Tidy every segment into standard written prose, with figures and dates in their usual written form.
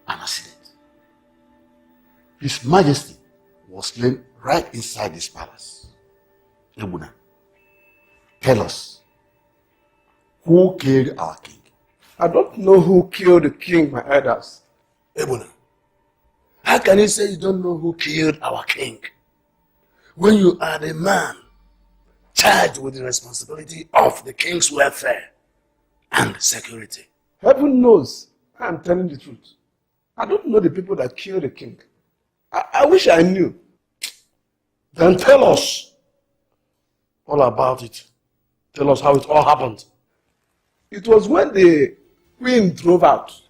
An accident. His Majesty was slain right inside this palace. Ebuna, tell us, who killed our king? I don't know who killed the king, my elders. Ebuna, how can you say you don't know who killed our king when you are the man charged with the responsibility of the king's welfare and security? Heaven knows I am telling the truth. I don't know the people that killed the king. I wish I knew. Then tell us all about it. Tell us how it all happened. It was when the queen drove out.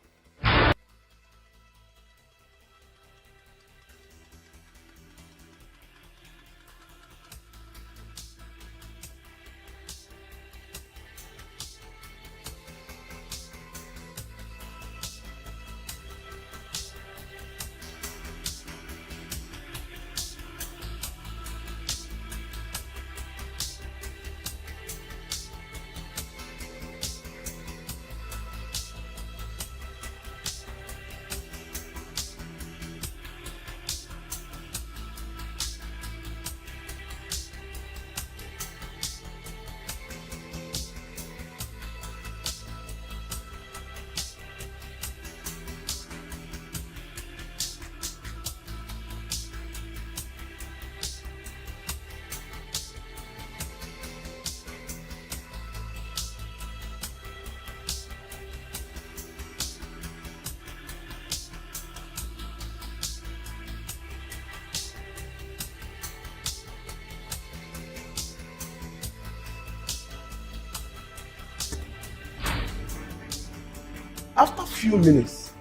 After a few minutes,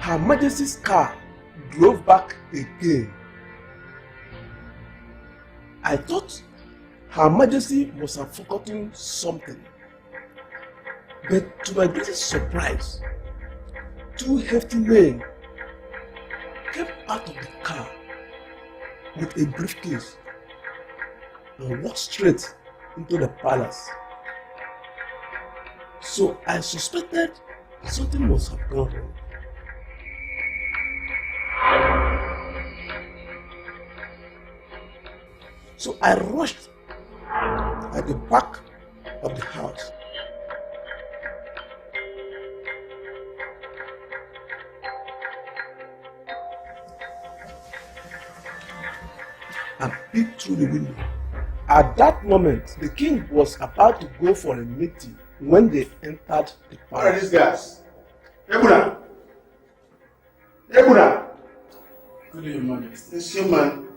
Her Majesty's car drove back again. I thought Her Majesty must have forgotten something. But to my greatest surprise, two hefty men came out of the car with a briefcase and walked straight into the palace. So I suspected something must have gone wrong. So I rushed at the back of the house. And peeked through the window. At that moment, the king was about to go for a meeting when they entered the palace. What are these guys? Ebuna! Ebuna! Good day, Your Majesty. This human,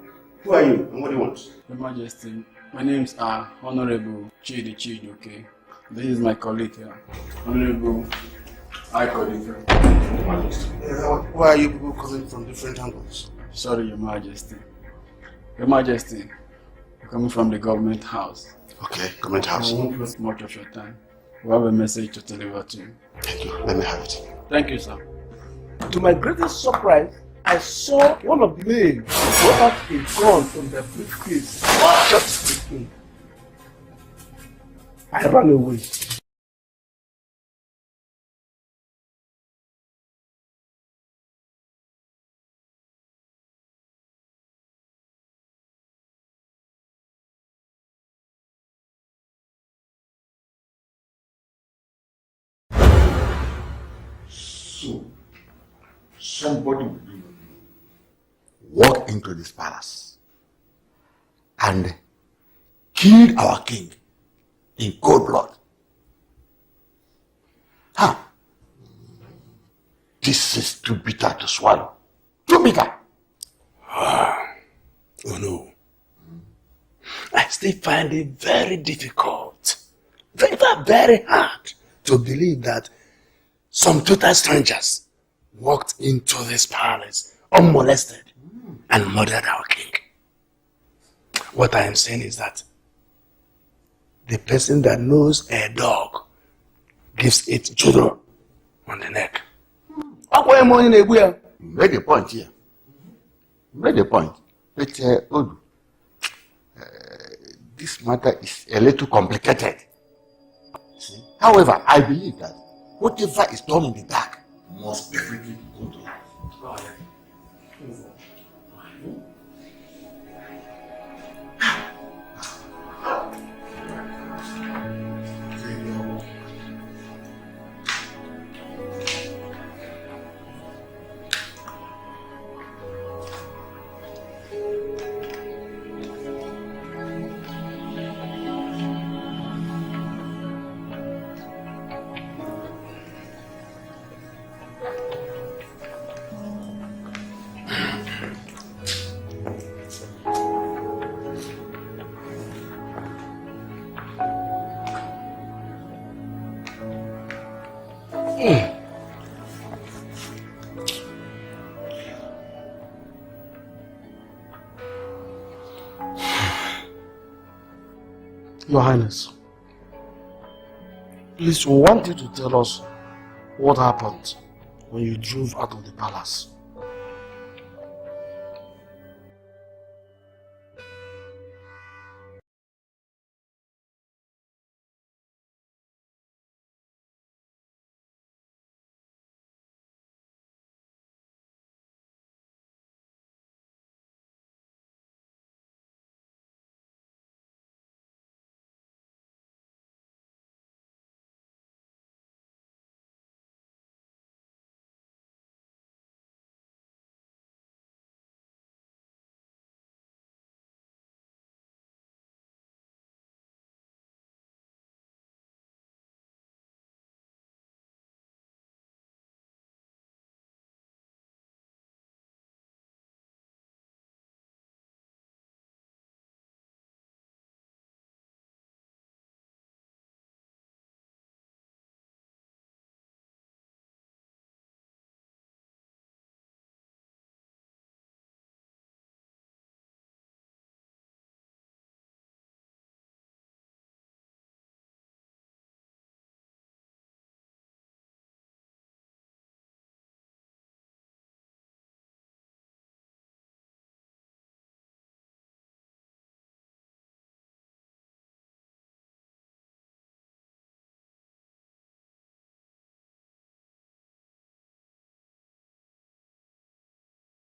who are you and what do you want? Your Majesty, my names are Honorable Chidi Chidoke. This is my colleague here, Honorable I colleague. Why are you people coming from different angles? Sorry, Your Majesty. Your Majesty, we're coming from the government house. Okay, government house. I won't waste much of your time. We have a message to deliver to you. Thank you. Let me have it. Thank you, sir. To my greatest surprise, I saw one of the men brought out a gun from their briefcase. Shot the king. I ran away. So, somebody will walk into this palace and kill our king in cold blood. Huh? This is too bitter to swallow. Too bitter. Oh no. I still find it very difficult, very hard to believe that some total strangers walked into this palace unmolested and murdered our king. What I am saying is that the person that knows a dog gives it judo on the neck. You made a point here. You made a point. But Odu, this matter is a little complicated. See? However, I believe that whatever is done in the dark must definitely come to light. Oh, yeah. Your Highness, please, we want you to tell us what happened when you drove out of the palace.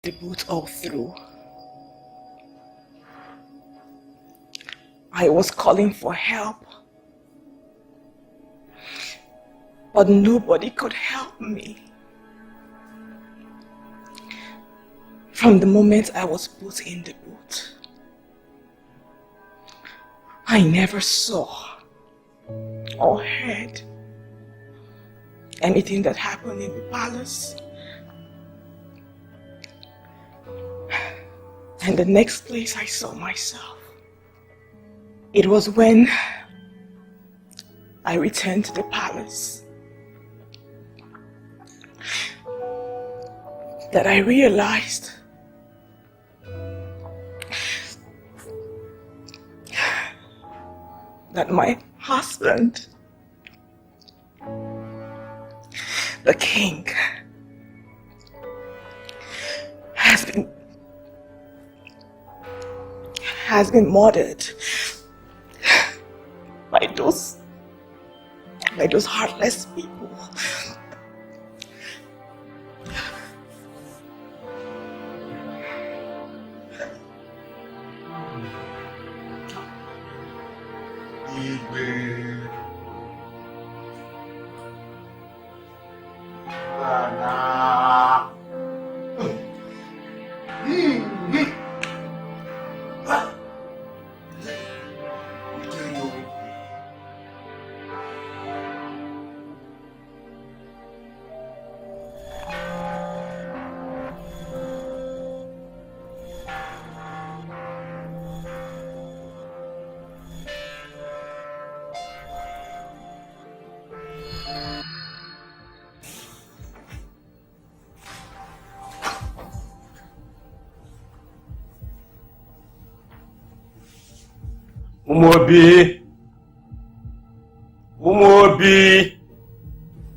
The boat all through. I was calling for help, but nobody could help me. From the moment I was put in the boat, I never saw or heard anything that happened in the palace. And the next place I saw myself, it was when I returned to the palace that I realized that my husband, the king, has been murdered by those heartless people. Umobi.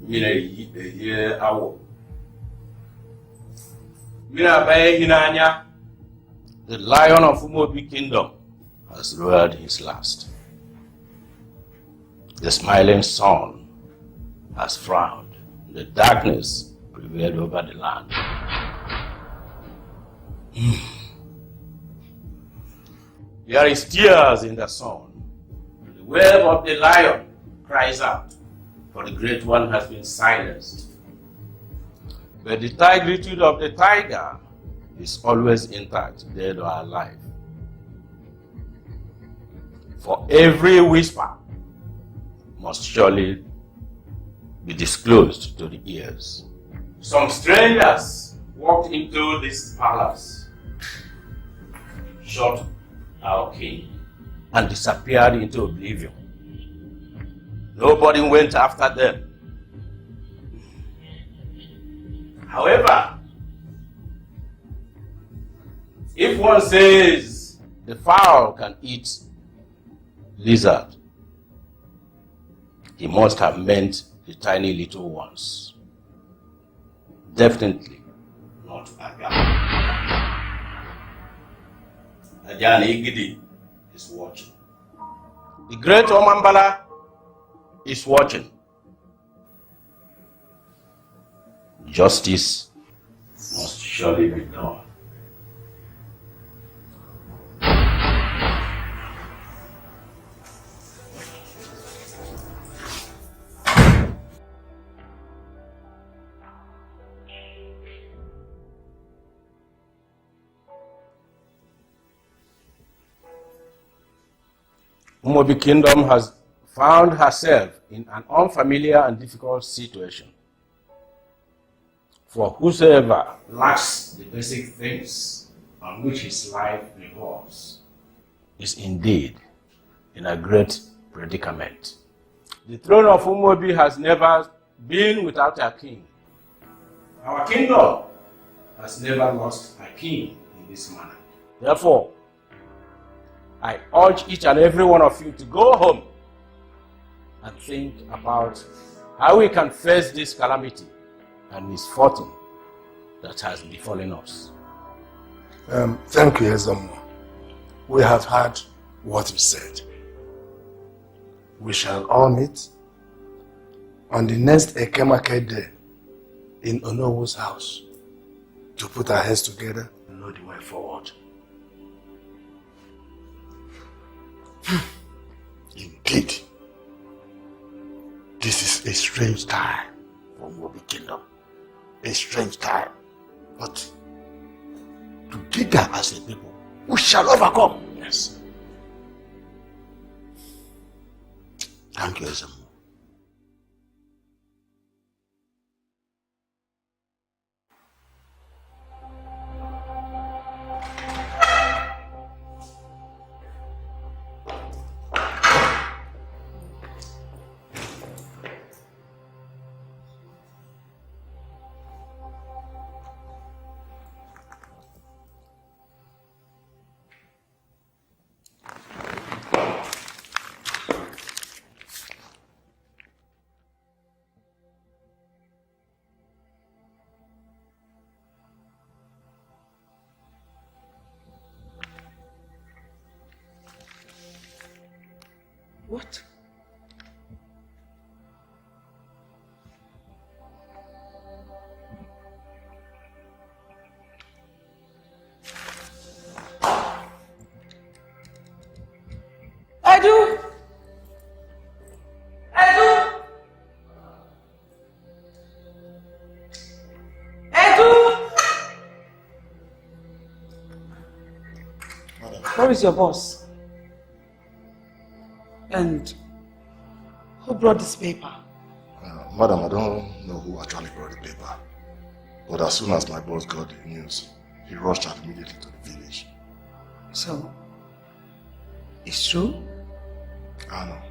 Mina ye awo. Mina bae hinanya. The lion of Umobi kingdom has roared his last. The smiling sun has frowned. The darkness prevailed over the land. There is tears in the sun. The wail of the lion cries out, for the great one has been silenced. But the tigritude of the tiger is always intact, dead or alive. For every whisper must surely be disclosed to the ears. Some strangers walked into this palace, shot our king, and disappeared into oblivion. Nobody went after them. However, if one says the fowl can eat lizard, he must have meant the tiny little ones. Definitely not Aga. Ajani Igidi is watching. The great Omambala is watching. Justice must surely be done. Umobi Kingdom has found herself in an unfamiliar and difficult situation. For whosoever lacks the basic things on which his life revolves is indeed in a great predicament. The throne of Umobi has never been without a king. Our kingdom has never lost a king in this manner. Therefore, I urge each and every one of you to go home and think about how we can face this calamity and misfortune that has befallen us. Thank you, Ezuronye. We have heard what you said. We shall all meet on the next Eke Market Day in Onowu's house to put our heads together and know the way forward. Indeed, this is a strange time for Umobi Kingdom. A strange time. But together as a people, we shall overcome. Yes. Thank you, Ezuronye. What? Edu! Edu! Edu! Where is your boss? And who brought this paper? Madam, I don't know who actually brought the paper. But as soon as my boss got the news, he rushed out immediately to the village. So, it's true? I know.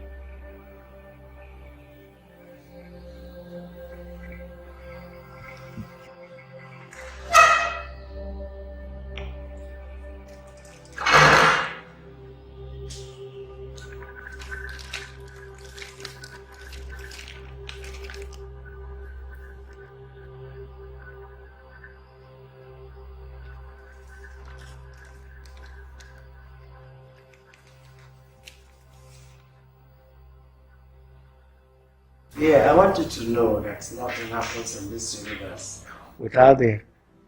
Yeah, I want you to know that nothing happens in this universe without the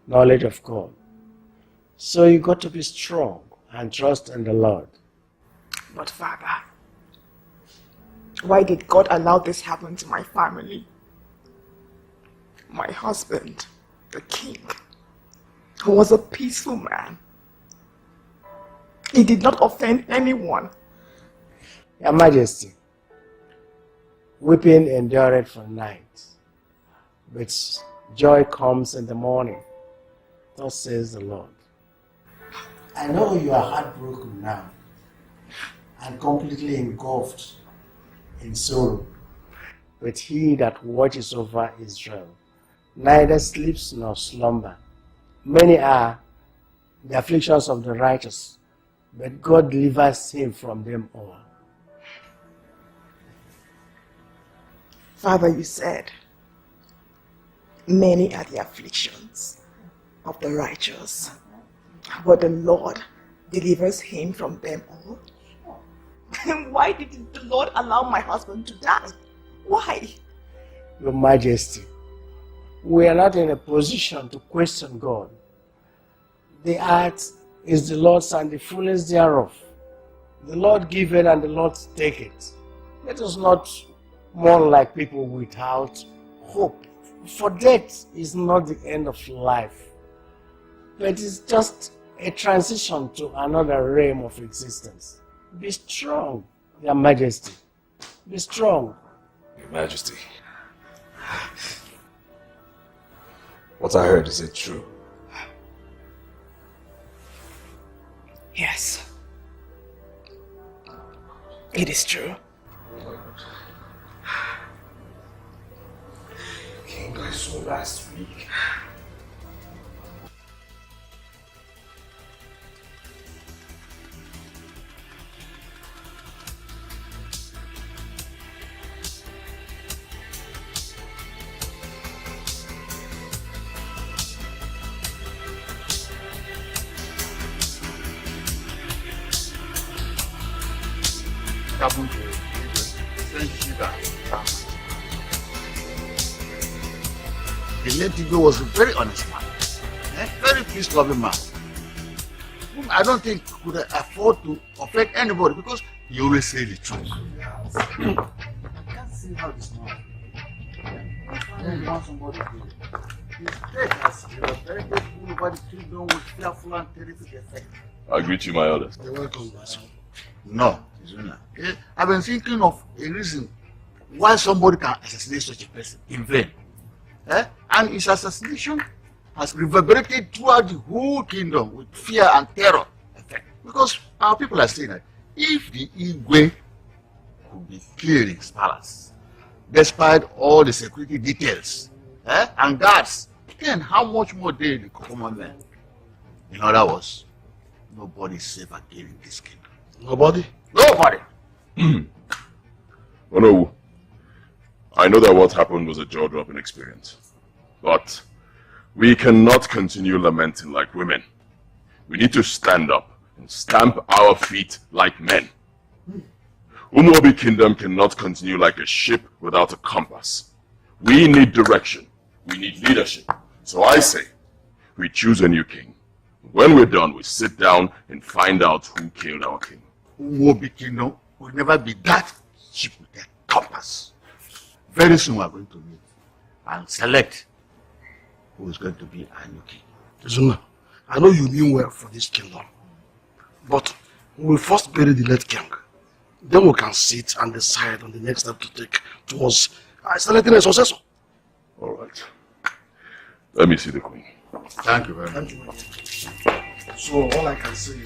knowledge of God. So you got to be strong and trust in the Lord. But Father, why did God allow this happen to my family? My husband, the king, who was a peaceful man. He did not offend anyone. Your Majesty, weeping endureth for night, but joy comes in the morning. Thus says the Lord. I know you are heartbroken now and completely engulfed in sorrow, but he that watches over Israel neither sleeps nor slumber. Many are the afflictions of the righteous, but God delivers him from them all. Father, you said, many are the afflictions of the righteous, but the Lord delivers him from them all. Why did the Lord allow my husband to die? Why? Your Majesty, we are not in a position to question God. The earth is the Lord's and the fullness thereof. The Lord giveth and the Lord taketh. Let us not mourn like people without hope. For death is not the end of life, but it's just a transition to another realm of existence. Be strong, Your Majesty. Be strong. Your Majesty. What I heard, is it true? Yes. It is true. King, I saw last week. The late Igwe was a very honest man, very peace-loving man, whom I don't think could afford to offend anybody because he always said the truth. I can't see how this man. When you want somebody to he's dead as he was very faithful over the kingdom with fearful and terrific effect. I greet you, my elders. You're welcome, my son. No, Ezuronye. I've been thinking of a reason why somebody can assassinate such a person in vain. And his assassination has reverberated throughout the whole kingdom with fear and terror effect. Because our people are saying that if the Igwe could be killed in his palace, despite all the security details and guards, then how much more they the common men? In other words, nobody is safe again in this kingdom. Nobody? Nobody! Onowu, I know that what happened was a jaw-dropping experience, but we cannot continue lamenting like women. We need to stand up and stamp our feet like men. Umuobi Kingdom cannot continue like a ship without a compass. We need direction. We need leadership. So I say, we choose a new king. When we're done, we sit down and find out who killed our king. Umuobi Kingdom will never be that ship with a compass. Very soon we are going to meet and select who is going to be our new king. Zuna, I know you mean well for this kingdom, but we will first bury the late king. Then we can sit and decide on the next step to take towards selecting a successor. All right. Let me see the queen. Thank you very much. Thank you very much. So all I can say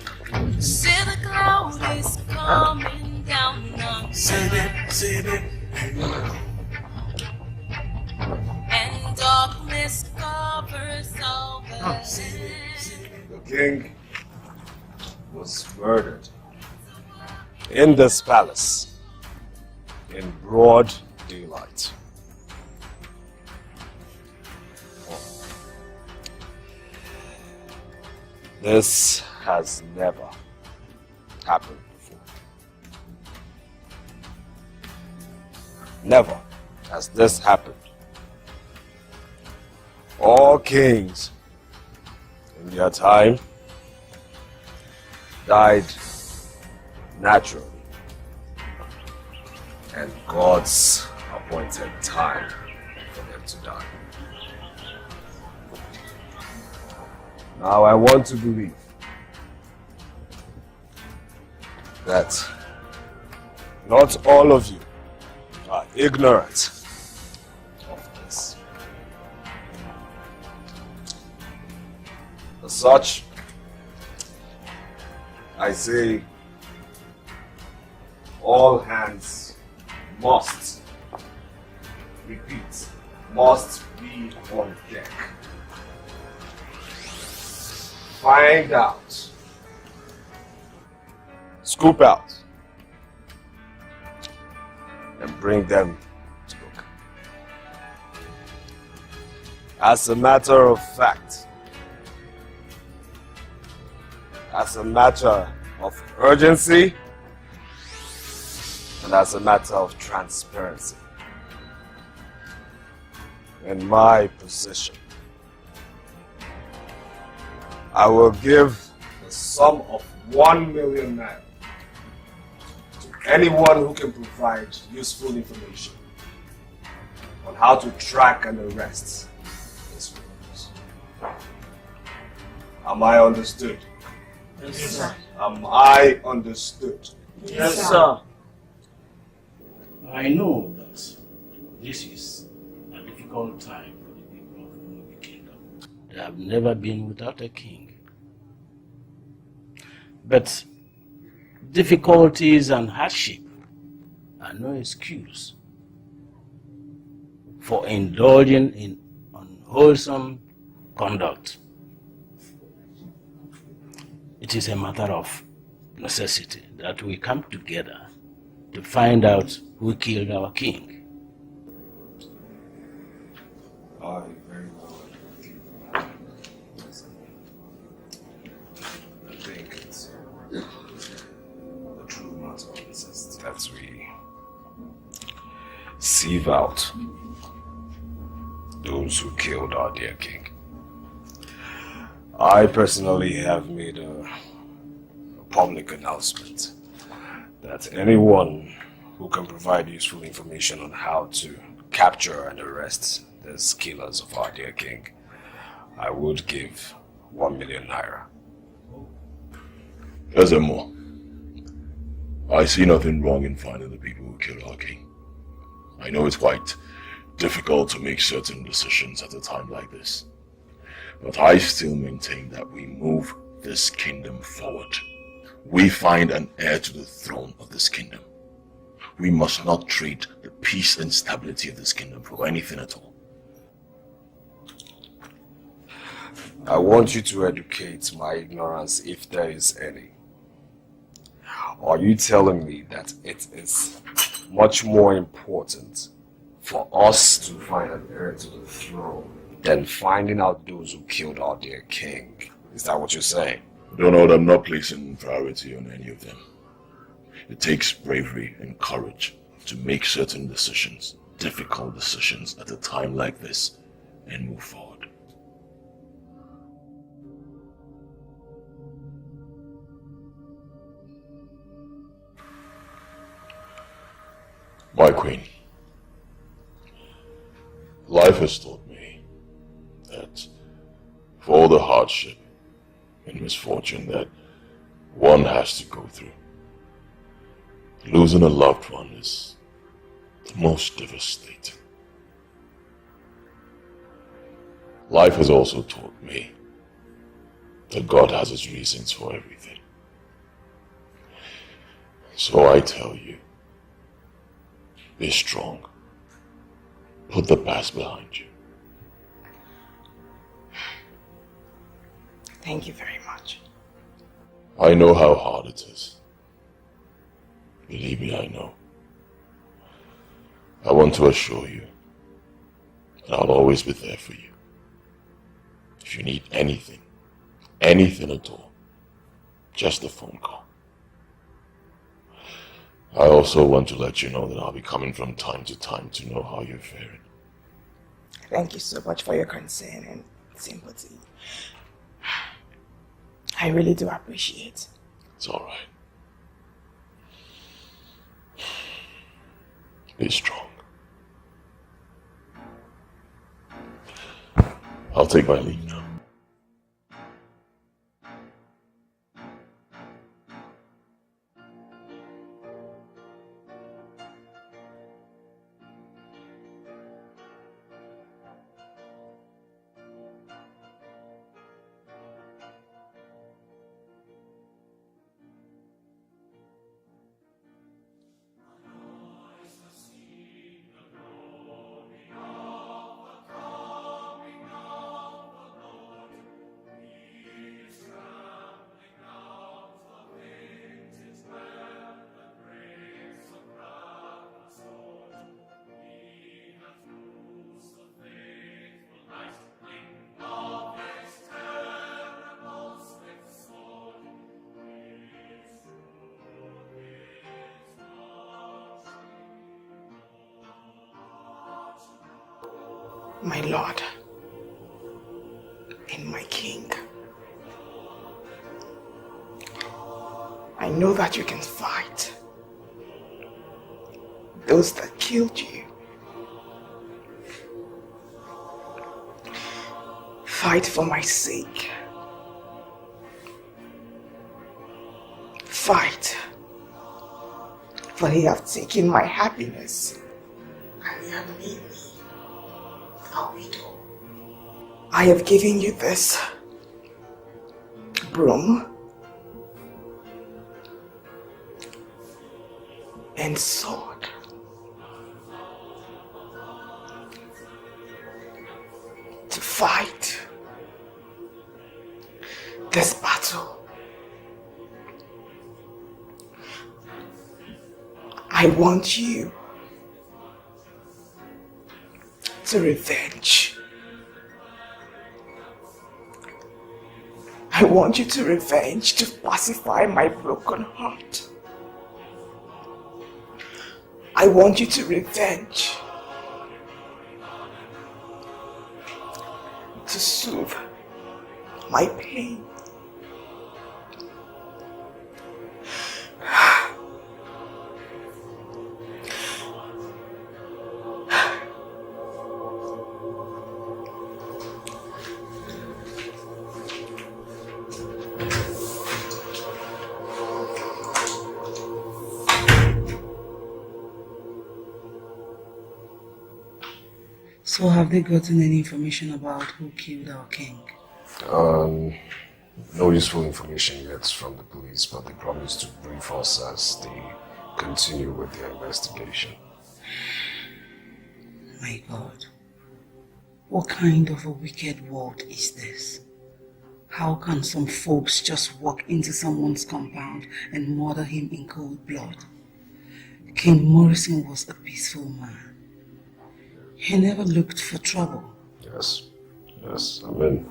is... See the cloud is coming down on and darkness covers all the land. The king was murdered in this palace in broad daylight. This has never happened before. Never has this happened. All kings in their time died naturally, and God's appointed time for them to die. Now I want to believe that not all of you are ignorant of this. As such, I say all hands must, repeat, must be on deck. Find out, scoop out, and bring them to book. As a matter of fact, as a matter of urgency, and as a matter of transparency, in my position, I will give the sum of 1 million naira to anyone who can provide useful information on how to track and arrest these criminals. Am I understood? Yes, sir. Am I understood? Yes, sir. I know that this is a difficult time for the people of Umuobi Kingdom. They have never been without a king. But difficulties and hardship are no excuse for indulging in unwholesome conduct. It is a matter of necessity that we come together to find out who killed our king. I very well. I think it's the true matter consists that we sieve out those who killed our dear king. I personally have made a public announcement that anyone who can provide useful information on how to capture and arrest these killers of our dear king, I would give 1 million naira. Ezemo, I see nothing wrong in finding the people who killed our king. I know it's quite difficult to make certain decisions at a time like this, but I still maintain that we move this kingdom forward. We find an heir to the throne of this kingdom. We must not trade the peace and stability of this kingdom for anything at all. I want you to educate my ignorance if there is any. Are you telling me that it is much more important for us to find an heir to the throne than finding out those who killed our dear king? Is that what you're saying? Donald, I'm not placing priority on any of them. It takes bravery and courage to make certain decisions, difficult decisions at a time like this, and move forward. My queen, life has taught me that for all the hardship and misfortune that one has to go through, losing a loved one is the most devastating. Life has also taught me that God has his reasons for everything. So I tell you, be strong. Put the past behind you. Thank you very much. I know how hard it is. Believe me, I know. I want to assure you that I'll always be there for you. If you need anything at all, just a phone call. I also want to let you know that I'll be coming from time to time to know how you're faring. Thank you so much for your concern and sympathy. I really do appreciate it. It's all right. Be strong. I'll take my leave now. My Lord and my King, I know that you can fight those that killed you. Fight for my sake. Fight, for they have taken my happiness and they have made me a widow. I have given you this broom and sword. To fight this battle. I want you to revenge. I want you to revenge, to pacify my broken heart. I want you to revenge, to soothe my pain. So have they gotten any information about who killed our king? No useful information yet from the police, but they promised to brief us as they continue with their investigation. My God, what kind of a wicked world is this? How can some folks just walk into someone's compound and murder him in cold blood? King Morrison was a peaceful man. He never looked for trouble. Yes. I mean,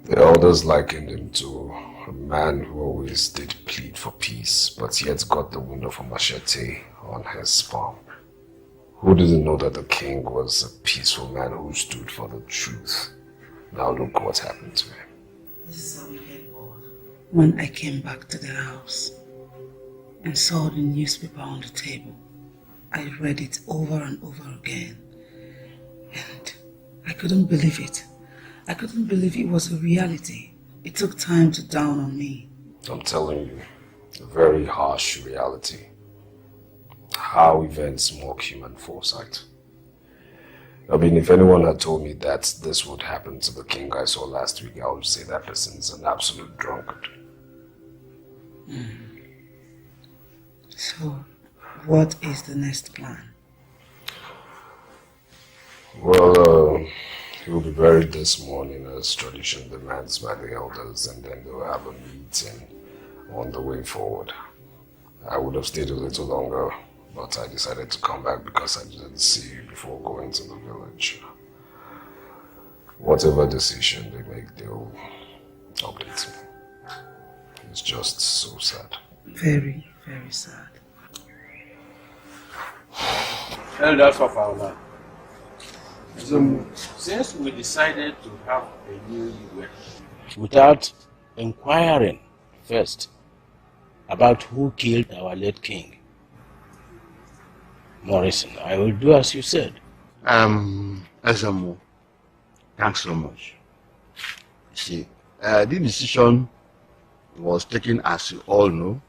The elders likened him to a man who always did plead for peace, but yet got the wound of a machete on his palm. Who didn't know that the king was a peaceful man who stood for the truth? Now look what happened to him. This is how we get bored. When I came back to the house and saw the newspaper on the table, I read it over and over again. And I couldn't believe it. I couldn't believe it was a reality. It took time to dawn on me. I'm telling you, a very harsh reality. How events mock human foresight. I mean, if anyone had told me that this would happen to the king I saw last week, I would say that person's an absolute drunkard. So, what is the next plan? Well, he will be buried this morning as tradition demands by the elders, and then they'll have a meeting on the way forward. I would have stayed a little longer, but I decided to come back because I didn't see you before going to the village. Whatever decision they make, they'll update me. It's just so sad. Very, very sad. Elders of our land. So, since we decided to have a new year without inquiring first about who killed our late king, Morrison, I will do as you said. Ezuronye, thanks so much. You see, the decision was taken, as you all know,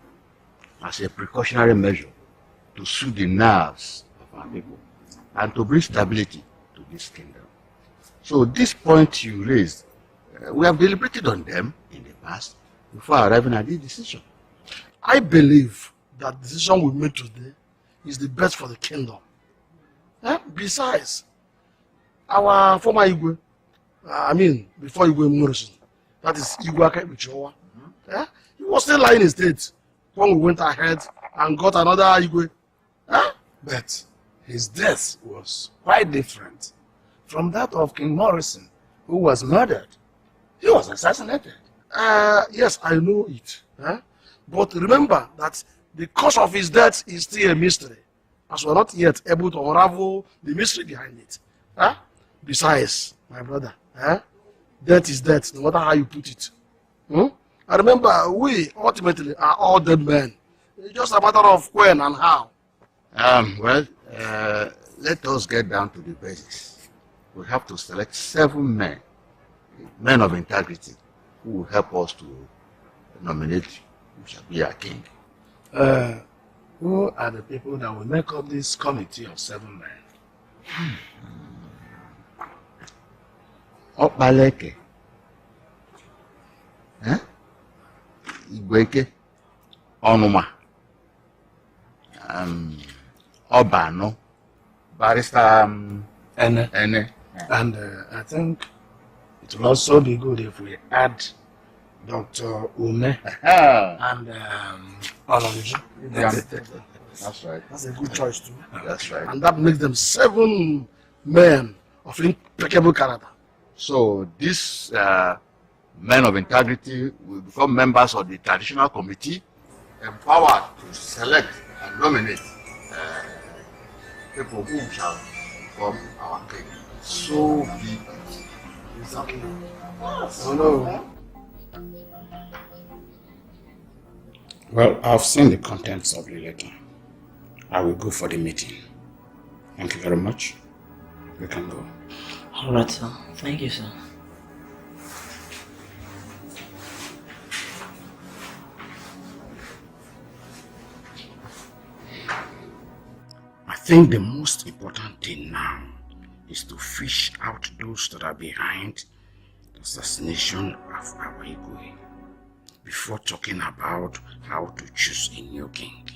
as a precautionary measure to soothe the nerves of our people and to bring stability to this kingdom. So this point you raised, we have deliberated on them in the past before arriving at this decision. I believe that the decision we made today is the best for the kingdom. Besides, our former Igwe, before Igwe Morrison, that is Igwe Betrayal, he was still lying in state when we went ahead and got another Igwe. But his death was quite different from that of King Morrison, who was murdered. He was assassinated. Yes, I know it. But remember that the cause of his death is still a mystery, as we're not yet able to unravel the mystery behind it. Besides, my brother, death is death, no matter how you put it. I remember we ultimately are all dead men. It's just a matter of when and how. Let us get down to the basics. We have to select 7 men of integrity, who will help us to nominate who shall be our king. Who are the people that will make up this committee of 7 men? Okpaleke, Igweke, Onuma, Obano, Barrister Ene. And I think it will also be good if we add Dr. Ume and Olonji. That's right. That's a good choice too. That's right. And that makes them 7 men of impeccable character. So these men of integrity will become members of the traditional committee, empowered to select and nominate people who shall become our king. So be it. Exactly. Oh no. Well, I've seen the contents of the letter. I will go for the meeting. Thank you very much. We can go. Alright, sir. Thank you, sir. I think the most important thing now is to fish out those that are behind the assassination of our Igwe before talking about how to choose a new king.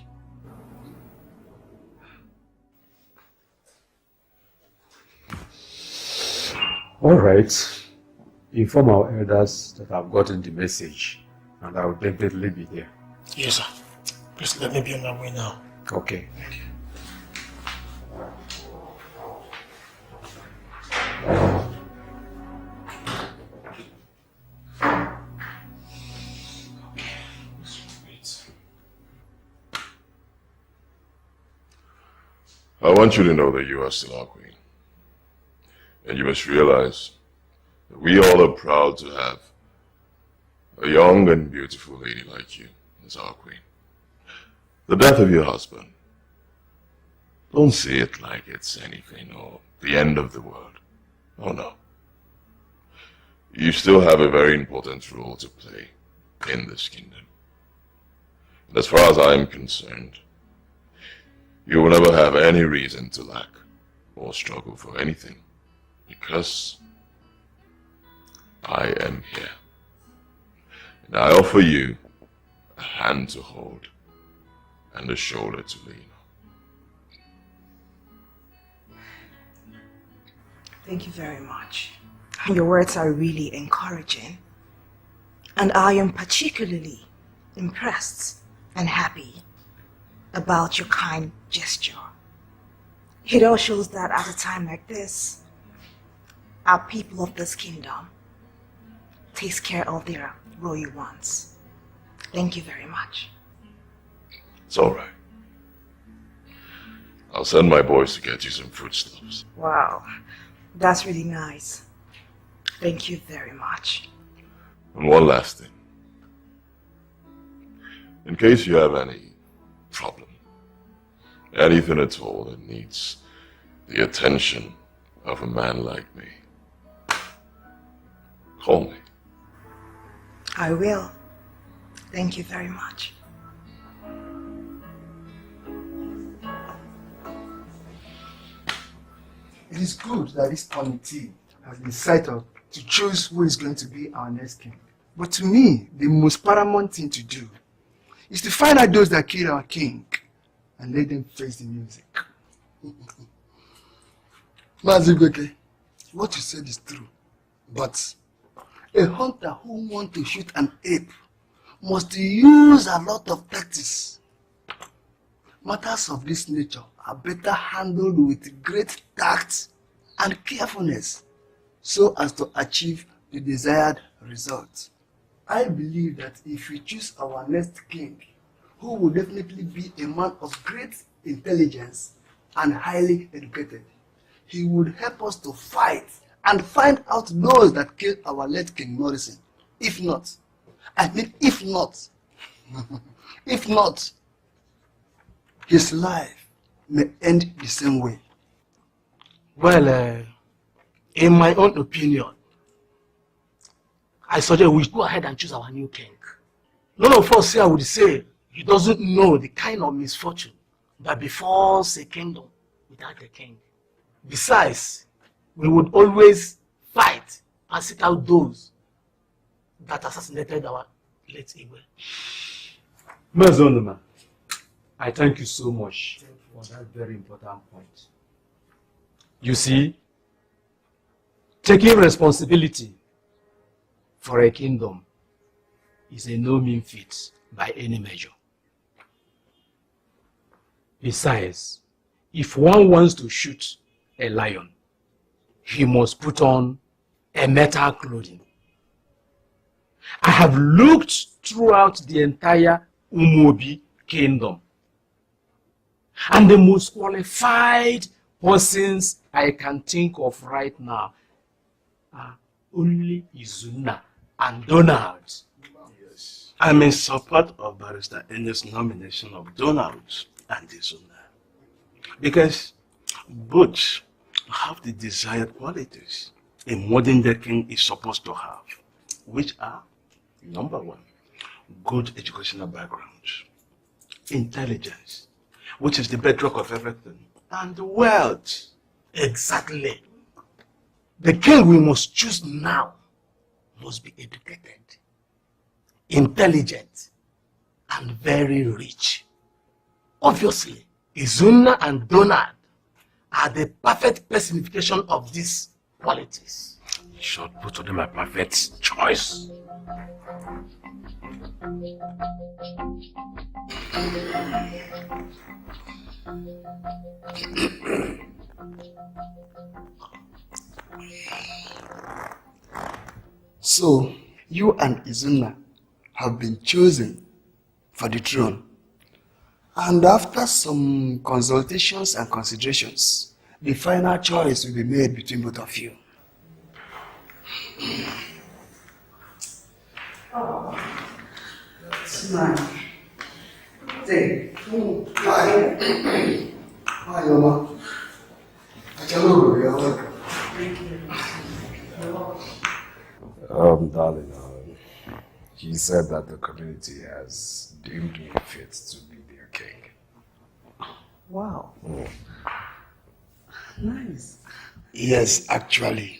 All right. Inform our elders that I've gotten the message and I will definitely be there. Yes, sir. Please let me be on my way now. Okay. Thank you. I want you to know that you are still our queen. And you must realize that we all are proud to have a young and beautiful lady like you as our queen. The death of your husband, don't see it like it's anything or the end of the world. Oh no. You still have a very important role to play in this kingdom. And as far as I am concerned, you will never have any reason to lack or struggle for anything, because I am here. And I offer you a hand to hold and a shoulder to lean on. Thank you very much. Your words are really encouraging. And I am particularly impressed and happy about your kind gesture. It all shows that at a time like this, our people of this kingdom takes care of their royal ones. Thank you very much. It's all right. I'll send my boys to get you some foodstuffs. Wow, that's really nice. Thank you very much. And one last thing. In case you have any problem, anything at all that needs the attention of a man like me, call me. I will. Thank you very much. It is good that this committee has been set up to choose who is going to be our next king. But to me, the most paramount thing to do is to find out those that killed our king and let them face the music. Mazigweke, what you said is true. But a hunter who wants to shoot an ape must use a lot of tactics. Matters of this nature are better handled with great tact and carefulness so as to achieve the desired result. I believe that if we choose our next king, who will definitely be a man of great intelligence and highly educated, he would help us to fight and find out those that killed our late King Morrison. If not, if not, his life may end the same way. Well, in my own opinion, I suggest we go ahead and choose our new king. None of us here would say he doesn't know the kind of misfortune that befalls a kingdom without a king. Besides, we would always fight and seek out those that assassinated our late Igwe. Mazonuma, I thank you so much for that very important point. You see, taking responsibility for a kingdom is a no mean feat by any measure. Besides, if one wants to shoot a lion, he must put on a metal clothing. I have looked throughout the entire Umuobi kingdom, and the most qualified persons I can think of right now are only Izuna and Donald. Yes. I'm in support of Barrister Enye's nomination of Donald and Izuna, because both have the desired qualities a modern day king is supposed to have, which are, number one, good educational background, intelligence, which is the bedrock of everything, and wealth. Exactly. The king we must choose now must be educated, intelligent, and very rich. Obviously, Izuna and Donald are the perfect personification of these qualities. In short, both of them are perfect choice. So, you and Izuna have been chosen for the throne. And after some consultations and considerations, the final choice will be made between both of you. Oh, that's nice. Say, hi. Hi, Mama. Hello, you're welcome. Thank you. Darling, he said that the community has deemed me fit to be their king. Wow. Nice. Yes, actually.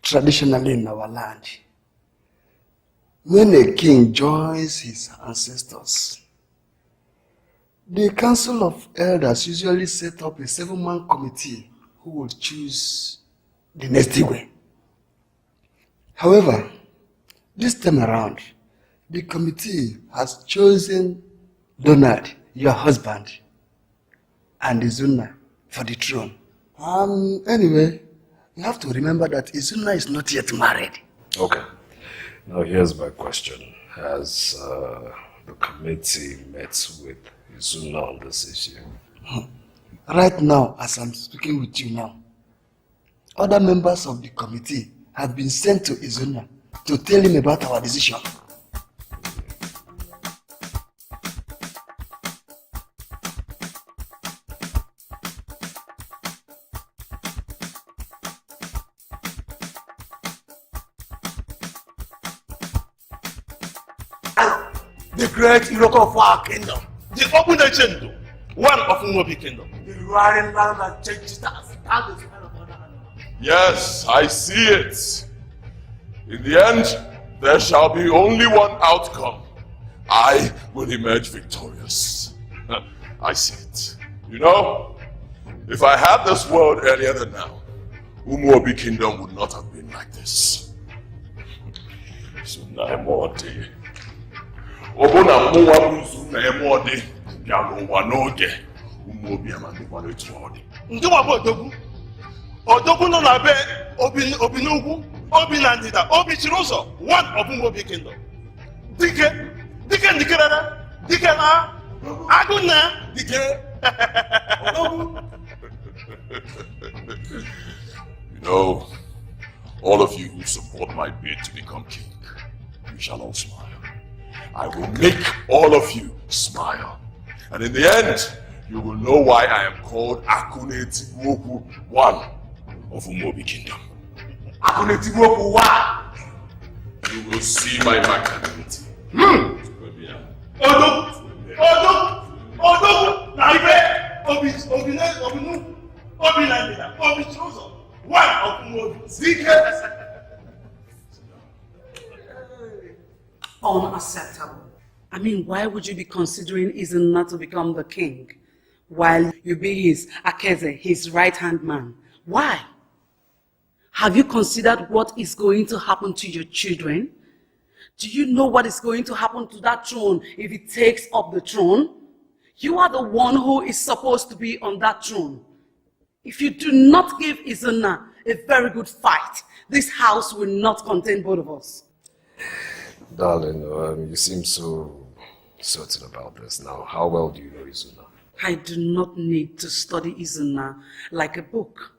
Traditionally in our land, when a king joins his ancestors, the council of elders usually set up a 7-man committee who will choose the next Igwe. However, this time around, the committee has chosen Donald, your husband, and Izuna for the throne. Anyway, you have to remember that Izuna is not yet married. Okay. Now here's my question. Has the committee met with Izuna on this issue? Right now, as I'm speaking with you now, other members of the committee have been sent to Izuna to tell him about our decision. The great Iroko of our kingdom. The open agenda. One of Nwobi kingdom. The roaring land that changes us. Yes, I see it. In the end, there shall be only one outcome. I will emerge victorious. I see it. You know, if I had this world earlier than now, Umuobi kingdom would not have been like this. So now more day. Obona muwa buzu na emode bialo wanoge Umuobi amadikwa n'etuode. Nduma bo dogu. Odogu no na be Obinugwu, Obi na Ndida, Obi Chiroso, one of Umuobi kingdom. Dike Ndikerara, Dike na Aguna, Dike. You know, all of you who support my bid to become king, you shall all smile. I will make all of you smile. And in the end, you will know why I am called Akuneti Woku, one of Umuobi kingdom. Akuneti Woku, one. You will see my magnanimity. Odo, Naibe, Obinu, Obi Nandida, Obi Chozo, one of Umuobi. Zike. Unacceptable. I mean, why would you be considering Izuna to become the king while you be his Akeze, his right-hand man? Why? Have you considered what is going to happen to your children? Do you know what is going to happen to that throne if he takes up the throne? You are the one who is supposed to be on that throne. If you do not give Izuna a very good fight, this house will not contain both of us. Darling, you seem so certain about this now. How well do you know Izuna? I do not need to study Izuna like a book.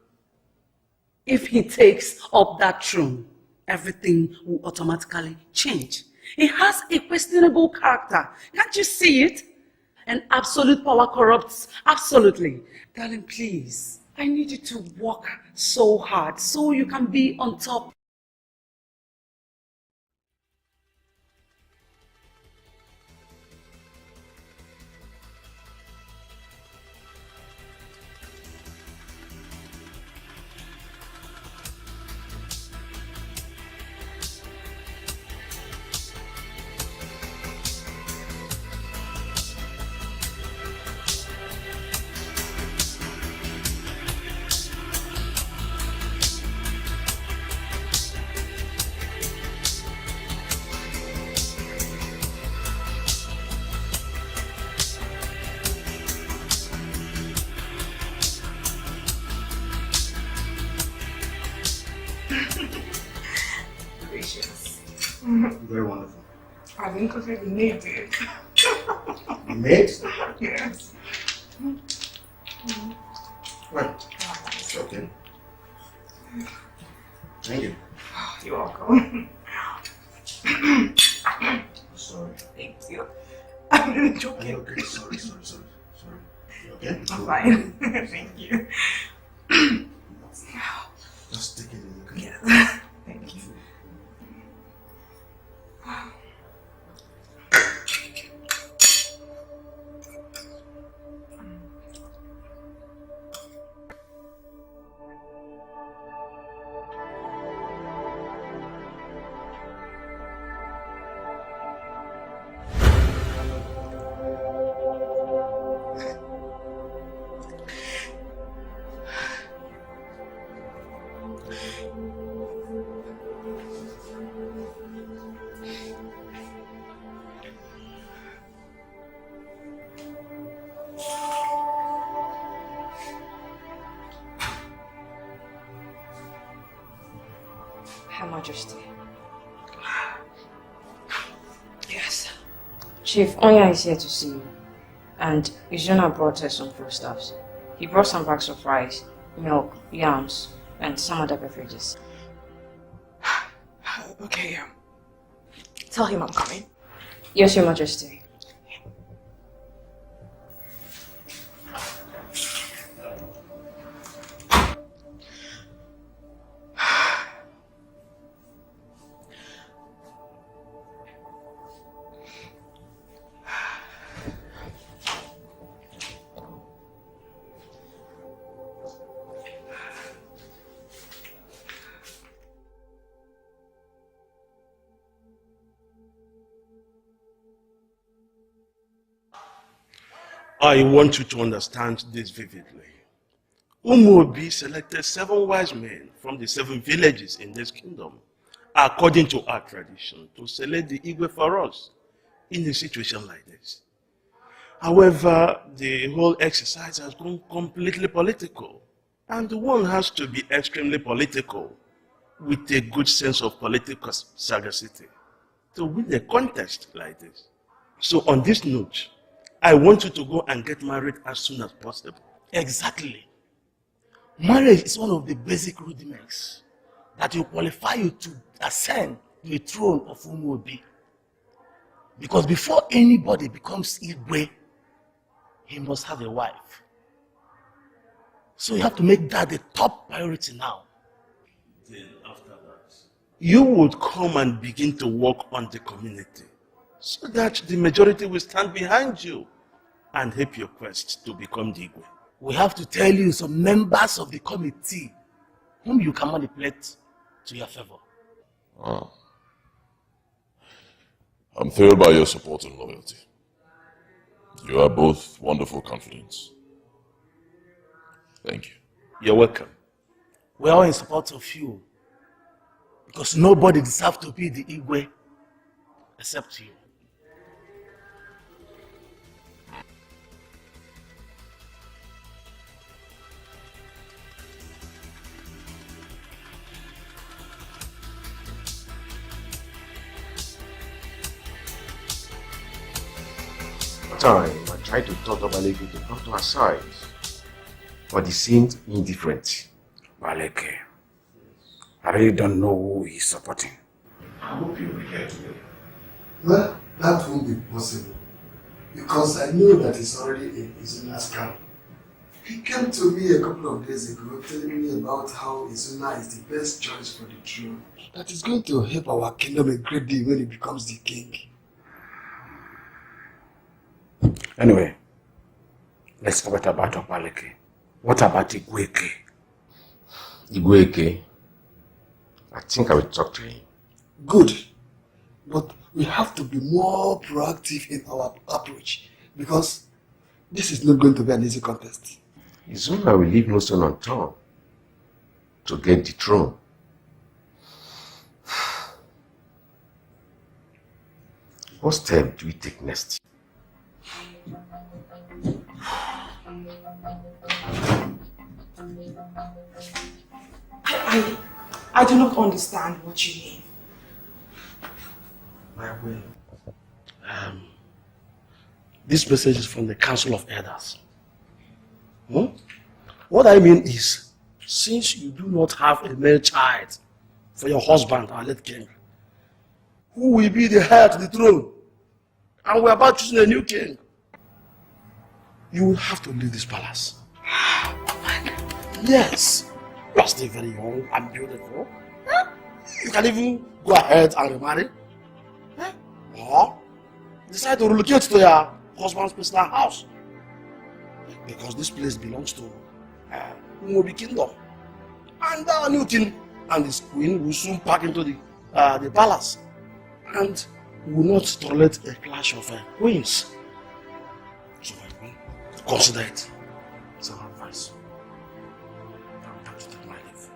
If he takes up that throne, everything will automatically change. He has a questionable character. Can't you see it? And absolute power corrupts absolutely. Darling, please, I need you to work so hard so you can be on top. Very wonderful. I didn't really need it. Maid? Yes. Well, it's okay. Thank you. You're welcome. Sorry. Thank you. I'm really joking. Okay, sorry. You okay? I'm fine. Thank you. Just take it easy, okay? Yes. Thank you. Her Majesty. Yes. Chief Onya is here to see you. And Izuna brought her some foodstuffs. He brought some bags of rice, milk, yams, and some other beverages. Okay, tell him I'm coming. Yes, Your Majesty. I want you to understand this vividly. Umuobi selected 7 wise men from the 7 villages in this kingdom, according to our tradition, to select the Igwe for us in a situation like this. However, the whole exercise has gone completely political, and one has to be extremely political with a good sense of political sagacity to win a contest like this. So on this note, I want you to go and get married as soon as possible. Exactly. Marriage is one of the basic rudiments that will qualify you to ascend to the throne of Umuobi. Because before anybody becomes Igwe, he must have a wife. So you have to make that the top priority now. Then after that, you would come and begin to work on the community so that the majority will stand behind you and help your quest to become the Igwe. We have to tell you some members of the committee whom you can manipulate to your favor. I'm thrilled by your support and loyalty. You are both wonderful confidants. Thank you. You're welcome. We are all in support of you. Because nobody deserves to be the Igwe except you. Time I tried to talk to Baleke to come to her side, but he seemed indifferent. Baleke, I really don't know who he's supporting. I hope you'll be here today. Well, that won't be possible. Because I know that he's already in Izuna's camp. He came to me a couple of days ago telling me about how Izuna is the best choice for the throne. That is going to help our kingdom a great deal when he becomes the king. Anyway, let's forget about Baleke. What about Igweke? Igweke, I think I will talk to him. Good. But we have to be more proactive in our approach because this is not going to be an easy contest. Izuna will leave no stone unturned to get the throne. What step do we take next? I do not understand what you mean. My will. This message is from the Council of Elders. What I mean is, since you do not have a male child for your husband, our late king, who will be the heir to the throne, and we're about choosing a new king, you will have to leave this palace. Yes, you are still very young and beautiful. You can even go ahead and remarry. Or decide to relocate to your husband's personal house. Because this place belongs to Umobi Kingdom. And our new king and his queen will soon pack into the palace. And will not tolerate a clash of queens. So consider it. It's an advice. I'm going to take my leave.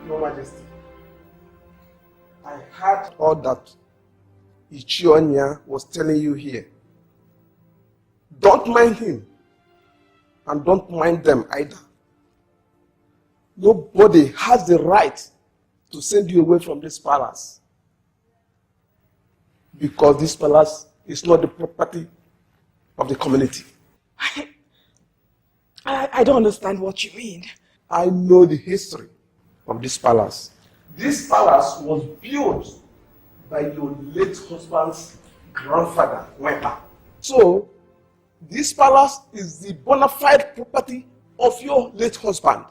Your Majesty, I heard all that IsHow was telling you here. Don't mind him, and don't mind them either. Nobody has the right to send you away from this palace, because this palace is not the property of the community. I don't understand what you mean. I know the history of this palace. This palace was built by your late husband's grandfather, Wepa. So, this palace is the bona fide property of your late husband.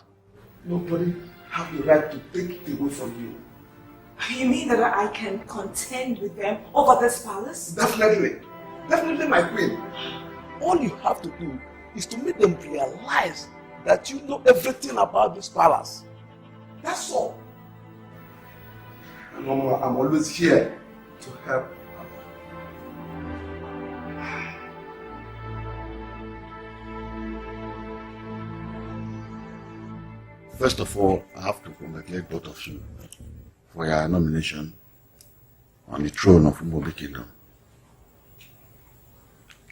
Nobody has the right to take it away from you. You mean that I can contend with them over this palace? Definitely. Definitely, my queen. All you have to do is to make them realize that you know everything about this palace. That's all. And I'm always here to help. First of all, I have to congratulate both of you for your nomination on the throne of Umobi Kingdom.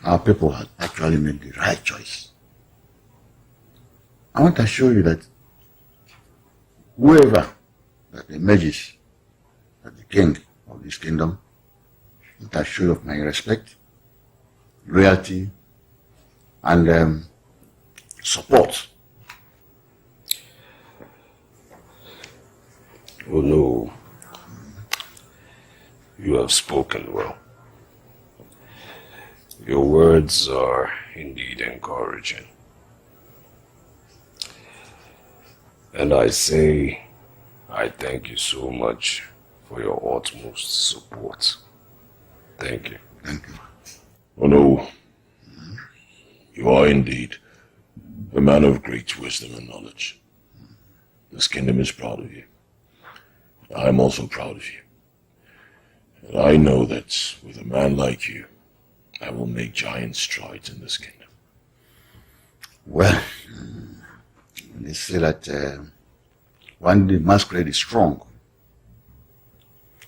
Our people had actually made the right choice. I want to show you that whoever that emerges as the king of this kingdom, with a show of my respect, loyalty, and support. Oh no, you have spoken well. Your words are indeed encouraging. And I say, I thank you so much for your utmost support. Thank you. Thank you. Oh no, you are indeed a man of great wisdom and knowledge. This kingdom is proud of you. I am also proud of you. And I know that with a man like you, I will make giant strides in this kingdom. Well, they say that when the masquerade is strong,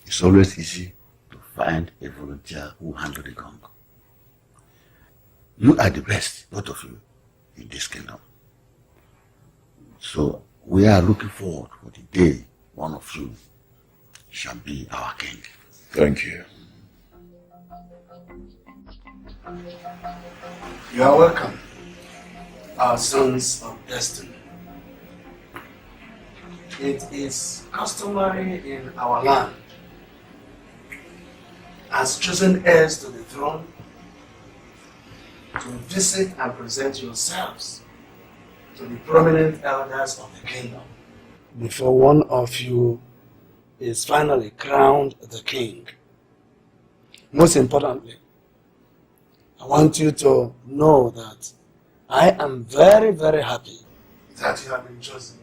it's always easy to find a volunteer who handle the gun. You are the best, both of you, in this kingdom. So we are looking forward for the day one of you shall be our king. Thank you. You are welcome, our sons of destiny. It is customary in our land, as chosen heirs to the throne, to visit and present yourselves to the prominent elders of the kingdom before one of you is finally crowned the king. Most importantly, I want you to know that I am very, very happy that you have been chosen.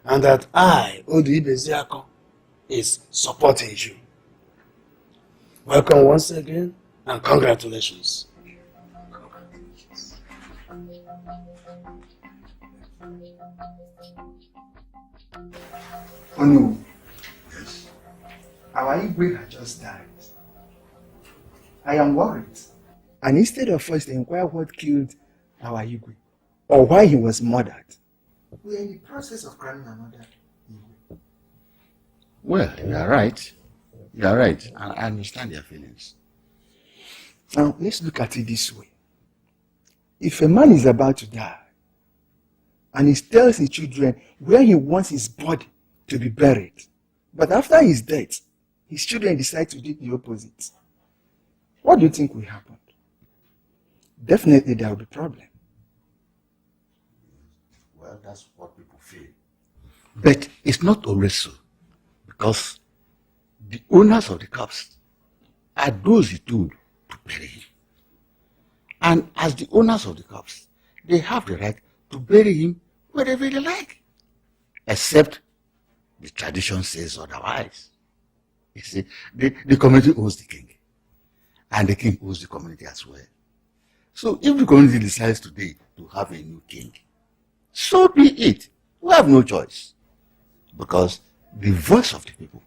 And that I, Odi Beziako, is supporting you. Welcome once again and congratulations. Oh no. Yes. Our Igwe had just died. I am worried. And instead of us to inquire what killed our Igwe, or why he was murdered. We are in the process of crowning another evil. Well, you are right. You are right. And I understand your feelings. Now, let's look at it this way. If a man is about to die, and he tells his children where he wants his body to be buried, but after his death, his children decide to do the opposite, what do you think will happen? Definitely there will be problem. Well, that's what people feel. But it's not always so. Because the owners of the corpse are those he told to bury him. And as the owners of the corpse, they have the right to bury him wherever they like. Except the tradition says otherwise. You see, the community owns the king. And the king owns the community as well. So if the community decides today to have a new king, so be it. We have no choice. Because the voice of the people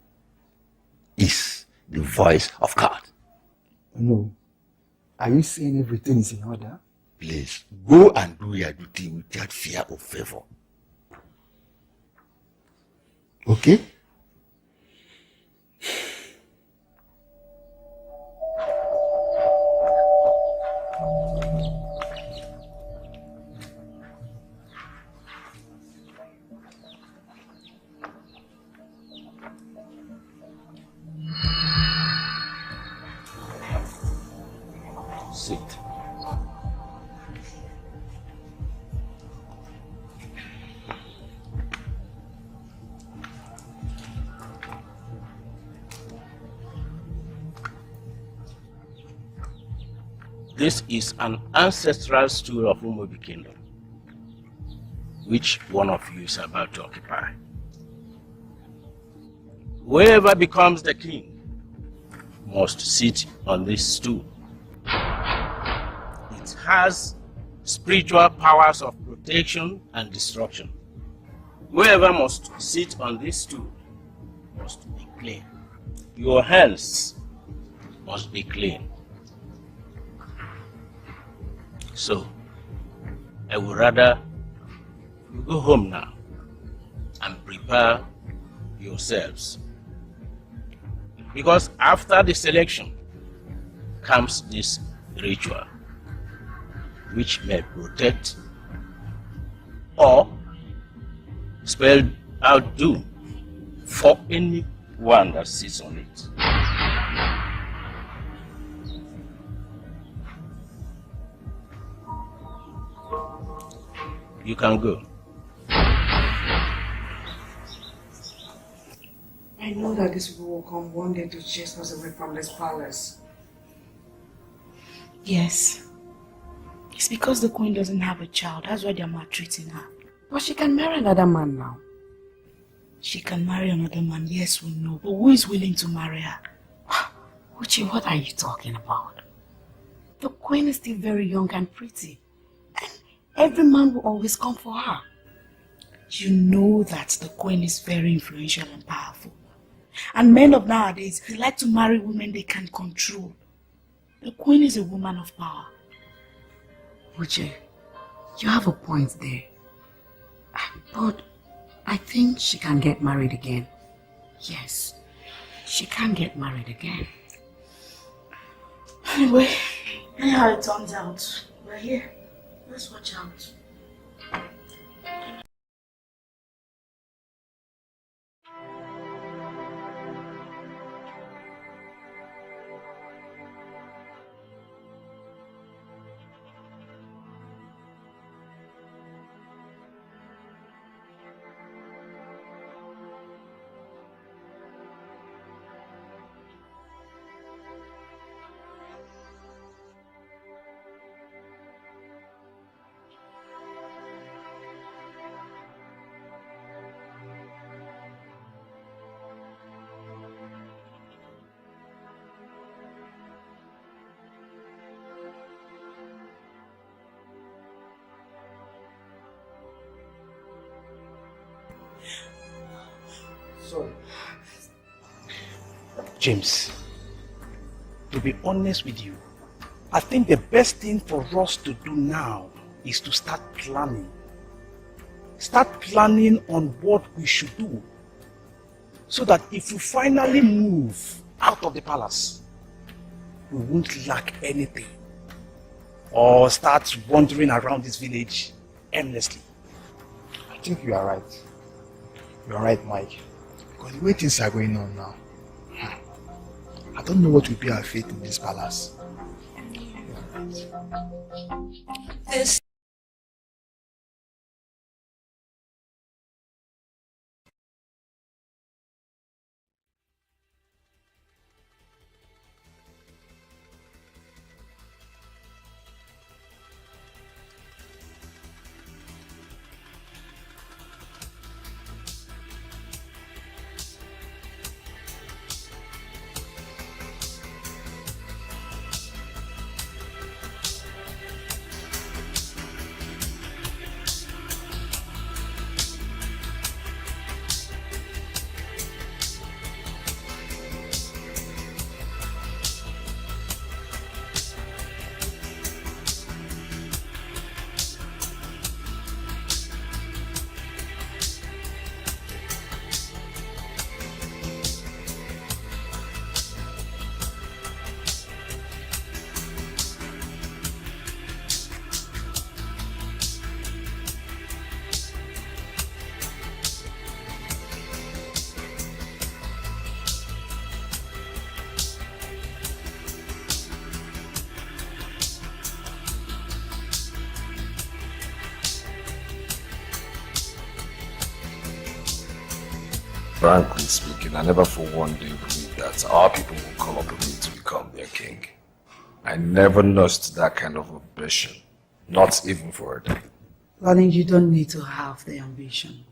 is the voice of God. No. Are you saying everything is in order? Please, go and do your duty without fear or favor. Okay? Sit. This is an ancestral stool of Umubi Kingdom, which one of you is about to occupy. Whoever becomes the king must sit on this stool. It has spiritual powers of protection and destruction. Whoever must sit on this stool must be clean. Your hands must be clean. So, I would rather you go home now and prepare yourselves. Because after the selection comes this ritual, which may protect or spell out doom for anyone that sits on it. You can go. I know that these people will come one day to chase us away from this palace. Yes. It's because the queen doesn't have a child. That's why they're maltreating her. But she can marry another man now. She can marry another man, yes, we know. But who is willing to marry her? Uchi, what are you talking about? The queen is still very young and pretty. And every man will always come for her. You know that the queen is very influential and powerful. And men of nowadays, they like to marry women they can control. The queen is a woman of power. Uche, you have a point there. But I think she can get married again. Yes, she can get married again. Anyway, anyhow it turns out, we're here. Let's watch out. Sorry. James, to be honest with you, I think the best thing for us to do now is to start planning. Start planning on what we should do. So that if we finally move out of the palace, we won't lack anything. Or start wandering around this village endlessly. I think you are right. You are right, Mike. Because the way things are going on now, I don't know what will be our fate in this palace. This Frankly speaking, I never for one day believed that our people will call upon me to become their king. I never nursed that kind of ambition, not even for a day. Darling, you don't need to have the ambition.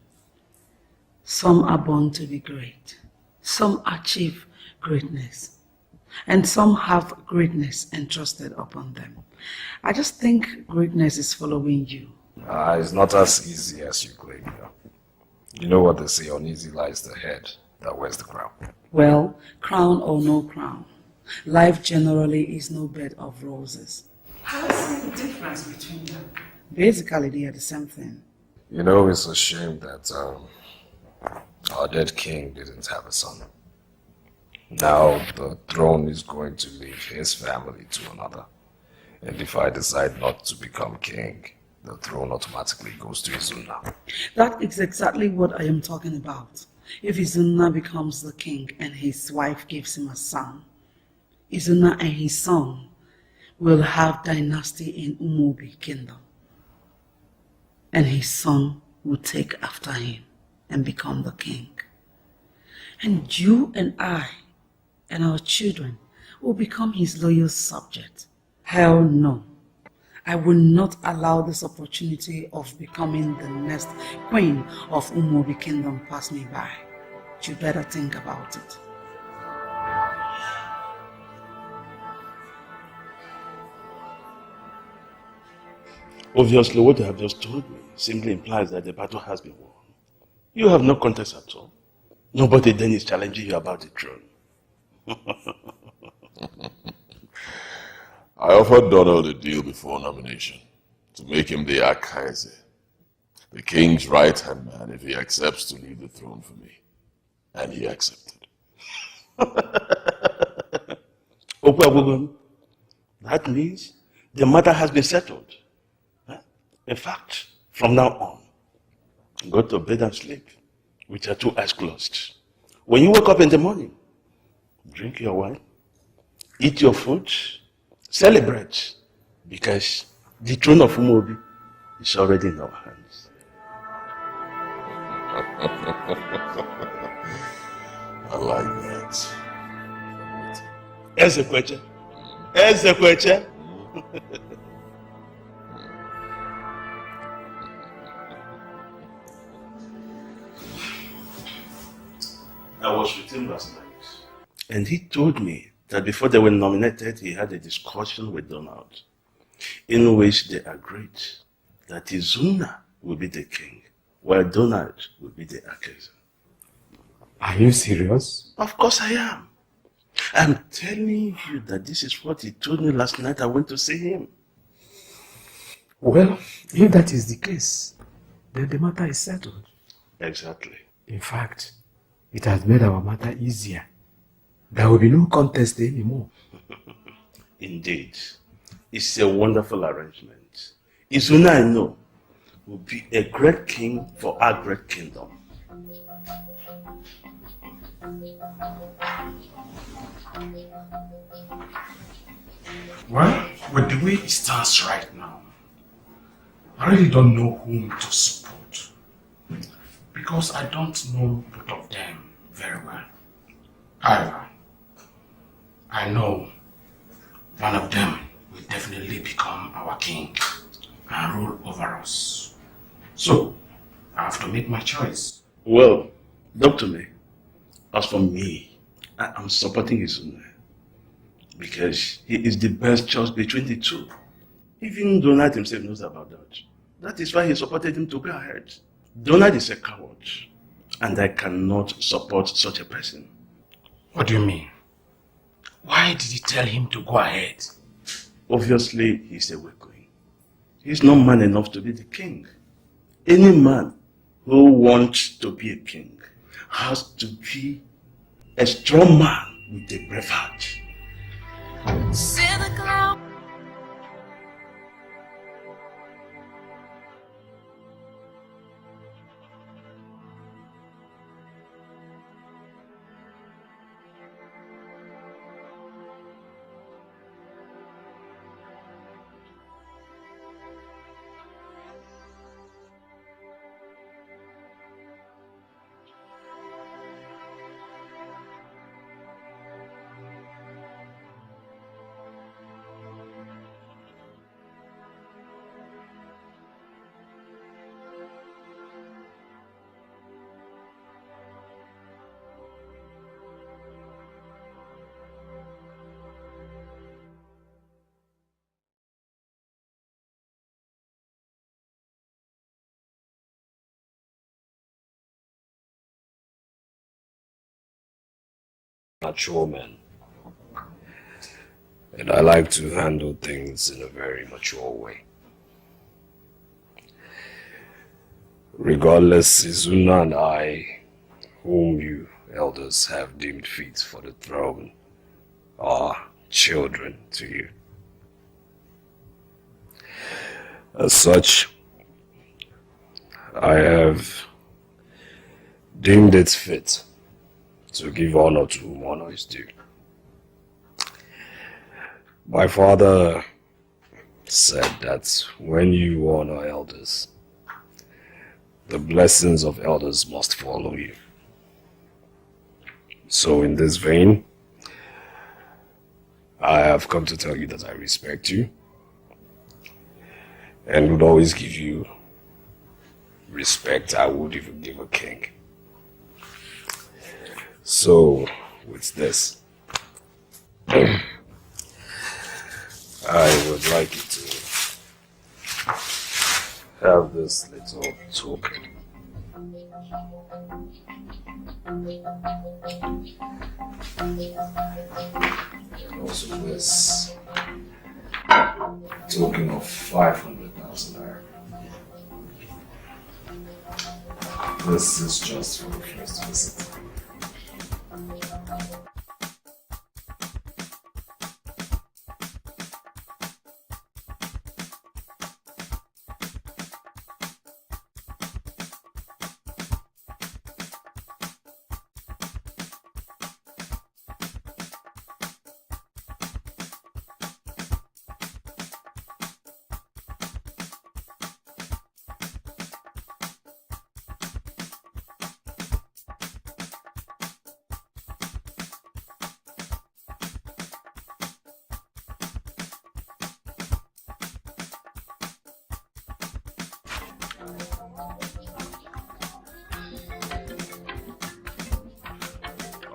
Some are born to be great. Some achieve greatness. And some have greatness entrusted upon them. I just think greatness is following you. It's not as easy as you claim. You know what they say, uneasy lies the head that wears the crown. Well, crown or no crown, life generally is no bed of roses. How's the difference between them? Basically, they are the same thing. You know, it's a shame that our dead king didn't have a son. Now the throne is going to leave his family to another. And if I decide not to become king, the throne automatically goes to Izuna. That is exactly what I am talking about. If Izuna becomes the king and his wife gives him a son, Izuna and his son will have dynasty in Umuobi kingdom. And his son will take after him and become the king. And you and I and our children will become his loyal subject. Hell no. I will not allow this opportunity of becoming the next queen of Umuobi kingdom pass me by. You better think about it. Obviously, what you have just told me simply implies that the battle has been won. You have no contest at all. Nobody then is challenging you about the throne. I offered Donald a deal before nomination to make him the Akaise, the king's right-hand man, if he accepts to leave the throne for me. And he accepted. That means the matter has been settled. In fact, from now on, go to bed and sleep with your two eyes closed. When you wake up in the morning, drink your wine, eat your food, celebrate, because the throne of Umuobi is already in our hands. I like that. Ezekweche. Ezekweche. I was with him last night, and he told me that before they were nominated, he had a discussion with Donald, in which they agreed that Izuna will be the king, while Donald will be the Akaise. Are you serious? Of course I am. I'm telling you that this is what he told me last night I went to see him. Well, if that is the case, then the matter is settled. Exactly. In fact, it has made our matter easier. There will be no contest anymore. Indeed. It's a wonderful arrangement. Izuna, I know, will be a great king for our great kingdom. Well, with the way it stands right now, I really don't know whom to support. Because I don't know both of them very well. However, I know one of them will definitely become our king and rule over us. So, I have to make my choice. Well, Dr. May, as for me, I am supporting Izuna because he is the best choice between the two. Even Donald himself knows about that. That is why he supported him to go ahead. Donald is a coward, and I cannot support such a person. What do you mean? Why did he tell him to go ahead? Obviously, he's a weakling. He's not man enough to be the king. Any man who wants to be a king has to be a strong man with a brave heart. See the cloud. Mature men. And I like to handle things in a very mature way. Regardless, Izuna and I, whom you elders have deemed fit for the throne, are children to you. As such, I have deemed it fit to give honor to whom honor is due. My father said that when you honor elders, the blessings of elders must follow you. So in this vein, I have come to tell you that I respect you and would always give you respect I would even give a king. So, with this, I would like you to have this little token. And also this token of 500,000 naira. This is just for the first visit.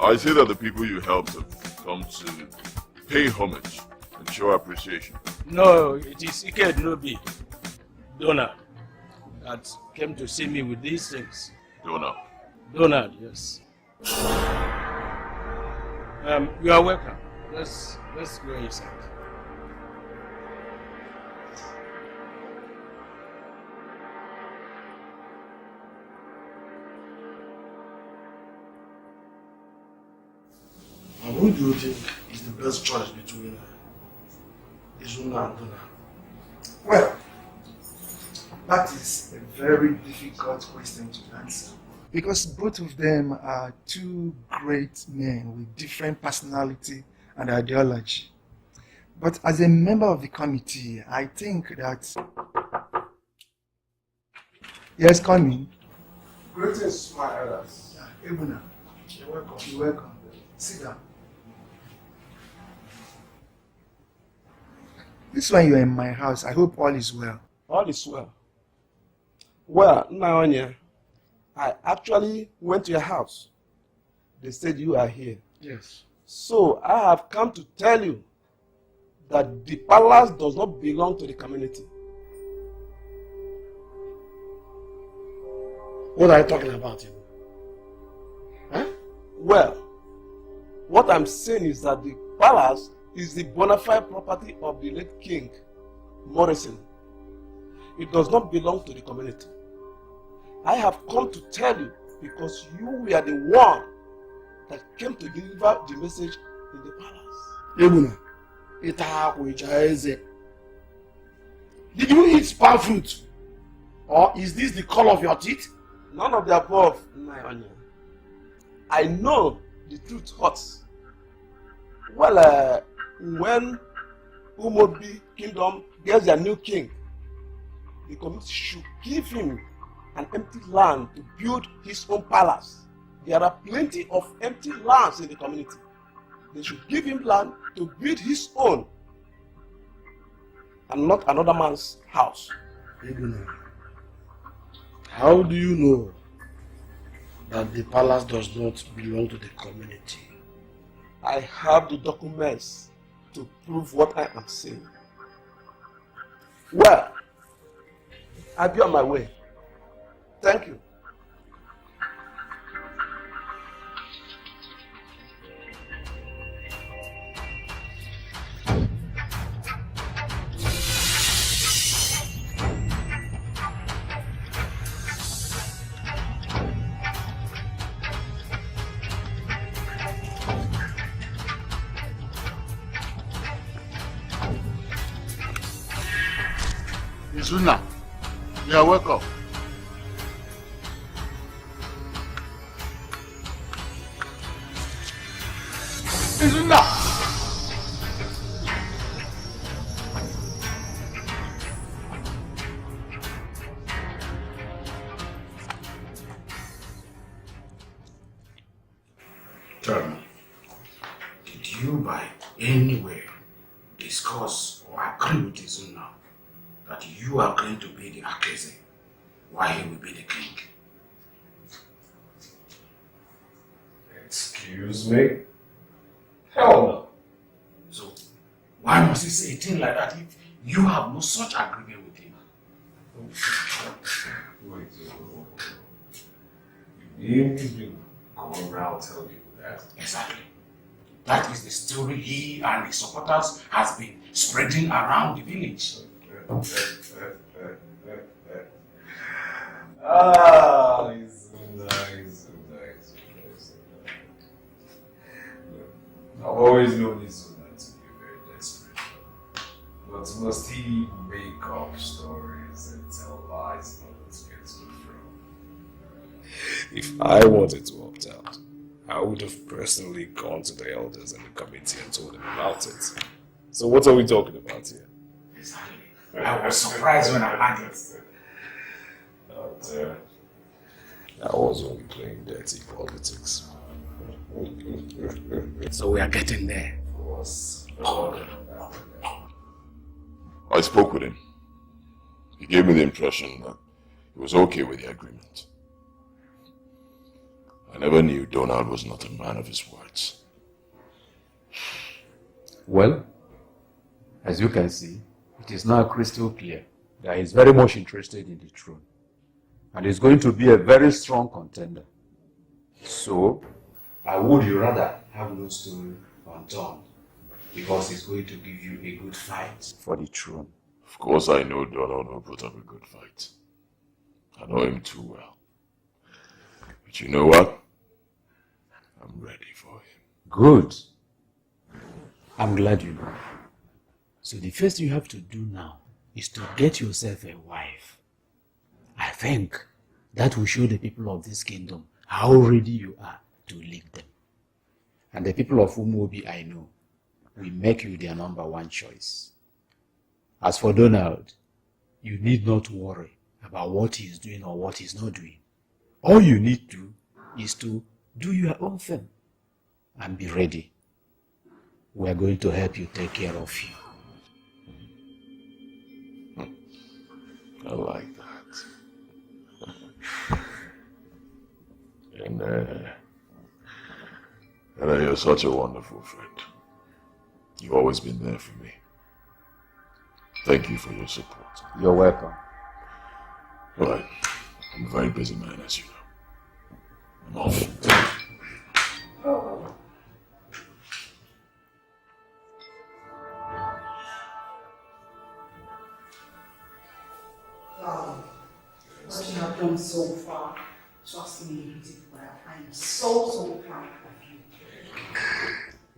I see that the people you helped have come to pay homage and show appreciation. No, it is Ike Nobi, Donald, that came to see me with these things. Donald? Donald, yes. You are welcome. Let's go inside. Who do you think is the best choice between Izuna and Donna? Well, that is a very difficult question to answer. Because both of them are two great men with different personality and ideology. But as a member of the committee, I think that... Yes, come in. Greetings, my elders. Ebuna, you're welcome. You're welcome. Sit down. This one you're in my house. I hope all is well. All is well. Well, Naonya, I actually went to your house. They said you are here. Yes. So I have come to tell you that the palace does not belong to the community. What are you talking about? Huh? Well, what I'm saying is that the palace is the bona fide property of the late king, Morrison. It does not belong to the community. I have come to tell you because you were the one that came to deliver the message in the palace. Ebuna, did you eat palm fruit? Or is this the color of your teeth? None of the above, Naonya. I know the truth hurts. Well, when Umobi Kingdom gets their new king, the community should give him an empty land to build his own palace. There are plenty of empty lands in the community. They should give him land to build his own and not another man's house. How do you know that the palace does not belong to the community? I have the documents to prove what I am saying. Well, I'll be on my way. Thank you. Izuna, you are welcome. Izuna! Tell me, did you by any way discuss or agree with Izuna that you are going to be the Akeze while he will be the king? Excuse me? Hell no. So, why must he say a thing like that if you have no such agreement with him? Wait, you need to go around telling people that? Exactly. That is the story he and his supporters has been spreading around the village. I've always known Izuna to be very desperate. But must he make up stories and tell lies in order to get to the throne? If I wanted to opt out, I would have personally gone to the elders and the committee and told them about it. So what are we talking about here? Exactly. I was surprised when I heard it. Oh dear. I was only playing dirty politics. So we are getting there. Of course. I spoke with him. He gave me the impression that he was okay with the agreement. I never knew Donald was not a man of his words. Well, as you can see, it is now crystal clear that he is very much interested in the throne. And is going to be a very strong contender. So, I would rather have no stone unturned, because he's going to give you a good fight for the throne. Of course I know Donald will put up a good fight. I know him too well. But you know what? I'm ready for him. Good. I'm glad you know. So the first thing you have to do now is to get yourself a wife. I think that will show the people of this kingdom how ready you are to lead them. And the people of Umuobi, I know, will make you their number one choice. As for Donald, you need not worry about what he's doing or what he's not doing. All you need to do is to do your own thing and be ready. We're going to help you take care of you. I like that. And you're such a wonderful friend. You've always been there for me. Thank you for your support. You're welcome. Right. I'm a very busy man, as you know. I'm off. Wow. What you have done so far, trust me, you did well. I am so proud of you.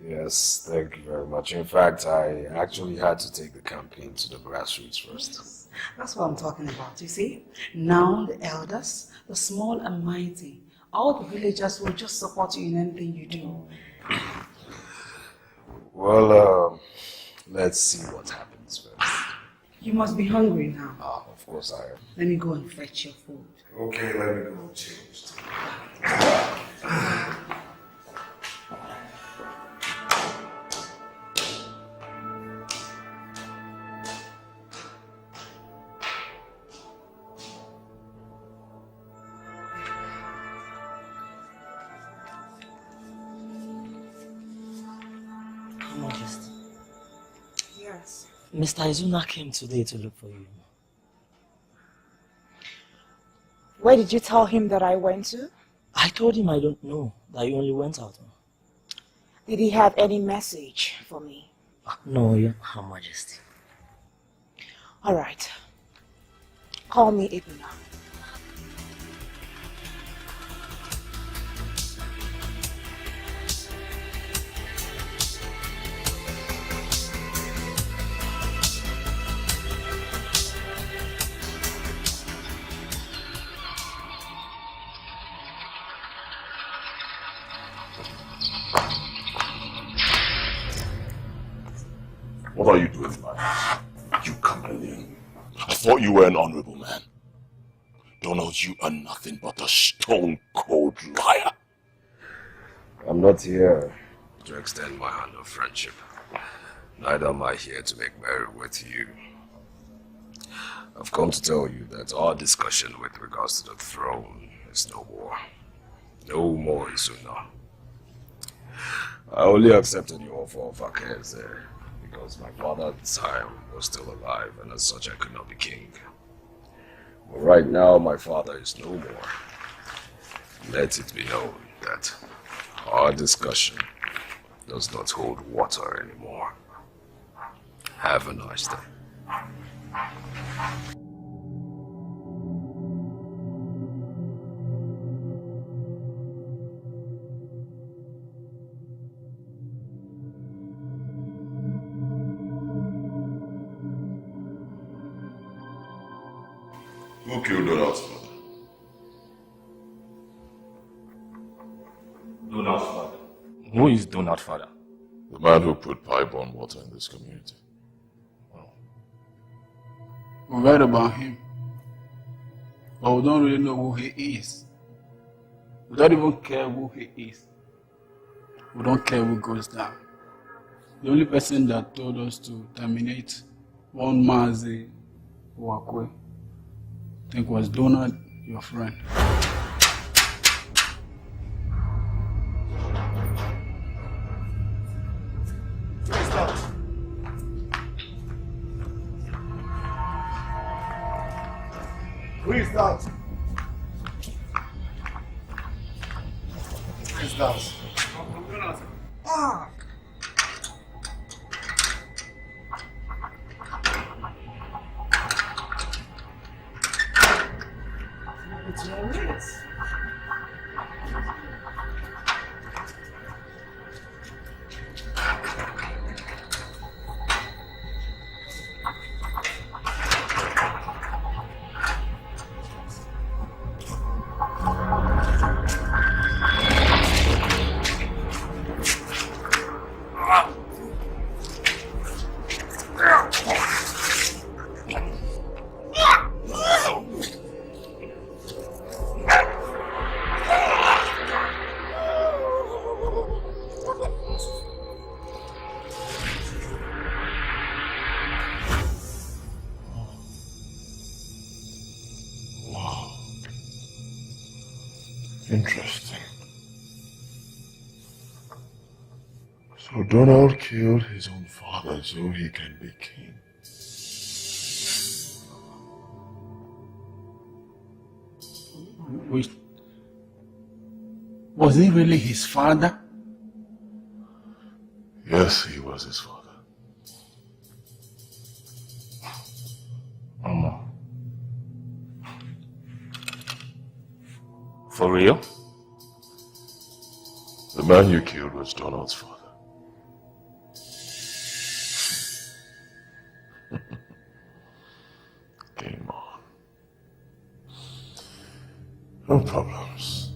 Yes, thank you very much. In fact, I actually had to take the campaign to the grassroots first. That's what I'm talking about, you see? Now the elders, the small and mighty, all the villagers will just support you in anything you do. Well, let's see what happens first. You must be hungry now. Ah, of course I am. Let me go and fetch your food. Okay, let me go change. Majesty. Yes. Mr. Ezuronye came today to look for you. Where did you tell him that I went to? I told him I don't know, that you only went out. Did he have any message for me? No, Your Majesty. All right. Call me Ibuna. What are you doing, man? You chameleon. I thought you were an honorable man. Donald, you are nothing but a stone-cold liar. I'm not here to extend my hand of friendship. Neither am I here to make merry with you. I've come to tell you that our discussion with regards to the throne is no more. No more, Izuna. I only accepted your offer of heirs there because my father at the time was still alive, and as such I could not be king. But right now my father is no more. Let it be known that our discussion does not hold water anymore. Have a nice day. Who killed Donald's father? Donald's father. Who is Donald's father? The man who put pipe-borne water in this community. We read about him, but we don't really know who he is. We don't even care who he is. We don't care who goes down. The only person that told us to terminate one Mazi Wakwe, I think was Donald, your friend. Who is that? Who is that? Ah! It's your legs. Wow. Interesting. So Donald killed his own father so he can be king. Wait. Was he really his father? Yes, he was his father. Mama. For real? The man you killed was Donald's father. Game on. No problems.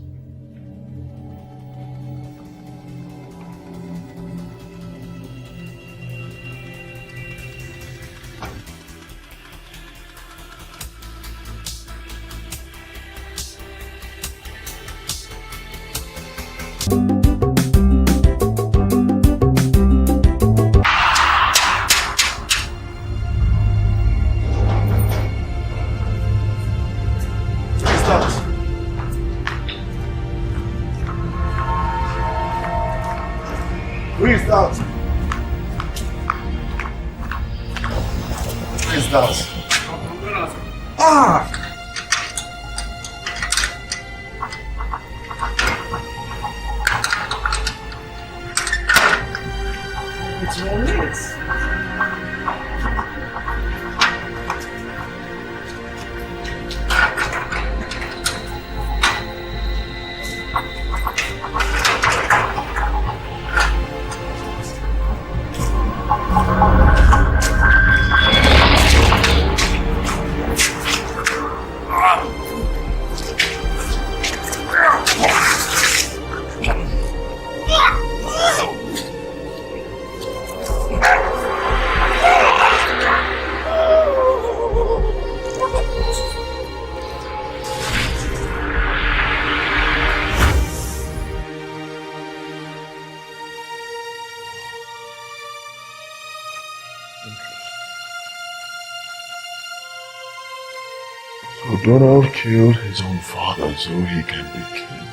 So Donald killed his own father so he can be king.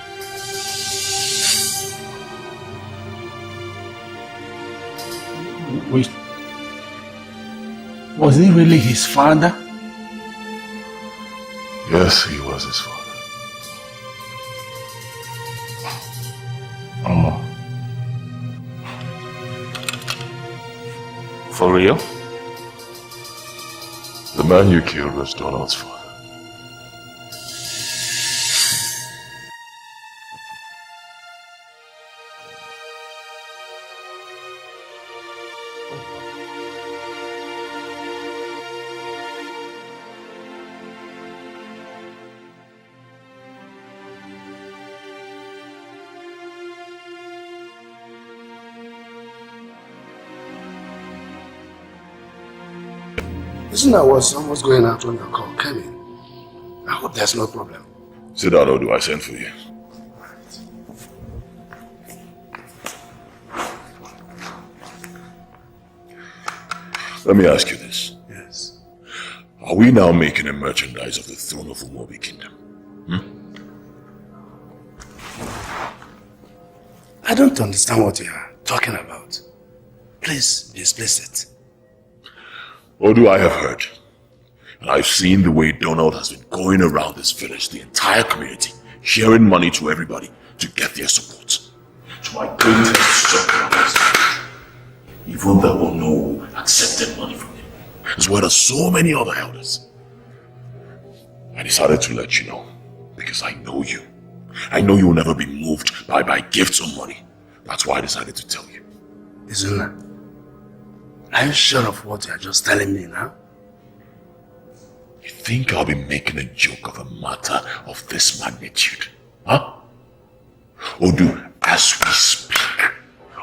Wait. Was he really his father? Yes, he was his father. Mama. For real? The man you killed was Donald's father. Isn't that what someone's going out when your call came in? I hope there's no problem. Sit down, or do I send for you? Let me ask you this. Yes. Are we now making a merchandise of the throne of Umobi Kingdom? I don't understand what you are talking about. Please be explicit. Odu, I have heard. And I've seen the way Donald has been going around this village, the entire community, sharing money to everybody to get their support. To my greatest surprise, even the Ono accepted money from him, as well as so many other elders. I decided to let you know, because I know you. I know you will never be moved by gifts or money. That's why I decided to tell you. Izuna, are you sure of what you are just telling me now? You think I'll be making a joke of a matter of this magnitude? Huh? Odu, as we speak,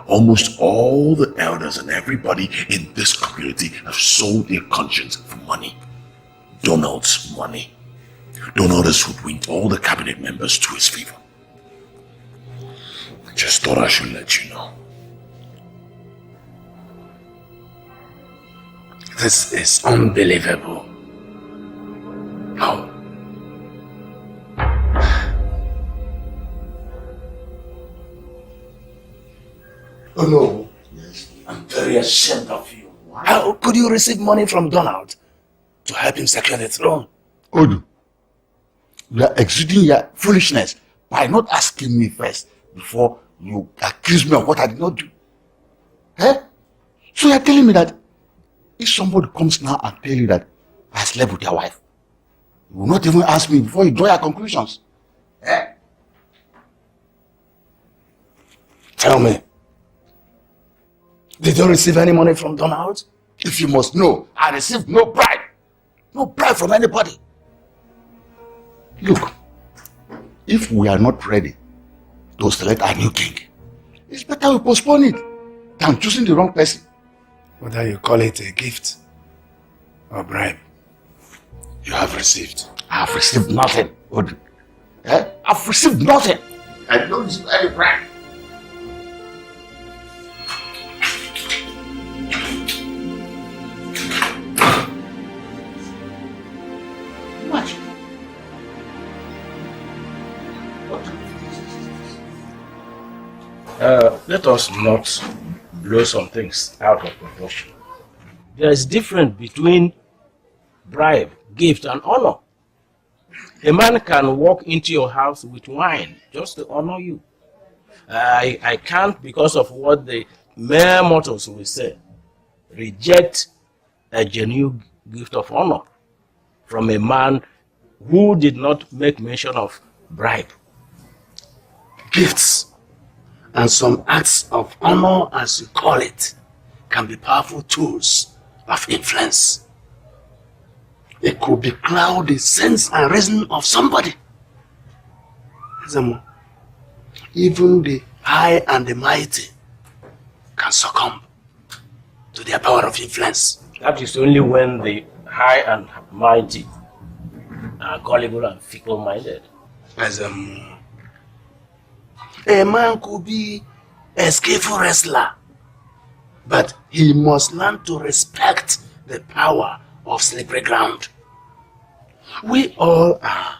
almost all the elders and everybody in this community have sold their conscience for money. Donald's money. Donald has hoodwinked all the cabinet members to his favor. I just thought I should let you know. This is unbelievable. No. Oh no. Yes. I'm very ashamed of you. Why? How could you receive money from Donald to help him secure the throne? Odu, you are exuding your foolishness by not asking me first before you accuse me of what I did not do. Eh? So you are telling me that if somebody comes now and tell you that I slept with your wife, you will not even ask me before you draw your conclusions. Eh? Tell me, did you receive any money from Donald? If you must know, I received no bribe. No bribe from anybody. Look, if we are not ready to select our new king, it's better we postpone it than choosing the wrong person. Whether you call it a gift or bribe, you have received. I have received nothing, Odu. Eh? I've received nothing. I don't receive any bribe. Watch. Let us not blow some things out of proportion. There is difference between bribe, gift, and honor. A man can walk into your house with wine just to honor you. I can't, because of what the mere mortals will say, reject a genuine gift of honor from a man who did not make mention of bribe. Gifts and some acts of honor, as you call it, can be powerful tools of influence. It could be cloud the sense and reason of somebody. Even the high and the mighty can succumb to their power of influence. That is only when the high and mighty are gullible and fickle-minded. A man could be a skillful wrestler, but he must learn to respect the power of slippery ground. We all are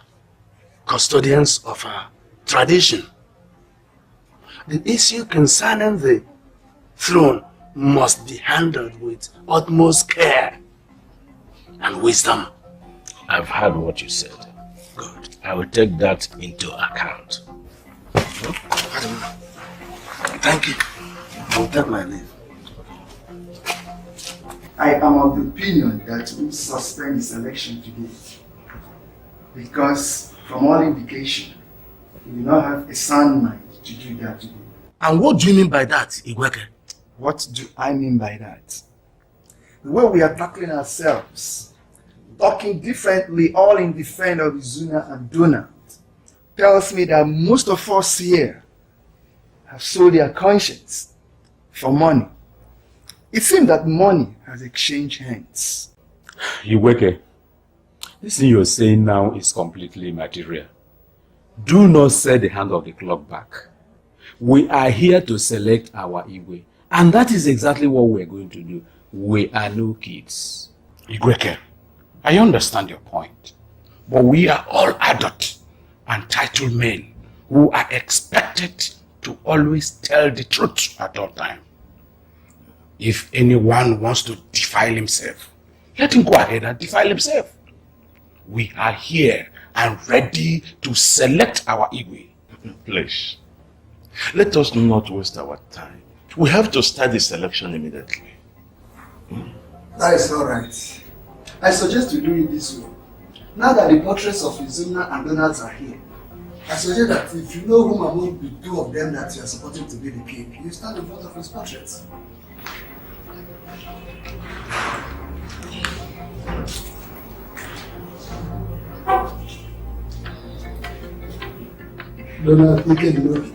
custodians of our tradition. The issue concerning the throne must be handled with utmost care and wisdom. I've heard what you said. Good. I will take that into account. Thank you. I will take my leave. I am of the opinion that we suspend this election today because from all indication, we do not have a sound mind to do that today. And what do you mean by that, Igweke? What do I mean by that? The way we are tackling ourselves, talking differently, all in defense of Izuna and Donald, tells me that most of us here have sold their conscience for money. It seems that money has exchanged hands. Iweke, this thing you're saying now is completely material. Do not set the hand of the clock back. We are here to select our Igwe, and that is exactly what we're going to do. We are no kids. Igweke, I understand your point, but we are all adult and titled men who are expected to always tell the truth at all times. If anyone wants to defile himself, let him go ahead and defile himself. We are here and ready to select our Igwe. Please, let us not waste our time. We have to start the selection immediately. That is all right. I suggest we do it this way. Now that the portraits of Izuna and Donald are here, I suggest that if you know whom among the two of them that you are supporting to be the king, you stand in front of his portraits. Donald, you can do it.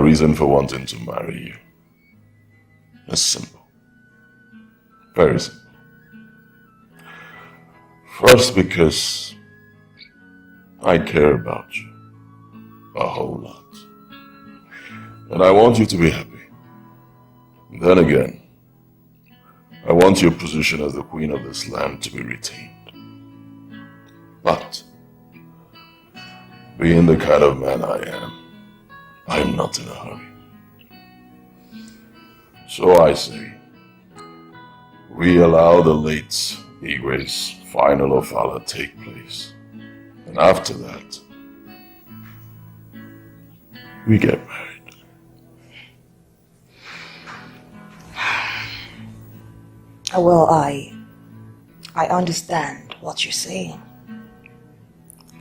reason for wanting to marry you. It's simple. Very simple. First, because I care about you a whole lot. And I want you to be happy. Then again, I want your position as the queen of this land to be retained. But, being the kind of man I am not in a hurry. So I say, we allow the late Igwe's final ofala take place. And after that, we get married. Well, I understand what you're saying.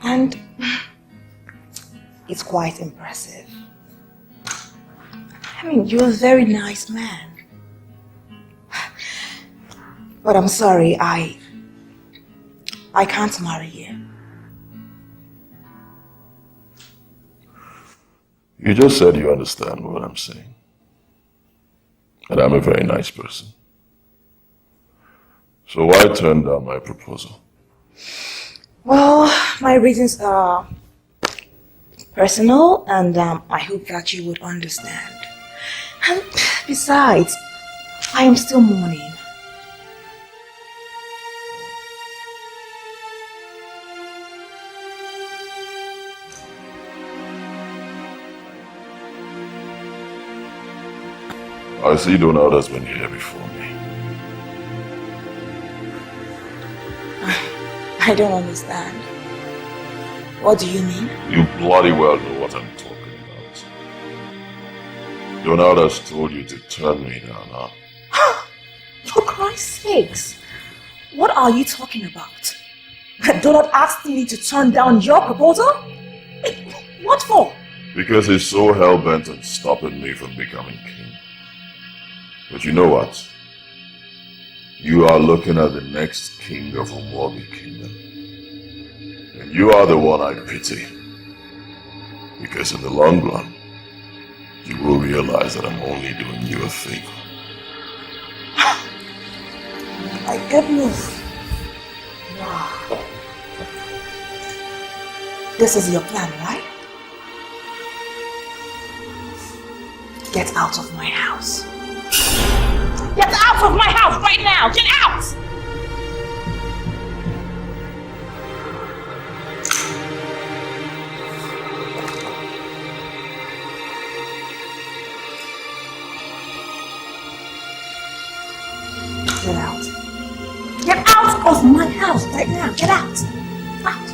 And it's quite impressive. I mean, you're a very nice man. But I'm sorry, I can't marry you. You just said you understand what I'm saying. And I'm a very nice person. So why turn down my proposal? Well, my reasons are personal, and I hope that you would understand. And besides, I am still mourning. I see Donald has been here before me. I don't understand. What do you mean? You bloody well know what I'm talking about. Donald has told you to turn me down, huh? For Christ's sakes, what are you talking about? Donald asked me to turn down your proposal? What for? Because he's so hell-bent on stopping me from becoming king. But you know what? You are looking at the next king of Umwobi Kingdom. And you are the one I pity. Because in the long run, you will realize that I'm only doing you a favor. My goodness. Wow. This is your plan, right? Get out of my house. Get out of my house right now! Get out! Get out. Get out of my house right now! Get out! Out!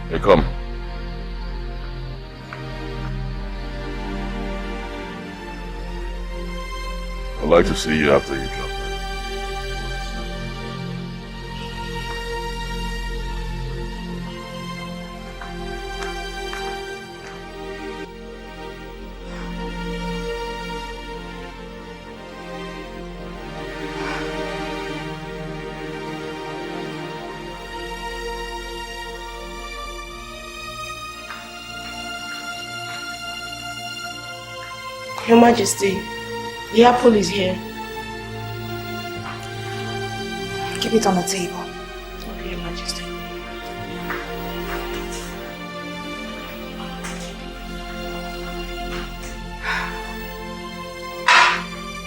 Hey, come. I'd like to see you after you drop that. Your Majesty, the apple is here. Keep it on the table. Okay, Your Majesty.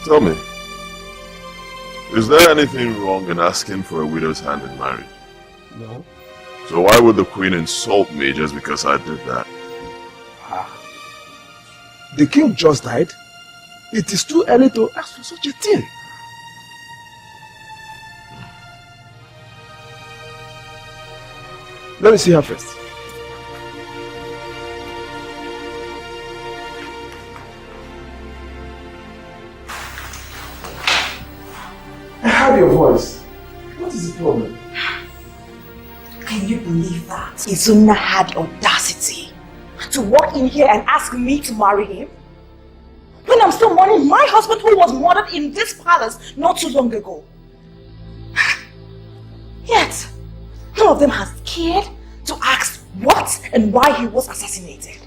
Tell me, Is there anything wrong in asking for a widow's hand in marriage? No. So why would the queen insult me just because I did that? The king just died. It is too early to ask for such a thing. Let me see her first. I heard your voice. What is the problem? Can you believe that? Izuna had the audacity to walk in here and ask me to marry him? When I'm still mourning my husband who was murdered in this palace not too long ago. Yet, none of them has cared to ask what and why he was assassinated.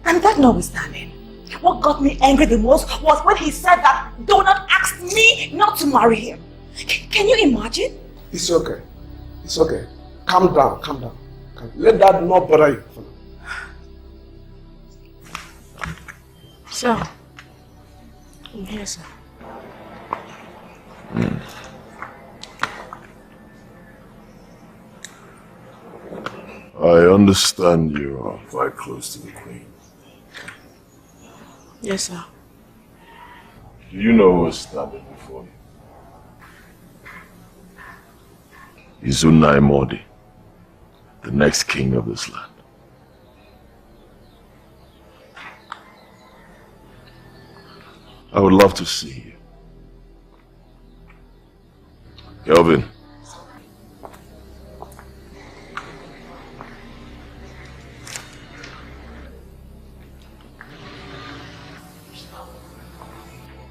And that notwithstanding, what got me angry the most was when he said that Donald asked me not to marry him. Can you imagine? It's okay. It's okay. Calm down, calm down. Let that not bother you. Sir, I'm here, sir. I understand you are quite close to the queen. Yes, sir. Do you know who is standing before you? Ezuronye, the next king of this land. I would love to see you. Kelvin.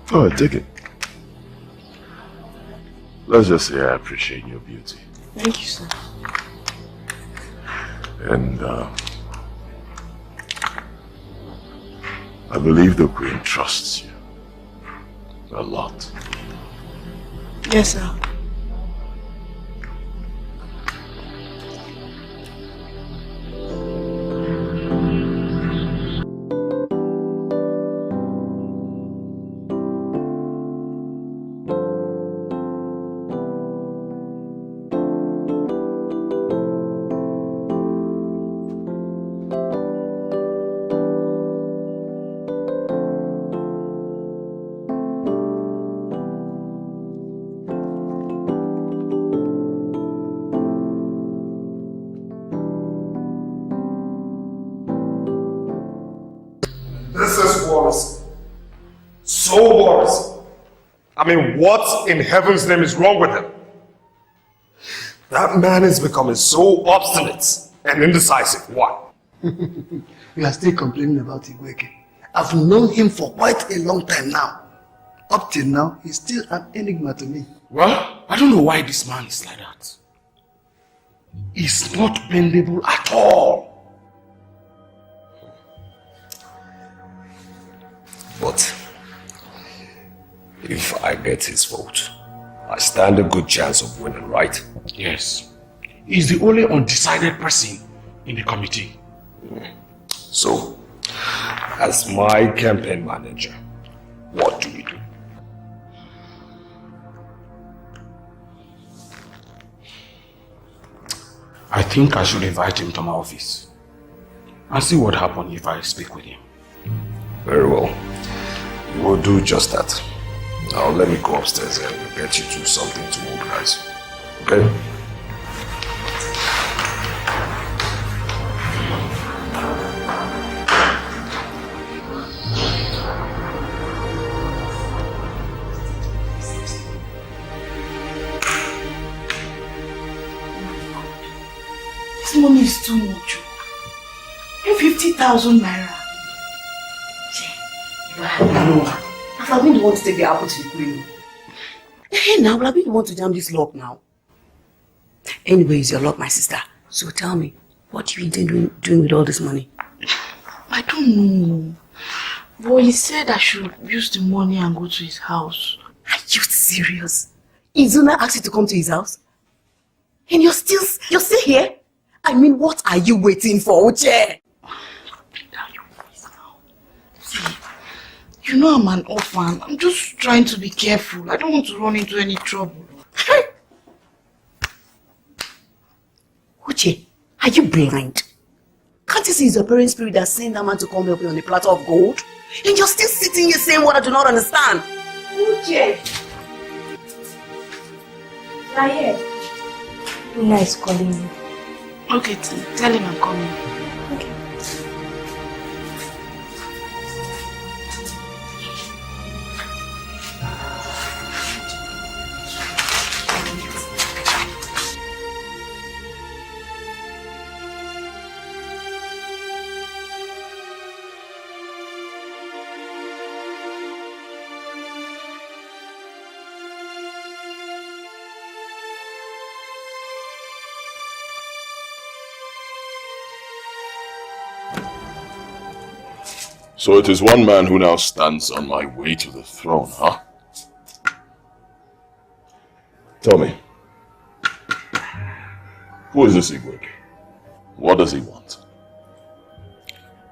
Go ahead, take it. Let's just say I appreciate your beauty. Thank you, sir. And I believe the queen trusts you a lot. Yes, sir. What in heaven's name is wrong with him? That man is becoming so obstinate and indecisive. Why? You are still complaining about Igweke. I've known him for quite a long time now. Up till now, he's still an enigma to me. Well, I don't know why this man is like that. He's not bendable at all. But if I get his vote, I stand a good chance of winning, right? Yes. He's the only undecided person in the committee. So, as my campaign manager, what do we do? I think I should invite him to my office and see what happens if I speak with him. Very well. We will do just that. Now let me go upstairs and get you to something to organize. Okay? This money is too much. 50,000 naira. I've been the one to take the apple to the queen. Hey, now, I've been the one to jam this lock now. Anyway, it's your luck, my sister. So tell me, what do you intend doing with all this money? I don't know. But he said I should use the money and go to his house. Are you serious? Izuna asked you to come to his house? And you're still here? I mean, what are you waiting for, Uche? You know I'm an orphan. I'm just trying to be careful. I don't want to run into any trouble. Uche, are you blind? Can't you see it's your parents' spirit that sent that man to come help you on a platter of gold? And you're still sitting here saying what I do not understand. Uche! Naye, Una is calling you. Okay, tell him I'm coming. Okay. So it is one man who now stands on my way to the throne, huh? Tell me, who is this Igwe? What does he want?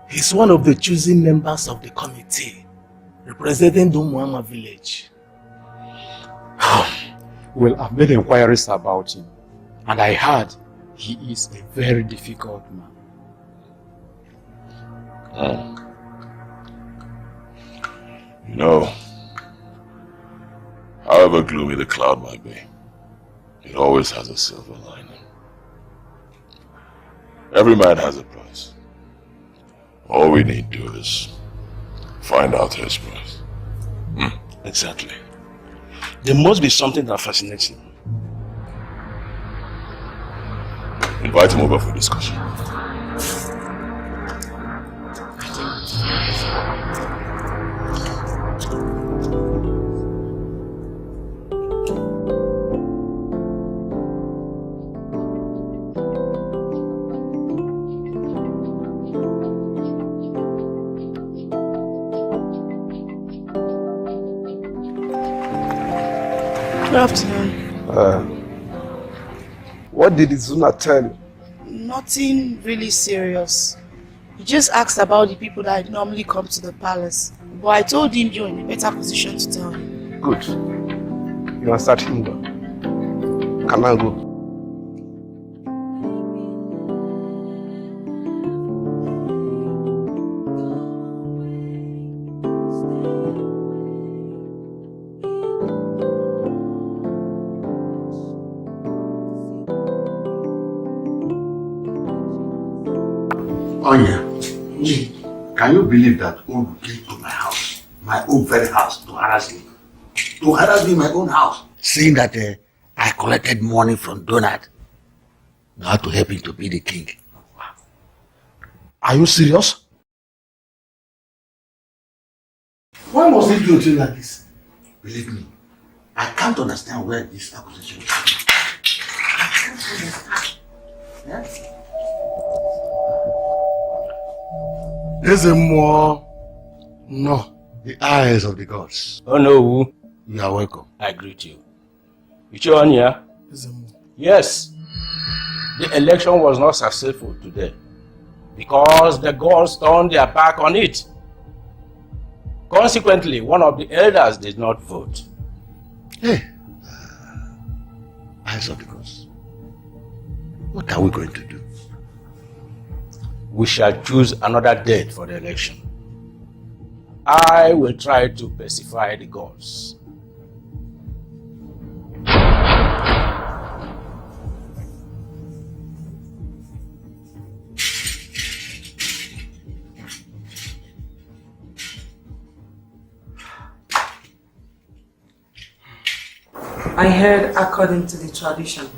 He's one of the chosen members of the committee representing the Umuama village. Well, I've made inquiries about him, and I heard he is a very difficult man. You know, however gloomy the cloud might be, it always has a silver lining. Every man has a price. All we need to do is find out his price. Exactly. There must be something that fascinates him. Invite him over for discussion. Good afternoon. What did Izuna tell you? Nothing really serious. He just asked about the people that normally come to the palace. But I told him you're in a better position to tell him. Good. You answered him well. Can I go? Onya, can you believe that Oru came to my house, my own very house, to harass me? To harass me in my own house, saying that I collected money from Donald now to help him to be the king. Are you serious? Why must he do it like this? Believe me, I can't understand where this accusation is coming from. Yeah? There's a more, no, the eyes of the gods. Oh no. You are welcome. I greet you. IsHow? Yes. The election was not successful today because the gods turned their back on it. Consequently, one of the elders did not vote. Hey, eyes of the gods. What are we going to do? We shall choose another date for the election. I will try to pacify the gods. I heard, according to the tradition,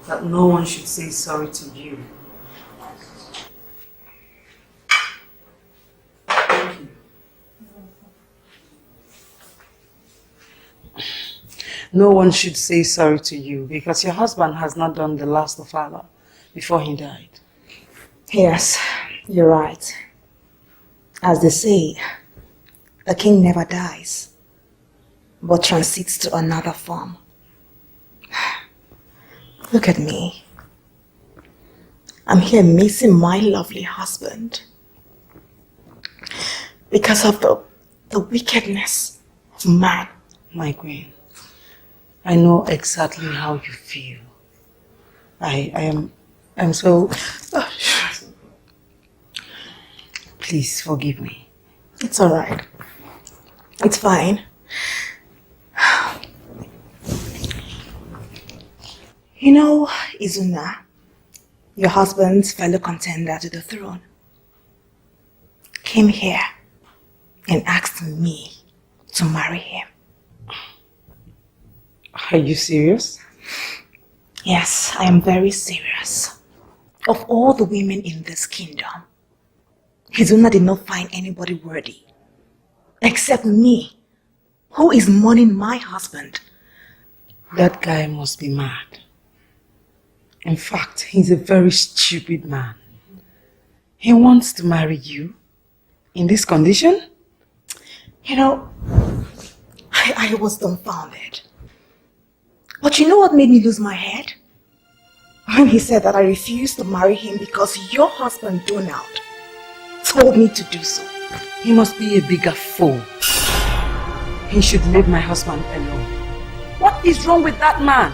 that no one should say sorry to you. No one should say sorry to you because your husband has not done the last of Allah before he died. Yes, you're right. As they say, a king never dies, but transits to another form. Look at me. I'm here missing my lovely husband because of the the wickedness of man. My queen, I know exactly how you feel. I'm so... Please forgive me. It's alright. It's fine. You know, Izuna, your husband's fellow contender to the throne, came here and asked me to marry him. Are you serious? Yes, I am very serious. Of all the women in this kingdom, Izuna did not find anybody worthy except me, who is mourning my husband. That guy must be mad. In fact, he's a very stupid man. He wants to marry you in this condition? You know, I was dumbfounded. But you know what made me lose my head? When he said that I refused to marry him because your husband, Donald, told me to do so. He must be a bigger fool. He should leave my husband alone. What is wrong with that man?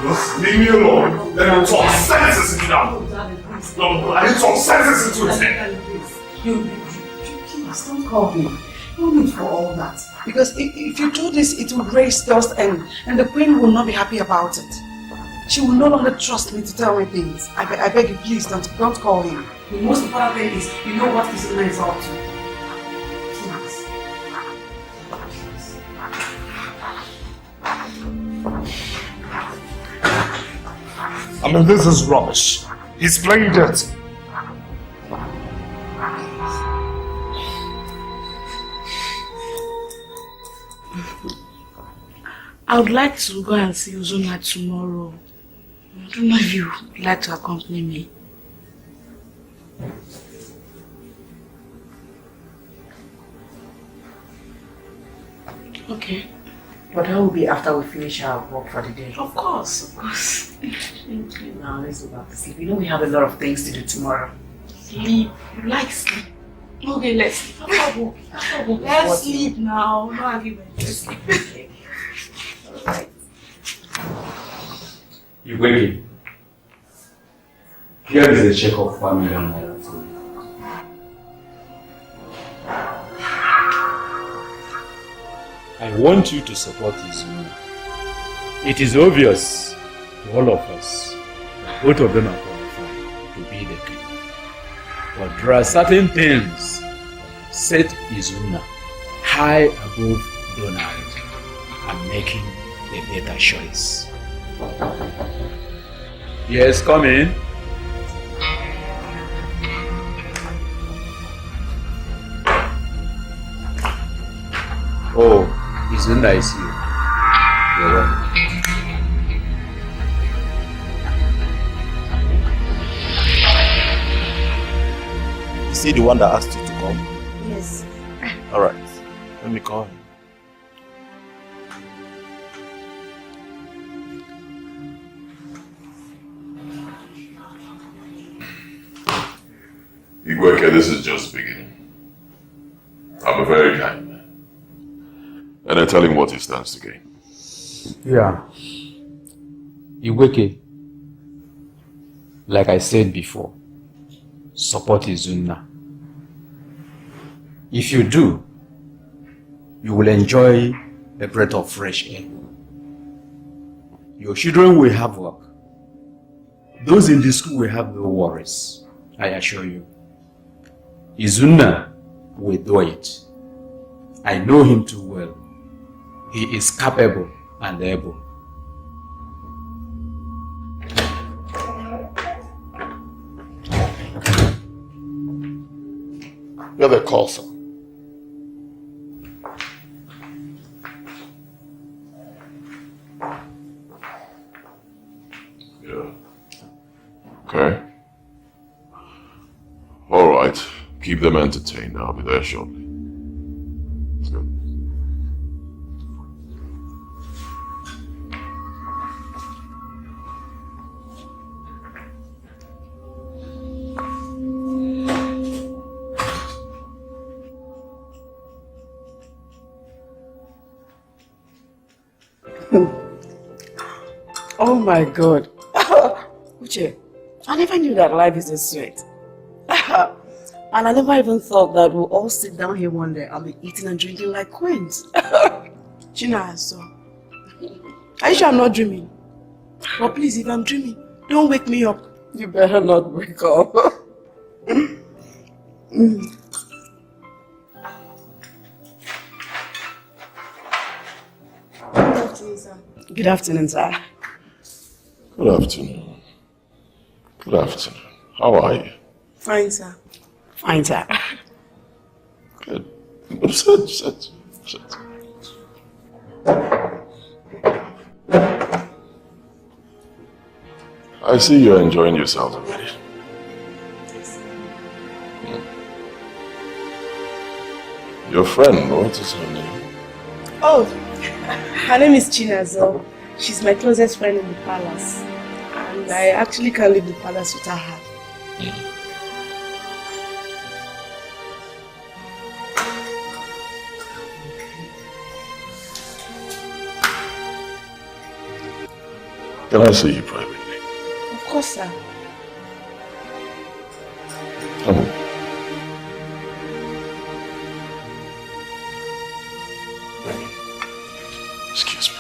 Just leave me alone. Let me talk senses into that. No, I need to talk senses into his head. Please don't call him. No need for all that. Because if you do this, it will raise dust and the queen will not be happy about it. She will no longer trust me to tell me things. I beg you, please don't call him. The most important thing is, you know what Izuna is up to. I mean, this is rubbish. He's playing dirty. I would like to go and see Izuna tomorrow. I don't know if you would like to accompany me. Okay. But that will be after we finish our work for the day. Of course. Thank you. Now let's go back to sleep. You know we have a lot of things to do tomorrow. Sleep. You like sleep. Okay, let's sleep. Let's sleep now. No argument. Let's sleep. Alright. You wait. Here is a check of 1 million naira for you. I want you to support Izuna. It is obvious to all of us that both of them are qualified to be the king. But there are certain things that set Izuna high above Donald and making a better choice. Yes, come in. Oh, Izuna is here. You're welcome. Is he the one that asked you to come? Yes. Alright, let me call him. Igweke, this is just beginning. I'm a very kind man. And I tell him what he stands to gain. Yeah. Igweke, like I said before, support Izuna. If you do, you will enjoy a breath of fresh air. Your children will have work. Those in the school will have no worries, I assure you. Izuna will do it. I know him too well. He is capable and able. You're the call, sir. Yeah. Okay. All right. Keep them entertained. I'll be there shortly. Let's go. Oh my God. Uche, I never knew that life is this sweet. And I never even thought that we'll all sit down here one day and be eating and drinking like queens. Chinazo, are you sure I'm not dreaming? But please, if I'm dreaming, don't wake me up. You better not wake up. Good afternoon, sir. Good afternoon, sir. Good afternoon. Good afternoon. How are you? Fine, sir. Fine, sir. Good. But sit. I see you're enjoying yourself already. Your friend, what is her name? Oh, her name is Chinazo. She's my closest friend in the palace. And I actually can't leave the palace without her. Can I see you privately? Of course, sir. Come on. Excuse me.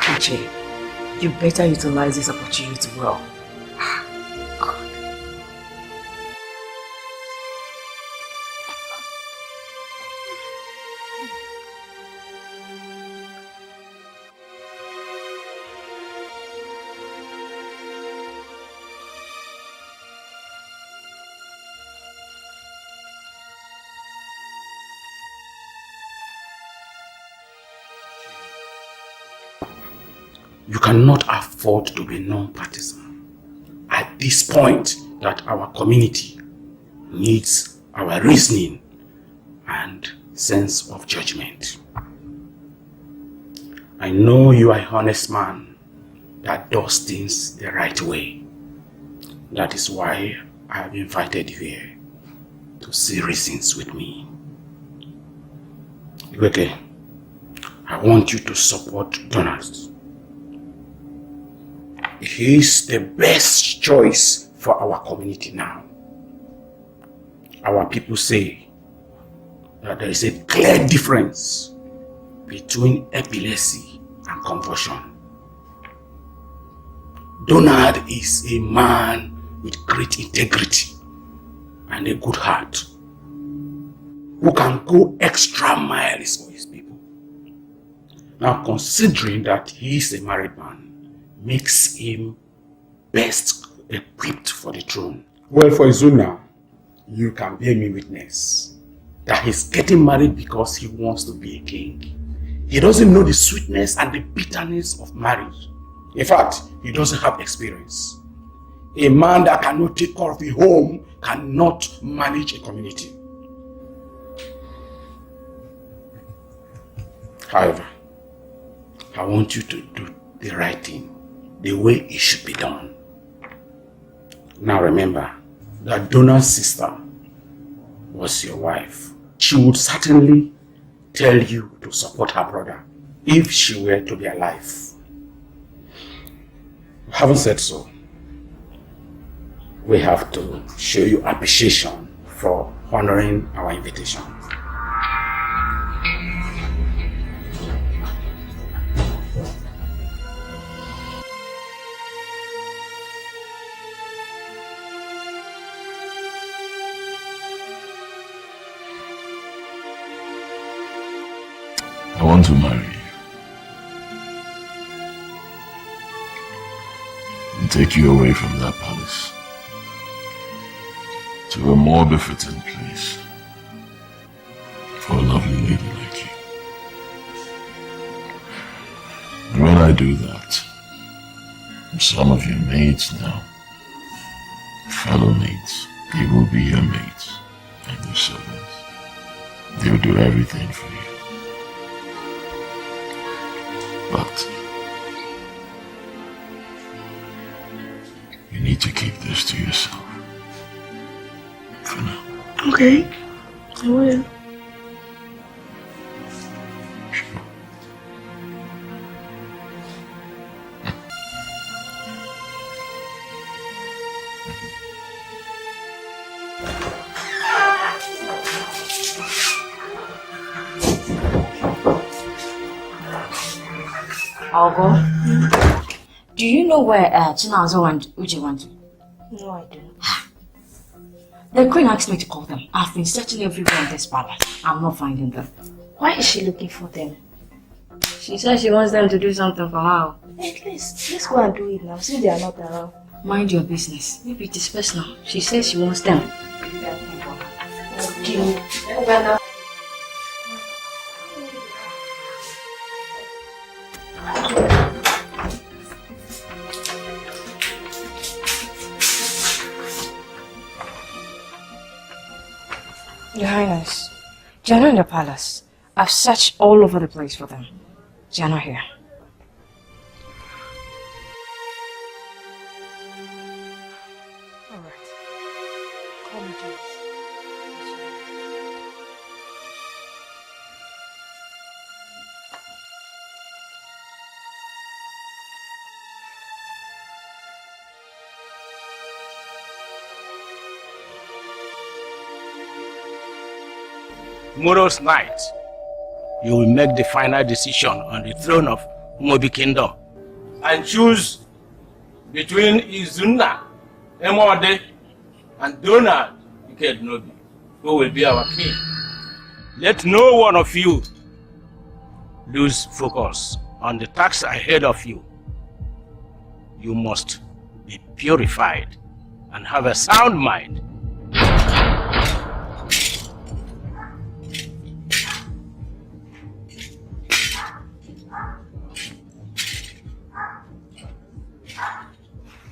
Uche, you better utilize this opportunity well. You cannot afford to be non-partisan at this point that our community needs our reasoning and sense of judgment. I know you are a honest man that does things the right way. That is why I have invited you here to see reasons with me. Igweke, I want you to support Donald. He is the best choice for our community now. Our people say that there is a clear difference between epilepsy and convulsion. Donald is a man with great integrity and a good heart who can go extra miles for his people. Now, considering that he is a married man, makes him best equipped for the throne. Well, for Izuna, you can bear me witness that he's getting married because he wants to be a king. He doesn't know the sweetness and the bitterness of marriage. In fact, he doesn't have experience. A man that cannot take care of a home cannot manage a community. However, I want you to do the right thing, the way it should be done. Now remember that Donald's sister was your wife. She would certainly tell you to support her brother if she were to be alive. Having said so, we have to show you appreciation for honoring our invitation. I want to marry you and take you away from that palace to a more befitting place for a lovely lady like you. And when I do that, some of your maids now, fellow maids, they will be your maids and your servants. They'll do everything for you. But you need to keep this to yourself. For now. Okay, I will. I'll go. Do you know where Chinazo and Uche went? No, I don't. The queen asked me to call them. I've been searching everywhere in this palace. I'm not finding them. Why is she looking for them? She says she wants them to do something for her. At least, let's go and do it now, since they are not around. Mind your business. Maybe it is personal. She says she wants them. Okay. Your Highness, they are not in the palace. I've searched all over the place for them. They are not here. Alright. Call me, James. Tomorrow's night, you will make the final decision on the throne of Mobi Kingdom and choose between Izuna, Emode, and Donald Ikednobi, who will be our king. Let no one of you lose focus on the task ahead of you. You must be purified and have a sound mind.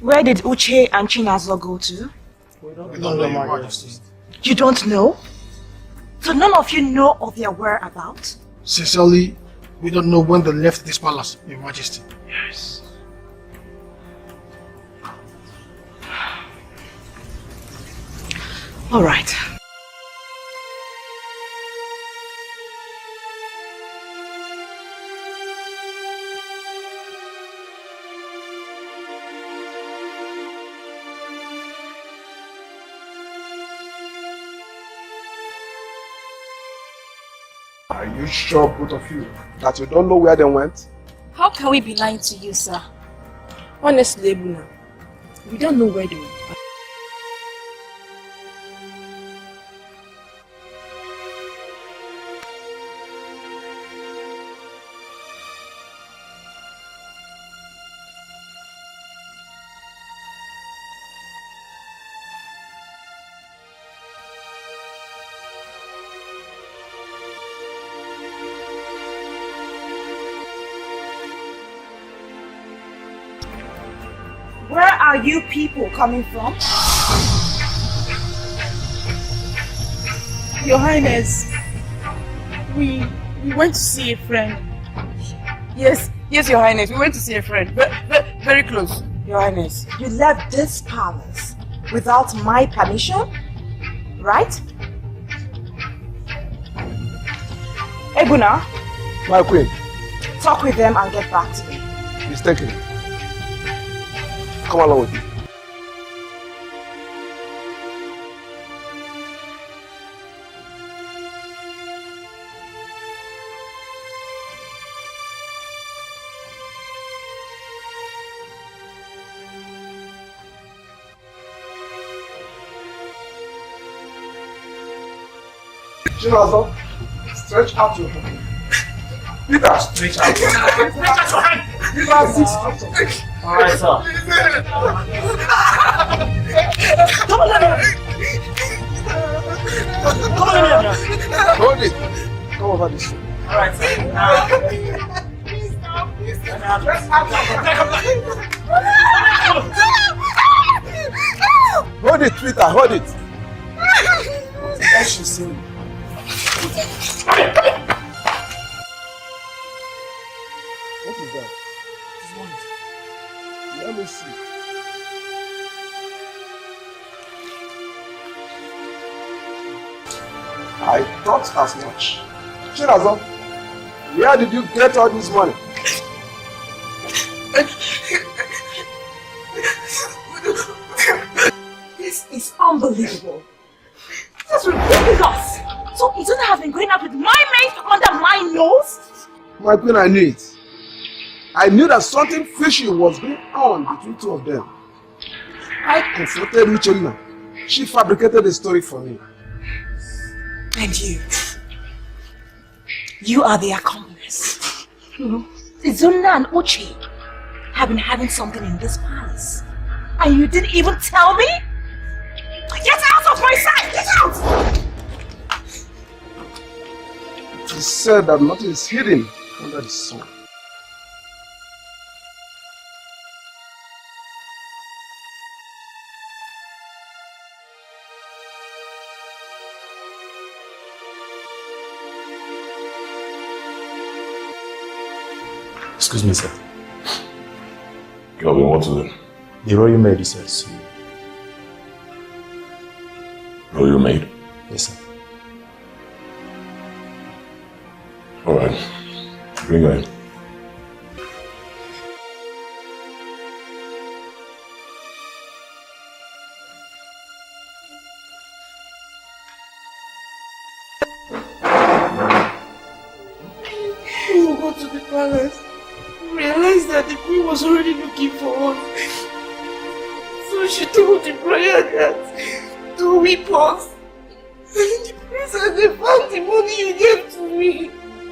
Where did Uche and Chinazo go to? We don't know, Your Majesty. You don't know? So none of you know of their whereabouts? Sincerely, we don't know when they left this palace, Your Majesty. Yes. All right. Are you sure, both of you, that you don't know where they went? How can we be lying to you, sir? Honestly, Ebuna, we don't know where they went. Where are you people coming from? Your Highness, we went to see a friend. Yes, Your Highness, we went to see a friend. Very close, Your Highness. You left this palace without my permission, right? Ebuna, My queen, talk with them and get back to me. he's taken. Come along with me. Chinazo, stretch out your hand. Peter, stretch out your hand. Stretch out your hand. Peter, stretch. Alright, sir. Come on, let me. Come on, let me. Hold it. Come over this way. Alright, sir. Please stop. Please Hold it, Peter, hold it. What she's saying. What is that? Let me see. I thought as much. Chinazo, where did you get all this money? This is unbelievable. This is ridiculous. So Izuna has been going out with my maid under my nose? My queen, I knew it. I knew that something fishy was going on between two of them. I confronted Uchenna. She fabricated the story for me. And you are the accomplice. Izuna and Uche have been having something in this palace. And you didn't even tell me? Get out of my sight! Get out! It is said that nothing is hidden under the sun. Excuse me, sir. Kelvin, what's it? The royal maid is here to see you. Royal maid? Yes, sir. Alright. Bring her in. We will go to the palace. Realized that the queen was already looking for us. So she told the prayer that to whip us. And the prince and they found the money you gave to me.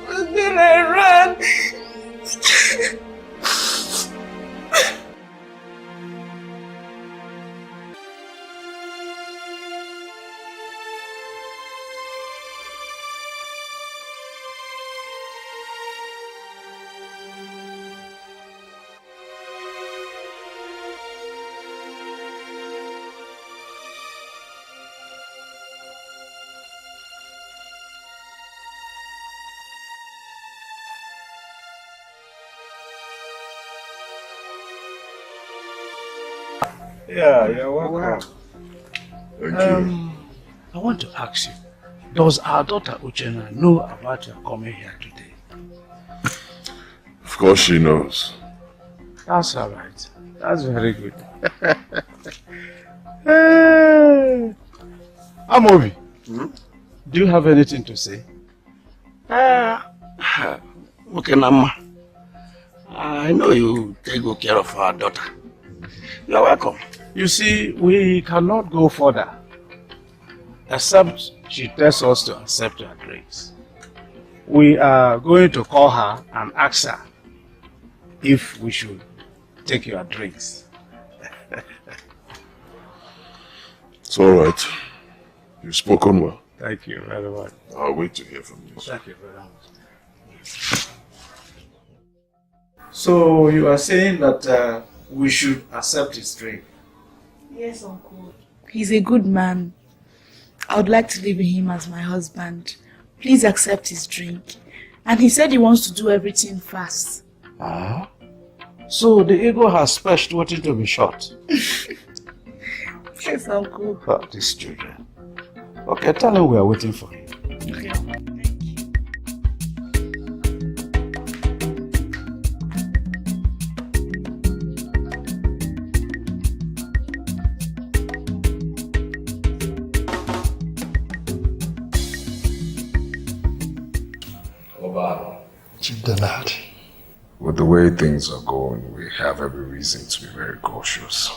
And then I ran. Yeah, you're welcome. Thank you. I want to ask you, does our daughter Uchenna know about your coming here today? Of course she knows. That's alright. That's very good. Hey, Amobi, do you have anything to say? Okay, Nama. I know you take good care of our daughter. You're welcome. You see, we cannot go further except she tells us to accept her grace. We are going to call her and ask her if we should take your drinks. It's alright. You've spoken well. Thank you very much. I'll wait to hear from you. Thank you very much. So you are saying that we should accept his drink? Yes, Uncle. He's a good man. I would like to live with him as my husband. Please accept his drink. And he said he wants to do everything fast. Ah? So the ego has special waiting to be shot? Yes, Uncle. Oh, these children. Okay, tell him we are waiting for him. Okay. Chief Denard. With the way things are going, we have every reason to be very cautious.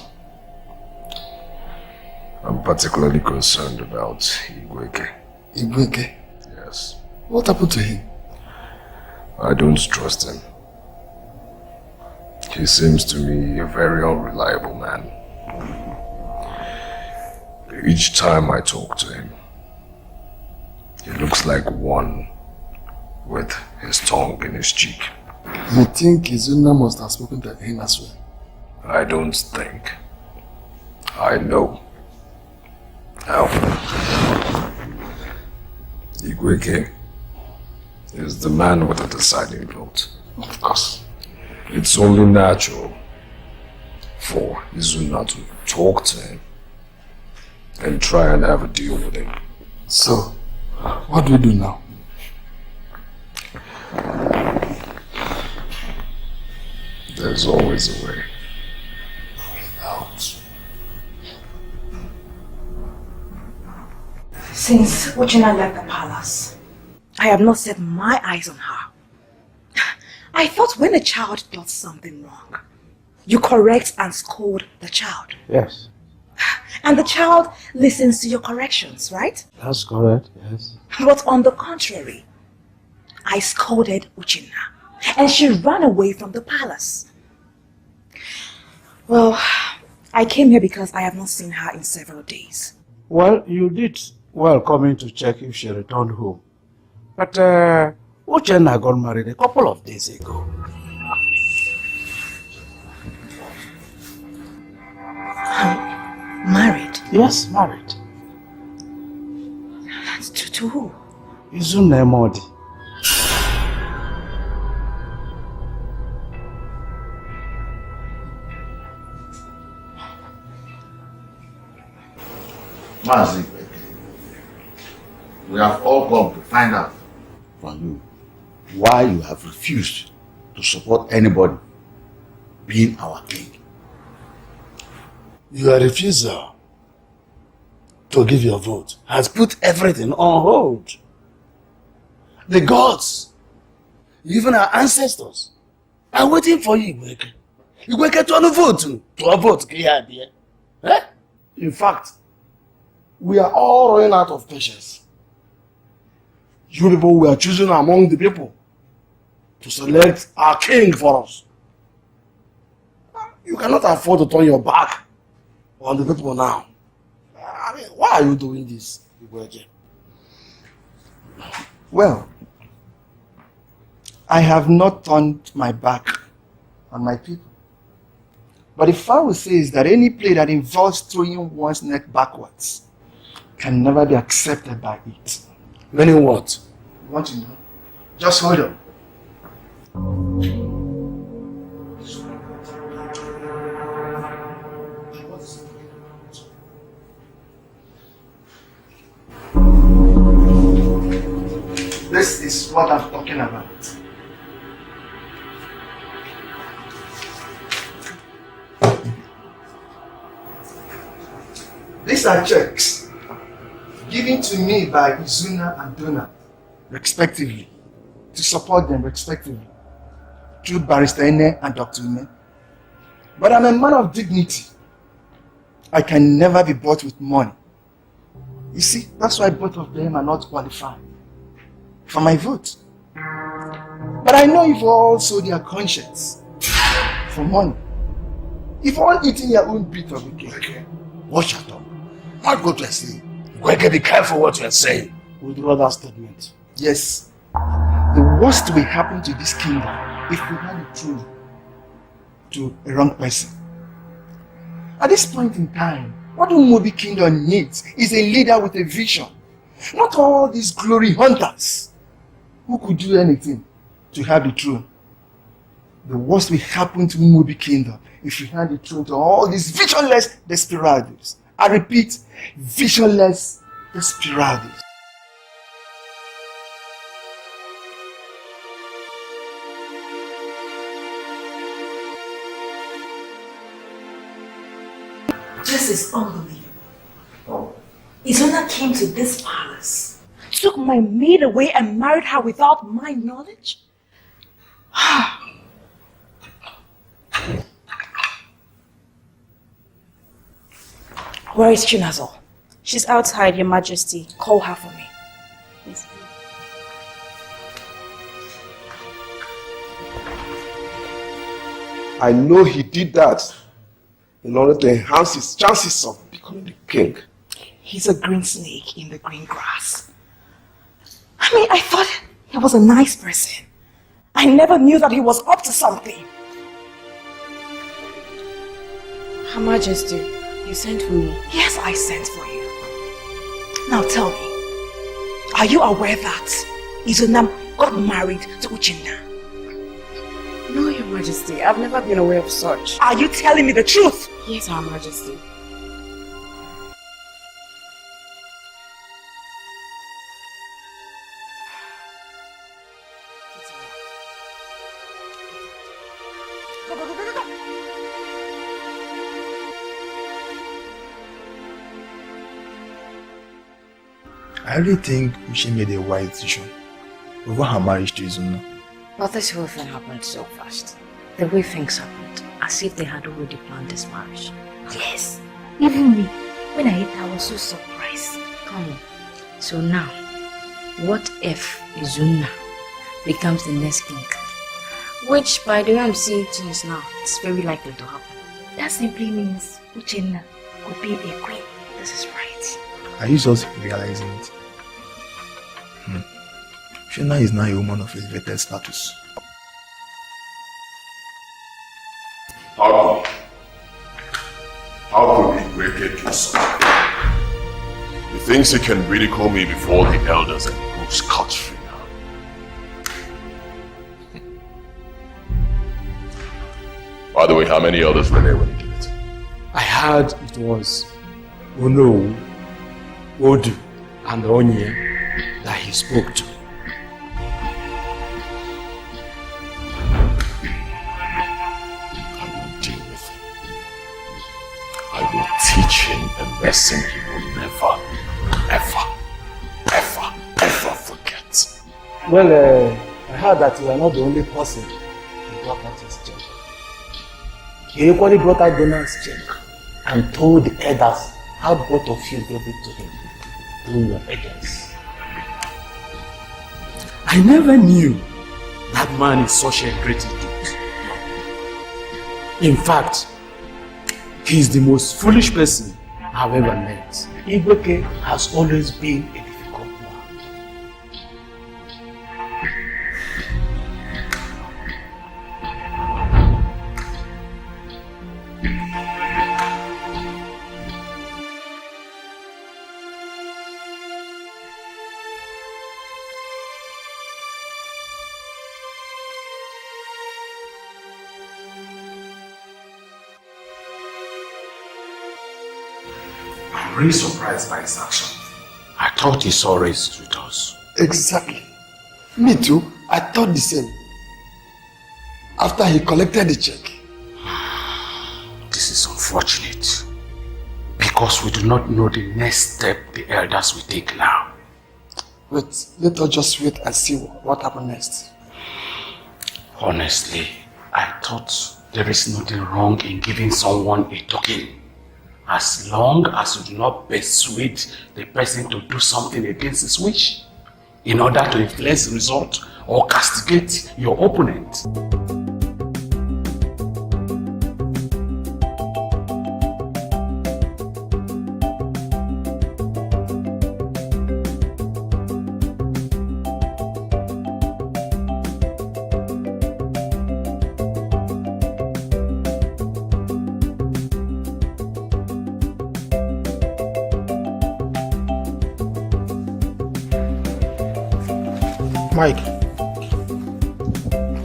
I'm particularly concerned about Igweke. Igweke? Yes. What happened to him? I don't trust him. He seems to me a very unreliable man. Each time I talk to him, he looks like one with his tongue in his cheek. You think Izuna must have spoken to him as well? I don't think. I know. How? Igweke is the man with the deciding vote. Of course. It's only natural for Izuna to talk to him and try and have a deal with him. So, What do we do now? There's always a way. Out. Since Uchenna left the palace, I have not set my eyes on her. I thought when a child does something wrong, you correct and scold the child. Yes. And the child listens to your corrections, right? That's correct, yes. But on the contrary, I scolded Uchenna and she ran away from the palace. Well, I came here because I have not seen her in several days. Well, you did well coming to check if she returned home. But Uchenna got married a couple of days ago. Married? Yes, married. To who? Izunne. Mazi, we have all come to find out from you why you have refused to support anybody being our king. Your refusal to give your vote has put everything on hold. The gods, even our ancestors, are waiting for you, Igweke. Igweke to a vote. Eh? In fact, we are all running out of patience. You people were choosing among the people to select our king for us. You cannot afford to turn your back on the people now. I mean, why are you doing this, Igweke? Well, I have not turned my back on my people. But the Pharaoh says that any play that involves throwing one's neck backwards can never be accepted by it. Meaning what? You want to know? Just hold on. This is what I'm talking about. These are checks given to me by Izuna and Donna, respectively, to support them respectively, through Barrister Ene and Dr. Ine. But I'm a man of dignity. I can never be bought with money. You see, that's why both of them are not qualified for my vote. But I know you've all sold their conscience for money. If all eating your own bit of the cake. Watch your tongue. Not go to sleep. Gweke, be careful what you are saying. Withdraw that statement. Yes. The worst will happen to this kingdom if we hand the throne to a wrong person. At this point in time, what the Mobi kingdom needs is a leader with a vision. Not all these glory hunters who could do anything to have the throne. The worst will happen to Mobi kingdom if we hand the throne to all these visionless desperados. I repeat, visionless desperados. This is unbelievable. Izuna came to this palace, took my maid away and married her without my knowledge? Where is Chinazol? She's outside, Your Majesty. Call her for me. Yes. I know he did that in order to enhance his chances of becoming the king. He's a green snake in the green grass. I mean, I thought he was a nice person. I never knew that he was up to something. Her Majesty, you sent for me. Yes, I sent for you. Now tell me, are you aware that Izuna got married to Uchenna? No, Your Majesty. I've never been aware of such. Are you telling me the truth? Yes, Her Majesty. I really think Uche made a wise decision over her marriage to Izuna. But this whole thing happened so fast. The way things happened, as if they had already planned this marriage. Yes, even me. When I heard, I was so surprised. Come on. So now, what if Izuna becomes the next king? Which, by the way I'm seeing things now, it's very likely to happen. That simply means Uchenna could be a queen. This is right. Are you just realizing it? Uchenna is now a woman of elevated status. How could he wicked do something? He thinks he can ridicule me before the elders and go scot-free now. By the way, how many elders were there when he did it? I heard it was Uno, Odu, and Onye that he spoke to. I will teach him a lesson he will never, ever forget. Well, I heard that you are not the only person who brought out his check. He equally brought out Donald's check and told the elders how both of you gave it to him through your agents. I never knew that man is such a great idiot. In fact, he is the most foolish person I've ever met. Igweke has always been a difficult man. I'm really surprised by his action. I thought he saw race with us. Exactly. Me too. I thought the same. After he collected the check. This is unfortunate. Because we do not know the next step the elders will take now. Wait, let us just wait and see what happens next. Honestly, I thought there is nothing wrong in giving someone a token. As long as you do not persuade the person to do something against his wish in order to influence the result or castigate your opponent. Mike,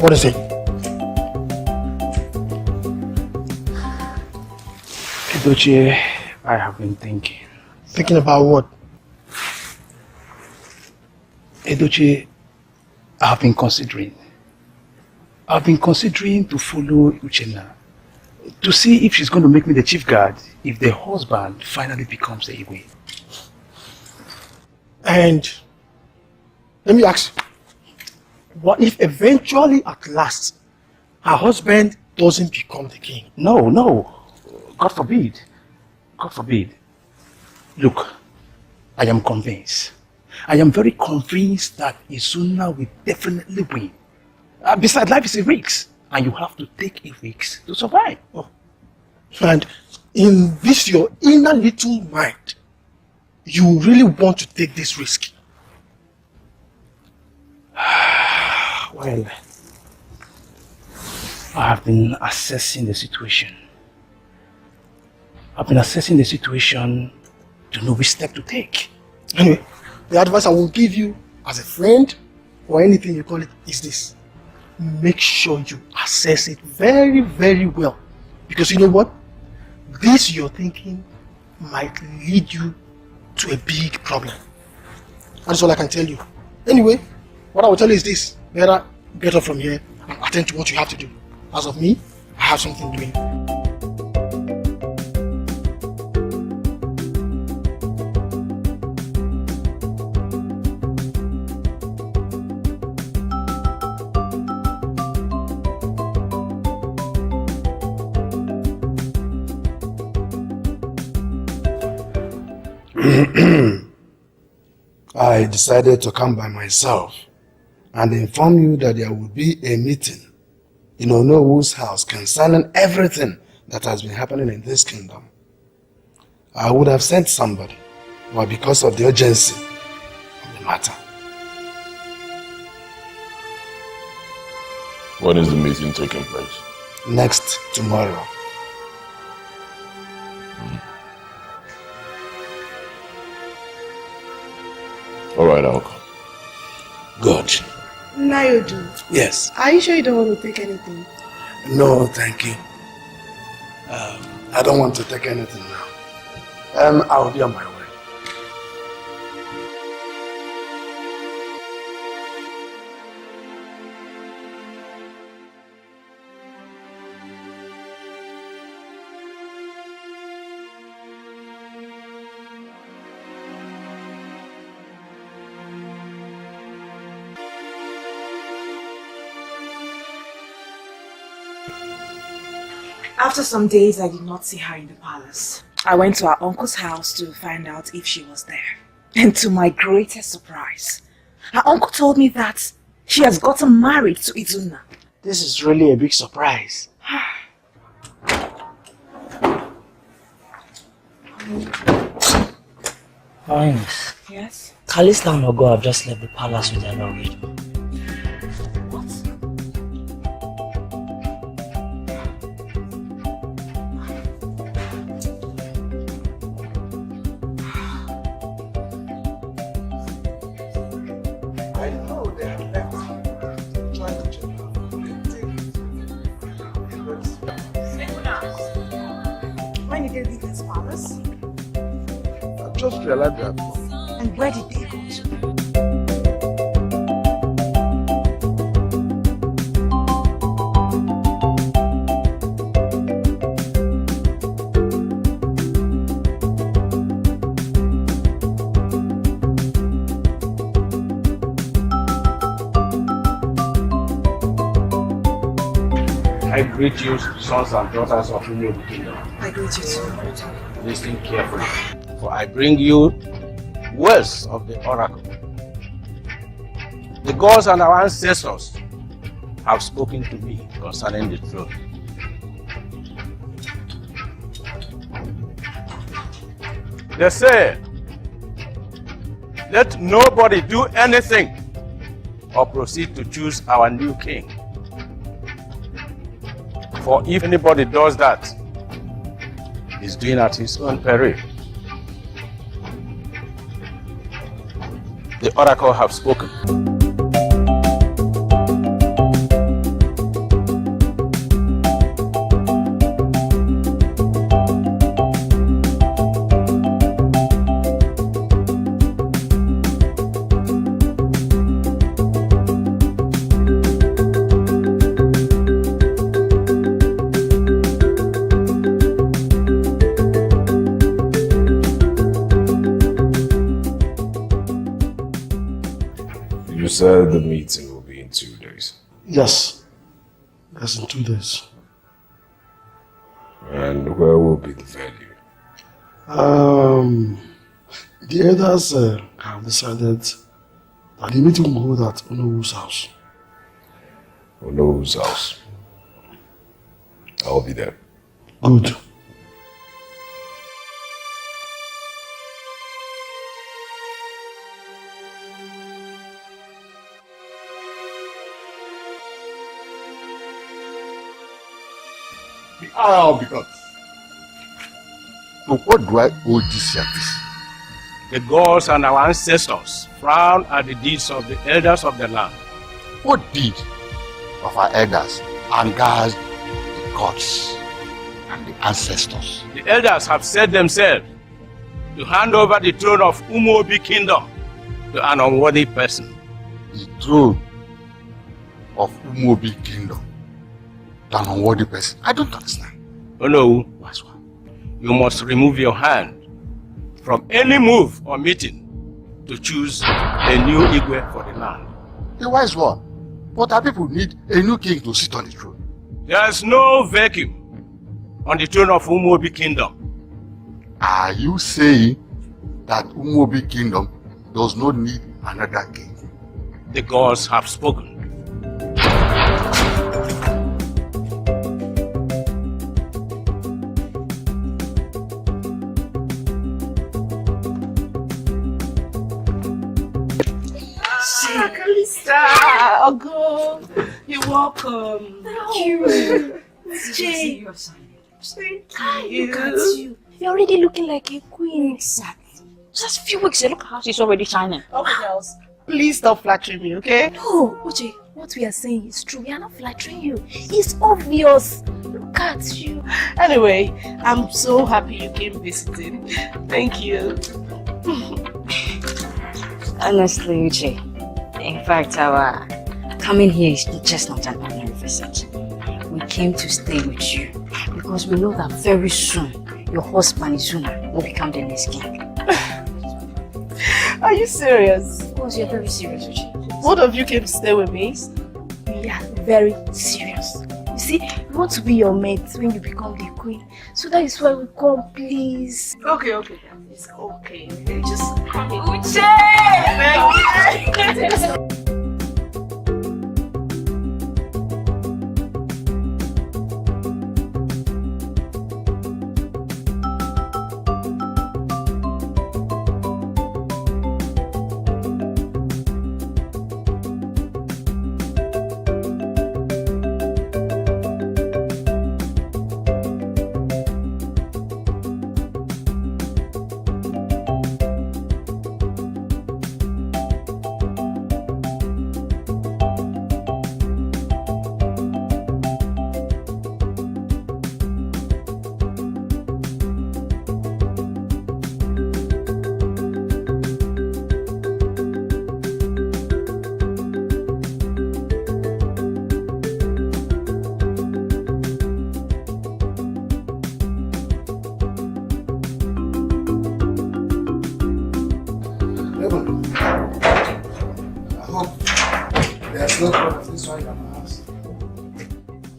what is it? Edochie, I have been thinking. Thinking about what? Edochie, I have been considering. I've been considering to follow Uchenna to see if she's going to make me the chief guard if the husband finally becomes the Igwe. And let me ask you, what if eventually at last her husband doesn't become the king? No. God forbid. God forbid. Look, I am convinced. I am very convinced that Izuna will definitely win. Besides, life is a risk, and you have to take a risk to survive. Oh. And in this your inner little mind, you really want to take this risk? Well, I have been assessing the situation. I've been assessing the situation to know which step to take. Anyway, the advice I will give you as a friend or anything you call it is this. Make sure you assess it very, very well. Because you know what? This you're thinking might lead you to a big problem. That's all I can tell you. Anyway, what I will tell you is this. Better get up from here and attend to what you have to do. As of me, I have something doing. I decided to come by myself and inform you that there will be a meeting in Onowu's house concerning everything that has been happening in this kingdom. I would have sent somebody, but because of the urgency of the matter. When is the meeting taking place? Next tomorrow. Alright, I'll come. Good. Now you do. Yes. Are you sure you don't want to take anything? No, thank you. I don't want to take anything now. I'll be on my way. After some days, I did not see her in the palace. I went to her uncle's house to find out if she was there. And to my greatest surprise, her uncle told me that she has gotten married to Izuna. This is really a big surprise. Highness. Yes? Kalista and Ogo have just left the palace with their luggage. When did they leave this palace? I just realized that. And where did they go to? I greet you, sons and daughters of the kingdom. I greet you too. Listen carefully, for I bring you words of the oracle. The gods and our ancestors have spoken to me concerning the throne. They say, let nobody do anything or proceed to choose our new king. For if anybody does that, he's doing at his own peril. The oracle have spoken. You said the meeting will be in 2 days. Yes. That's in 2 days. And where will be the venue? The elders have decided that the meeting will hold at Onowu's house. Onowu's house. I'll be there. Good. The hour of the gods. So what do I owe this service? The gods and our ancestors frown at the deeds of the elders of the land. What deed of our elders angers the gods and the ancestors? The elders have set themselves to hand over the throne of Umobi kingdom to an unworthy person. The throne of Umobi kingdom to an unworthy person? I don't understand. Oh no, you must remove your hand from any move or meeting to choose a new Igwe for the land. The wise one. But our people need a new king to sit on the throne. There is no vacuum on the throne of Umobi kingdom. Are you saying that Umuobi kingdom does not need another king. The gods have spoken. Kalista! Oh God! You're welcome. Thank you. Jay. Thank you. Look at you. You're already looking like a queen. Exactly. Just a few weeks, look how she's already shining. Okay, girls. Please stop flattering me, okay? No, Uche, what we are saying is true. We are not flattering you. It's obvious. Look at you. Anyway, I'm so happy you came visiting. Thank you. Honestly, Uche, in fact, our coming here is just not an ordinary visit. We came to stay with you because we know that very soon your husband Izuna will become the next king. Are you serious? Of course, you're very serious, Uche. Both of you came to stay with me? We are very serious. You see, we want to be your mates when you become the queen. So that is why we come, please. Okay, it's okay. Just Uche!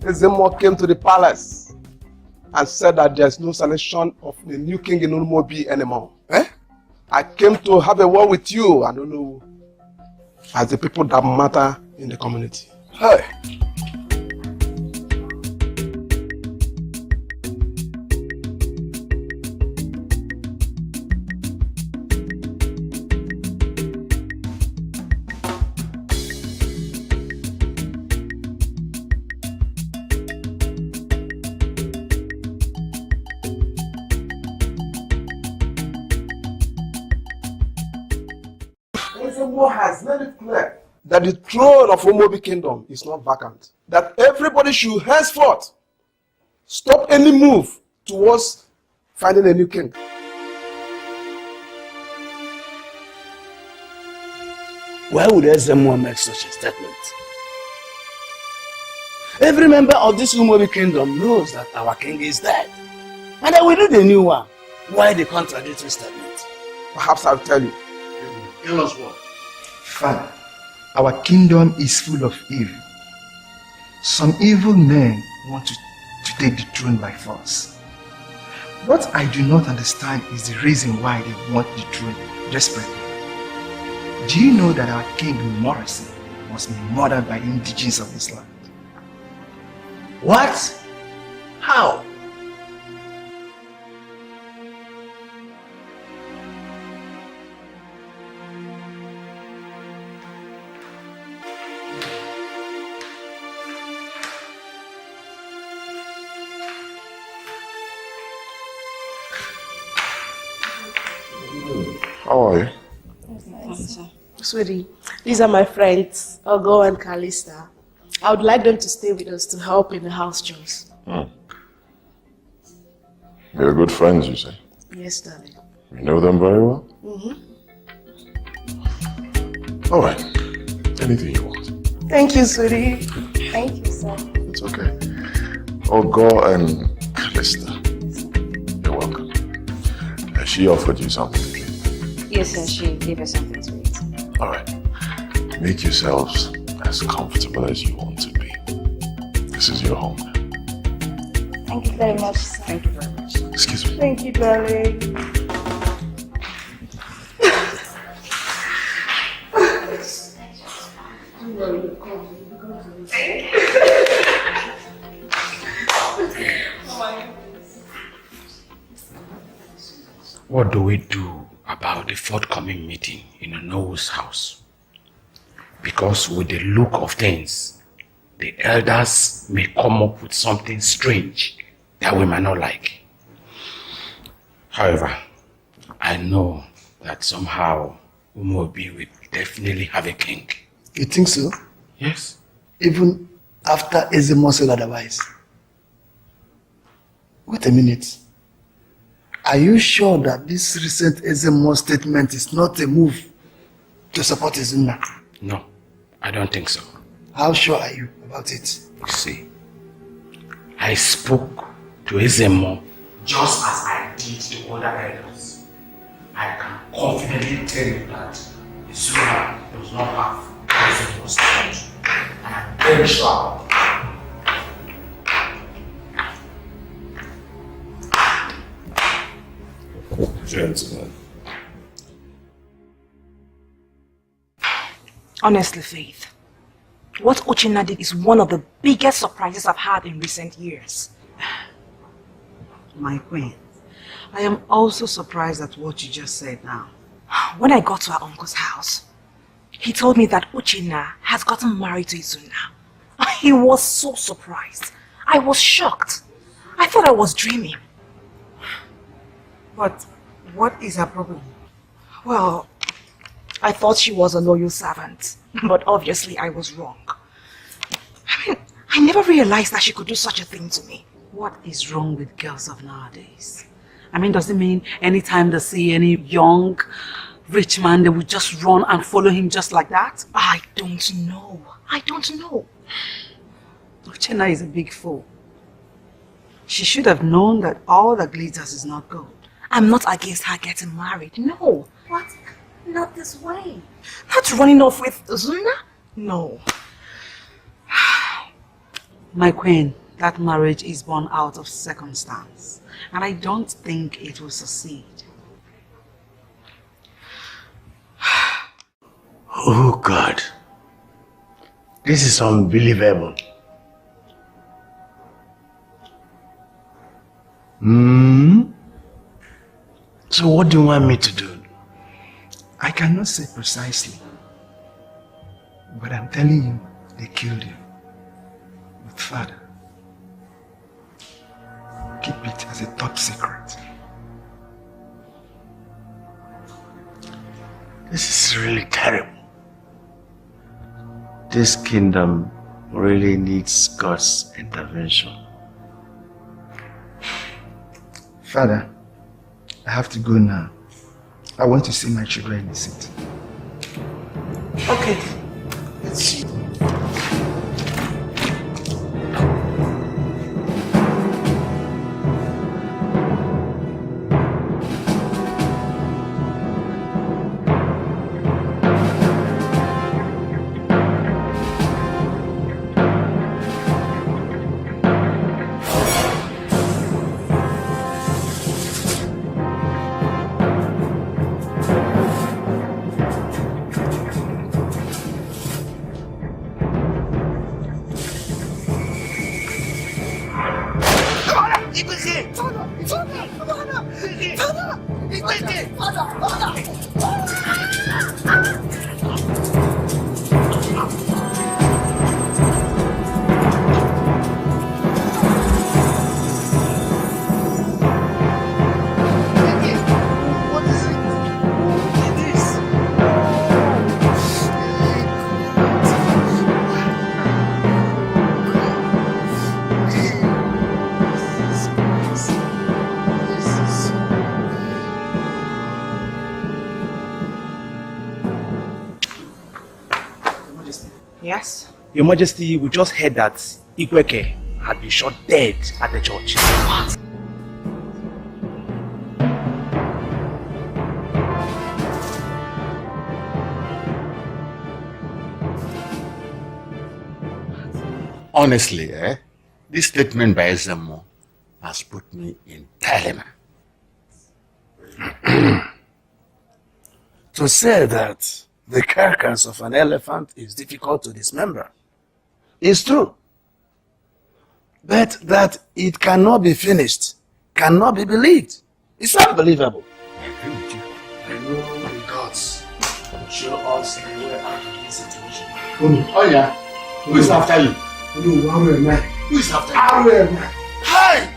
Ezuronye came to the palace and said that there's no selection of the new king in Umuobi anymore. I came to have a word with you, I don't know, as the people that matter in the community. Hey. Has made it clear that the throne of Umuobi kingdom is not vacant. That everybody should henceforth stop any move towards finding a new king. Why would Ezuronye make such a statement? Every member of this Umuobi kingdom knows that our king is dead. And then we need a new one. Why the contradictory statement? Perhaps I'll tell you. Tell us what? Father, our kingdom is full of evil. Some evil men want to take the throne by force. What I do not understand is the reason why they want the throne desperately. Do you know that our king Morrison was murdered by the indigenes of this land? What? How? How are you? Sweetie, these are my friends, Ogo and Kalista. I would like them to stay with us to help in the house chores. You're good friends, you say? Yes, darling. You know them very well? All right. Anything you want. Thank you, sweetie. Thank you, sir. It's okay. Ogo and Kalista, you're welcome. She offered you something to drink. Yes, sir, she gave us something to eat. All right. Make yourselves as comfortable as you want to be. This is your home now. Thank you very much, sir. Thank you very much. Excuse me. Thank you, darling. What do we do about the forthcoming meeting in Onowo's house? Because with the look of things, the elders may come up with something strange that we might not like. However, I know that somehow Umobi will definitely have a king. You think so? Yes. Even after Ezemo said otherwise? Wait a minute. Are you sure that this recent Ezemo statement is not a move to support Izuna? No, I don't think so. How sure are you about it? You see, I spoke to Ezemo just as I did to other elders. I can confidently tell you that Izuna does not have Ezemo's support. And I'm very sure. Gentlemen. Honestly, Faith, what Uchenna did is one of the biggest surprises I've had in recent years. My queen, I am also surprised at what you just said now. When I got to our uncle's house, he told me that Uchenna has gotten married to Izuna. He was so surprised. I was shocked. I thought I was dreaming. But what is her problem? Well, I thought she was a loyal servant, but obviously I was wrong. I mean, I never realized that she could do such a thing to me. What is wrong with girls of nowadays? I mean, does it mean anytime they see any young, rich man, they would just run and follow him just like that? I don't know. I don't know. Uchenna is a big fool. She should have known that all that glitters is not gold. I'm not against her getting married, no. What? Not this way. Not running off with Zuna? No. My queen, that marriage is born out of circumstance, and I don't think it will succeed. Oh God, this is unbelievable. So what do you want me to do? I cannot say precisely, but I'm telling you, they killed you. But Father, keep it as a top secret. This is really terrible. This kingdom really needs God's intervention. Father, I have to go now. I want to see my children in the city. Okay, let's see. Yes? Your Majesty, we just heard that Ikweke had been shot dead at the church. What? Honestly, this statement by Ezemo has put me in dilemma. To say that the carcass of an elephant is difficult to dismember is true. But that it cannot be finished, cannot be believed. It's unbelievable. I agree with you. I know the gods will show us a way out of this situation. Oh yeah? Who is after you? Who is after you? Hi!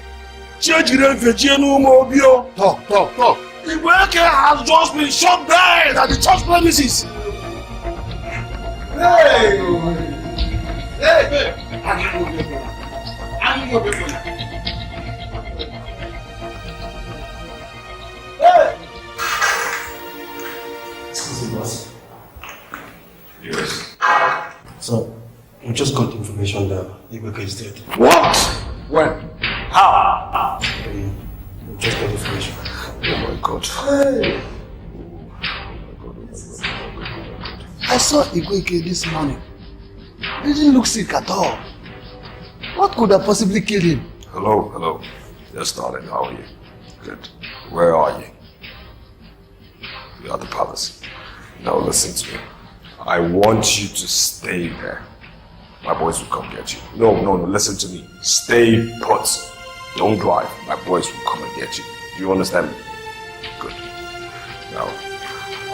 Talk. The worker has just been shot dead at the church premises. Hey! Excuse me, boss. Yes. So, we just got information that Igweke is dead. What? When? How? We just got information. Oh my God. Hey! I saw Igweke this morning. He didn't look sick at all. What could have possibly killed him? Hello. Yes, darling, how are you? Good. Where are you? We are at the palace. Now listen to me. I want you to stay there. My boys will come get you. No, listen to me. Stay put. Don't drive. My boys will come and get you. Do you understand me? Good. Now,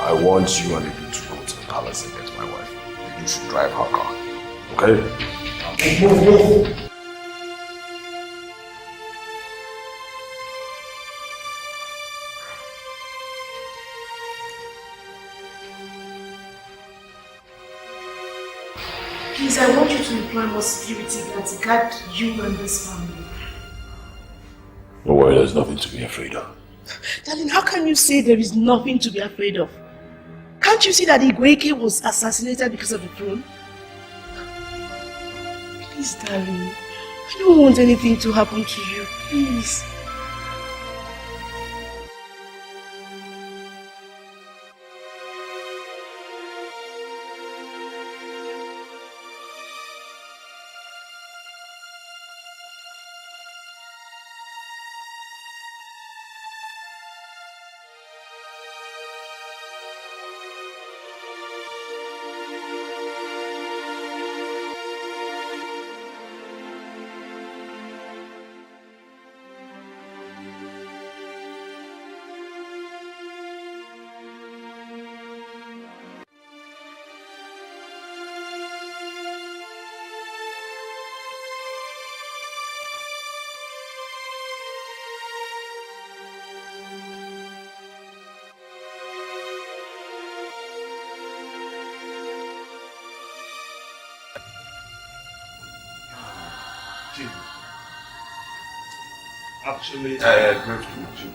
I want you and you to go to the palace and get my wife. You should drive her car. Okay? Move. Please, I want you to employ more security guards to guard you and this family. Don't worry, there's nothing to be afraid of. Darling, how can you say there is nothing to be afraid of? Can't you see that Igweke was assassinated because of the throne? Please, darling, I don't want anything to happen to you. Please. Actually, I agree with you.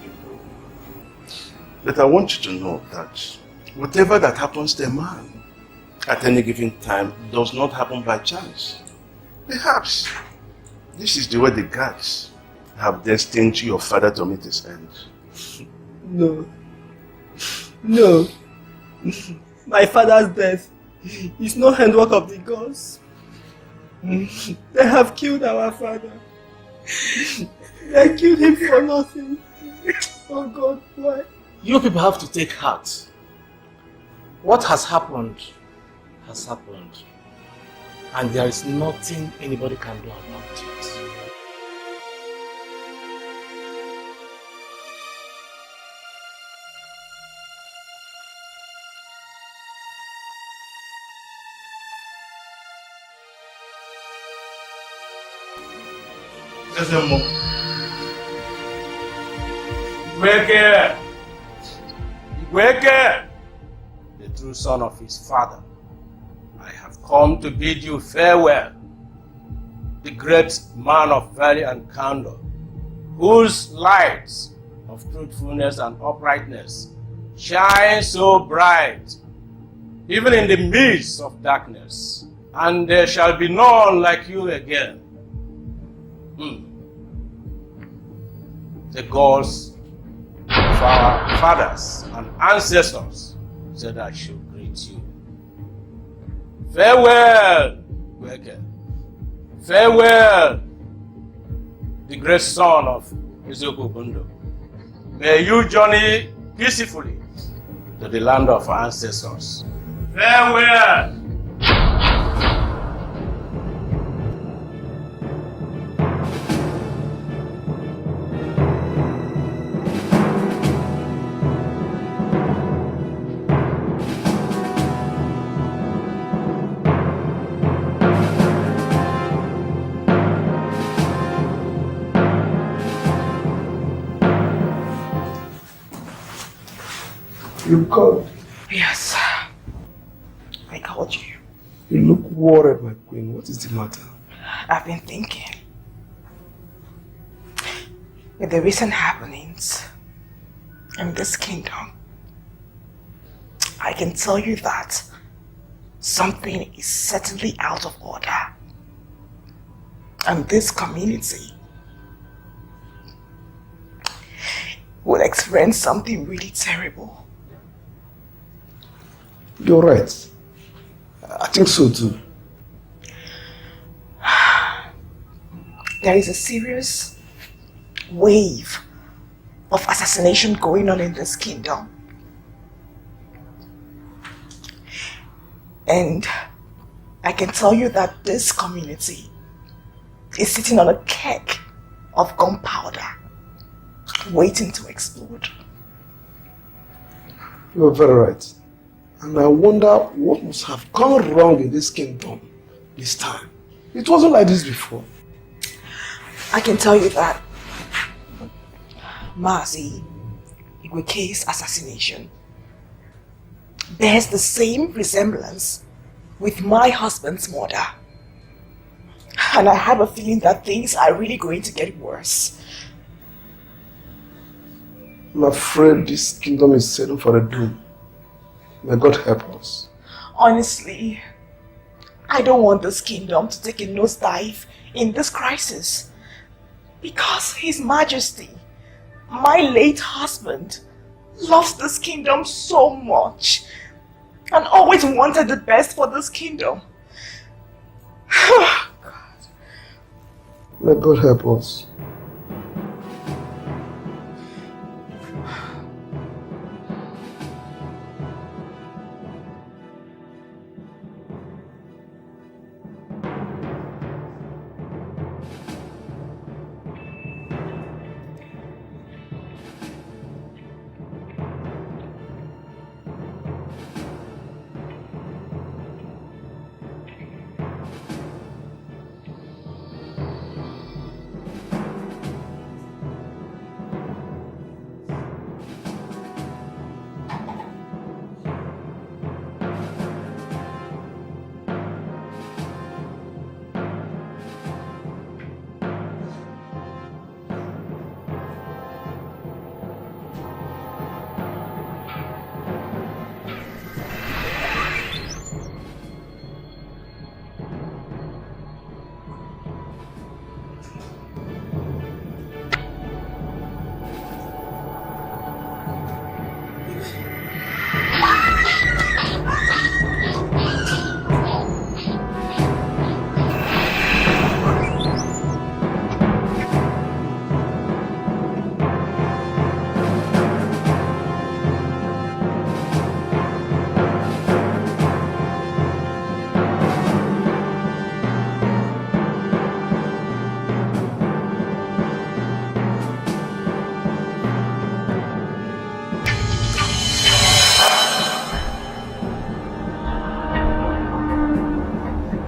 But I want you to know that whatever that happens to a man at any given time does not happen by chance. Perhaps this is the way the gods have destined your father to meet his end. No. My father's death is no handwork of the gods. They have killed our father. They killed him for nothing. Oh God, why? You people have to take heart. What has happened has happened. And there is nothing anybody can do about it. Igweke, the true son of his father, I have come to bid you farewell. The great man of value and candor, whose lights of truthfulness and uprightness shine so bright, even in the midst of darkness, and there shall be none like you again. The gods of our fathers and ancestors said I should greet you. Farewell, Igweke. Farewell, the great son of Ezuronye. May you journey peacefully to the land of our ancestors. Farewell! You called? Yes. I called you. You look worried, my queen. What is the matter? I've been thinking. With the recent happenings in this kingdom, I can tell you that something is certainly out of order. And this community will experience something really terrible. You're right. I think so too. There is a serious wave of assassination going on in this kingdom. And I can tell you that this community is sitting on a keg of gunpowder, waiting to explode. You're very right. And I wonder what must have gone wrong in this kingdom this time. It wasn't like this before. I can tell you that Mazi Igweke's assassination bears the same resemblance with my husband's murder. And I have a feeling that things are really going to get worse. I'm afraid this kingdom is settled for a doom. May God help us. Honestly, I don't want this kingdom to take a nosedive in this crisis. Because His Majesty, my late husband, loves this kingdom so much and always wanted the best for this kingdom. May God help us.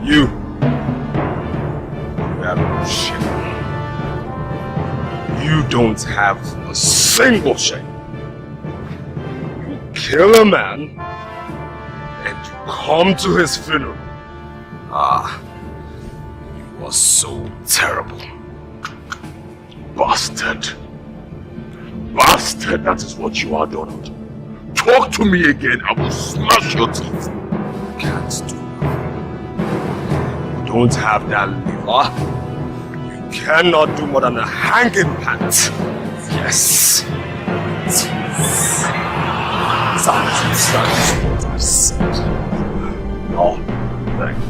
You have no shame. You don't have a single shame. You kill a man and you come to his funeral. Ah, you are so terrible. Bastard. Bastard, that is what you are, Donald. Talk to me again, I will smash your teeth. You can't do You don't have that liver. You cannot do more than a hanging pant. Yes. That is what I said. No, thank you.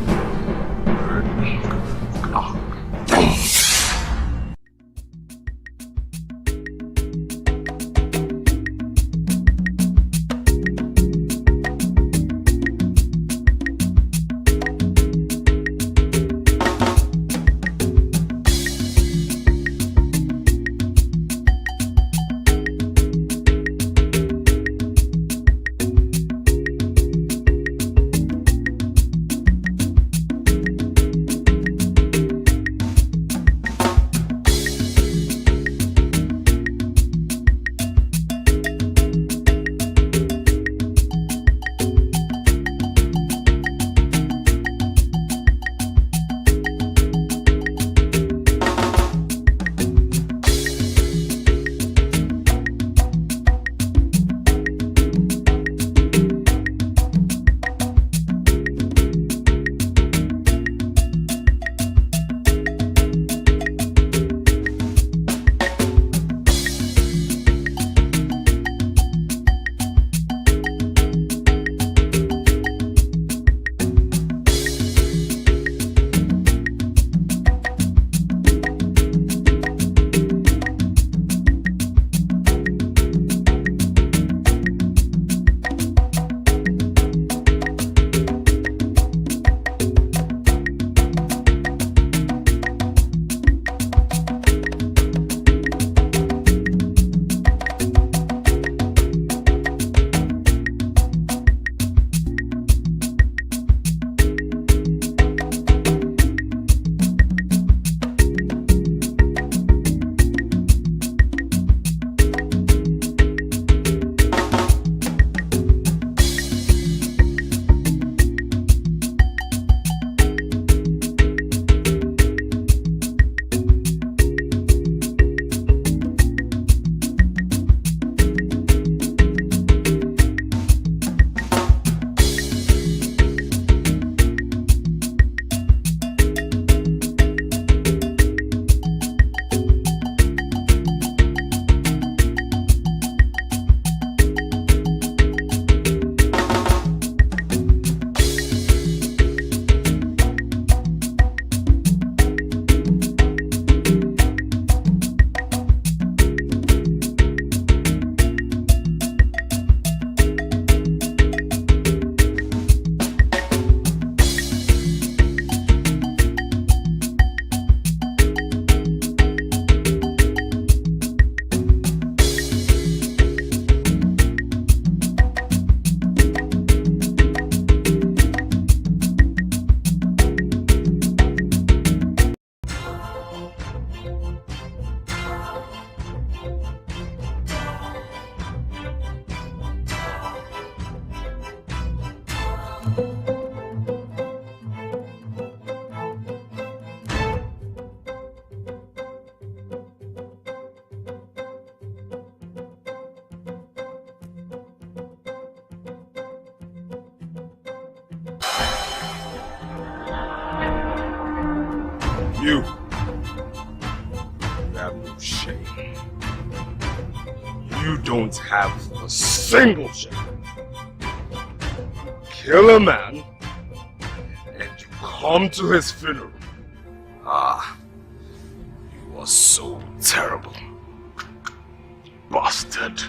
You have no shame. You don't have a single shame. Kill a man and you come to his funeral. Ah, you are so terrible. Bastard.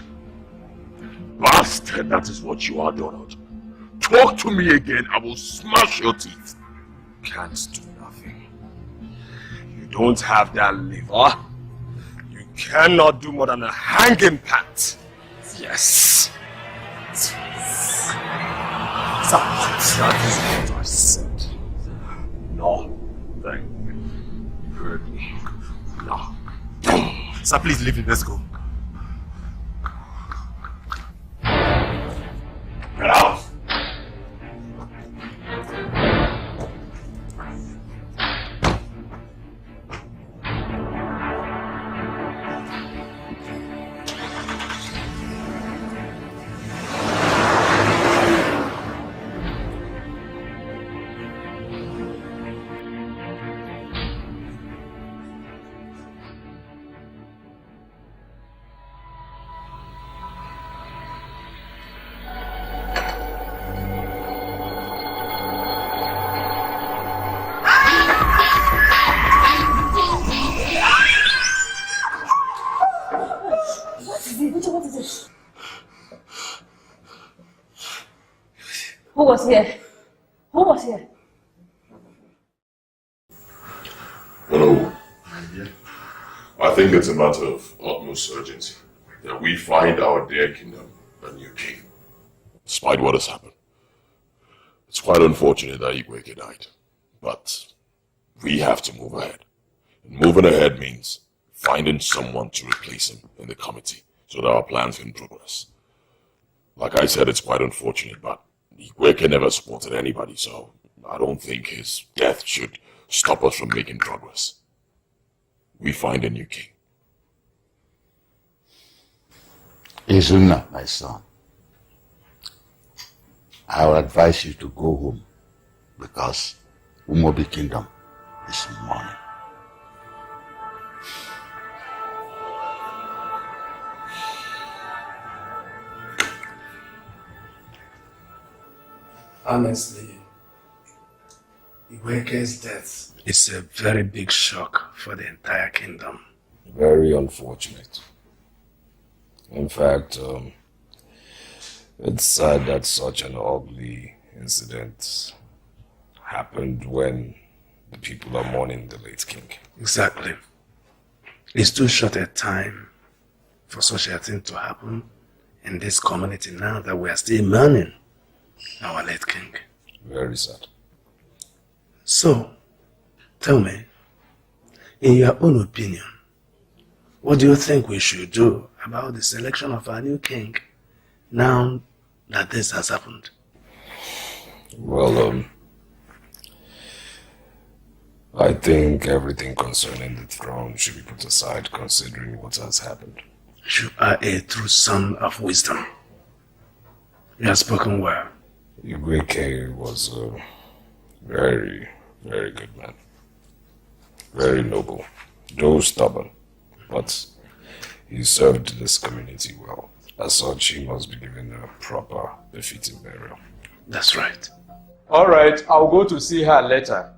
Bastard, that is what you are, Donald. Talk to me again, I will smash your teeth. Can't do nothing. You don't have that liver. You cannot do more than a hanging pat. Yes. That is what I said. No. Thank you. Heard me. No. Sir, please leave him. Let's go. Get out! Who was here? Who was here? Hello. I think it's a matter of utmost urgency that we find our dear kingdom a new king, despite what has happened. It's quite unfortunate that Igweke died, but we have to move ahead. And moving ahead means finding someone to replace him in the committee so that our plans can progress. Like I said, it's quite unfortunate, but Igweke never supported anybody, so I don't think his death should stop us from making progress. We find a new king. Ezuronye, my son, I would advise you to go home because Umobi Kingdom is mourning. Honestly, Igweke's death is a very big shock for the entire kingdom. Very unfortunate. In fact, it's sad that such an ugly incident happened when the people are mourning the late king. Exactly. It's too short a time for such a thing to happen in this community now that we are still mourning our late king. Very sad. So, tell me, in your own opinion, what do you think we should do about the selection of our new king now that this has happened? Well, I think everything concerning the throne should be put aside considering what has happened. You are a true son of wisdom. You have spoken well. Igweke was a very, very good man. Very noble, though stubborn, but he served this community well. As such, he must be given a proper, befitting burial. That's right. All right, I'll go to see her later.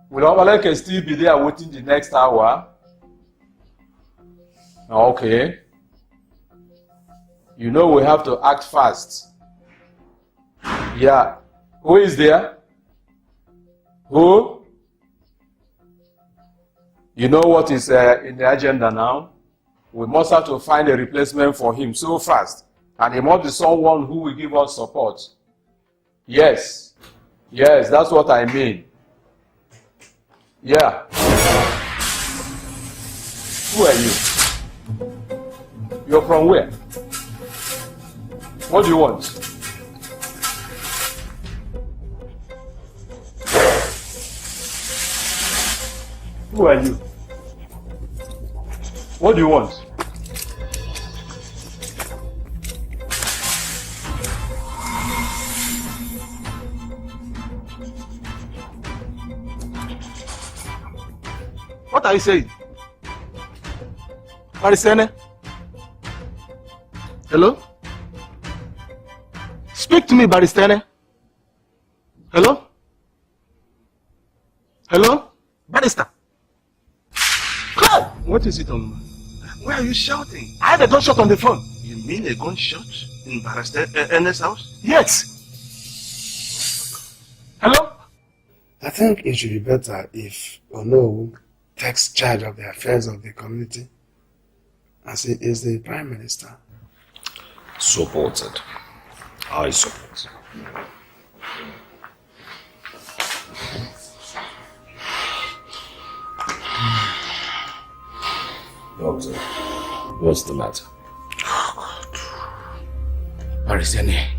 Will Obaleke still be there waiting the next hour? Okay. You know we have to act fast. Yeah. Who is there? Who? You know what is in the agenda now? We must have to find a replacement for him so fast. And he must be someone who will give us support. Yes. Yes, that's what I mean. Yeah. Who are you? You're from where? What do you want? Who are you? What do you want? What are you saying? Barisene? Hello? Speak to me, Barisene. Hello? Hello? Barrister? What is it on? Why are you shouting? I had a gunshot on the phone. You mean a gunshot in Barrister Ernest's house? Yes. Hello? I think it should be better if Ono takes charge of the affairs of the community as he is the Prime Minister. Supported. I support. Doctor, what's the matter? Barisene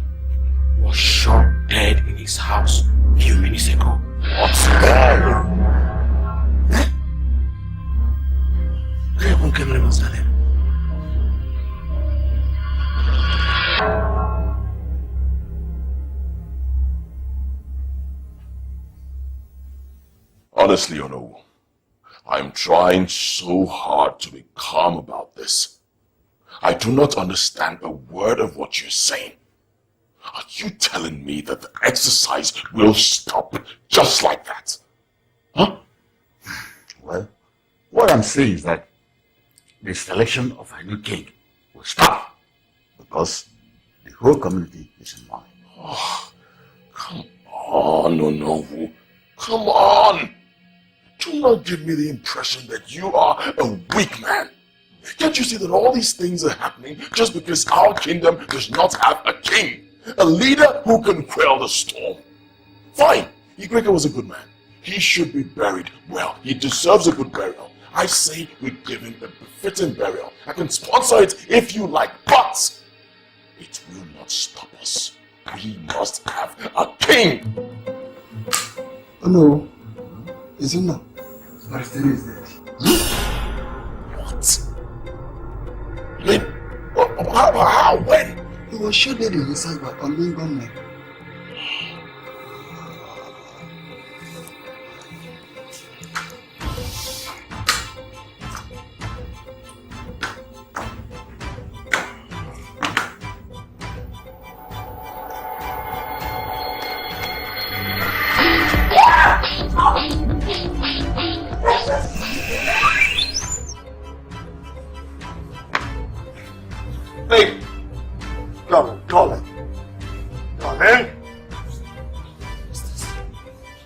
was shot dead in his house a few minutes ago. What? Honestly, Ono, I'm trying so hard to be calm about this. I do not understand a word of what you're saying. Are you telling me that the exercise will stop just like that? Huh? Well, what I'm saying is that the selection of a new king will stop because the whole community is in line. Oh, come on, Ono. Come on. Do not give me the impression that you are a weak man. Can't you see that all these things are happening just because our kingdom does not have a king? A leader who can quell the storm. Fine, Igreka was a good man. He should be buried well. He deserves a good burial. I say we give him a befitting burial. I can sponsor it if you like, but it will not stop us. We must have a king. Oh no, isn't that? Barisene is dead. What? When? How? When? He was shot dead in his house by unknown gunmen. Hey! Call it.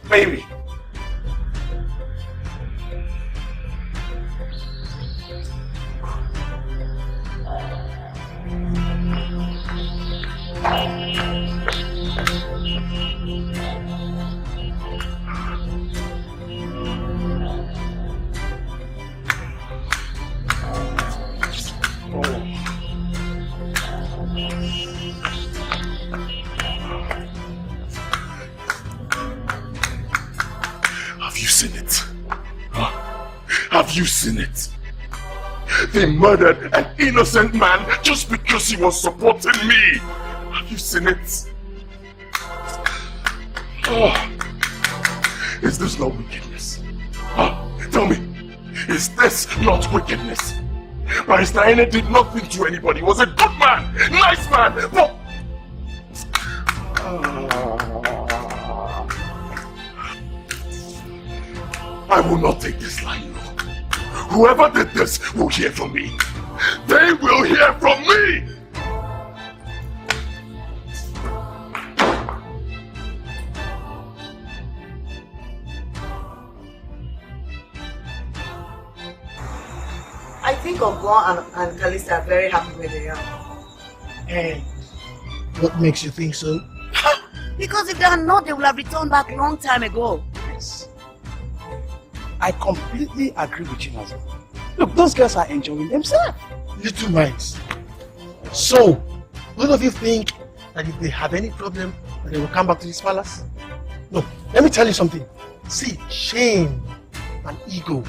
Baby! Have you seen it? They murdered an innocent man just because he was supporting me. Have you seen it? Oh. Is this not wickedness? Tell me, is this not wickedness? Barrister Ene did nothing to anybody. He was a good man, nice man, but... I will not take this line. Whoever did this will hear from me. They will hear from me! I think Ogbon and Kalista are very happy where they are. And what makes you think so? Because if they are not, they will have returned back long time ago. Yes. I completely agree with you, Nazir. Look, those girls are enjoying themselves. Little minds. So, all of you think that if they have any problem, that they will come back to this palace? No, let me tell you something. See, shame and ego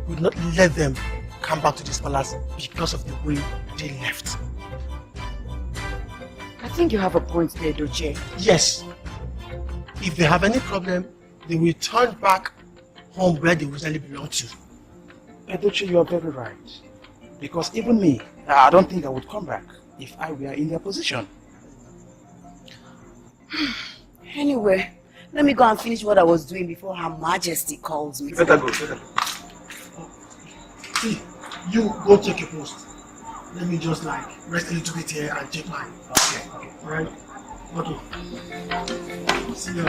will not let them come back to this palace because of the way they left. I think you have a point there, Doche. Yes. If they have any problem, they will turn back home where they originally belong to. Edochie, you are very right. Because even me, I don't think I would come back if I were in their position. Anyway, let me go and finish what I was doing before Her Majesty calls me. You better go, better go. See, you go check your post. Let me just like rest a little bit here and check mine. Okay. Alright? Okay. See you.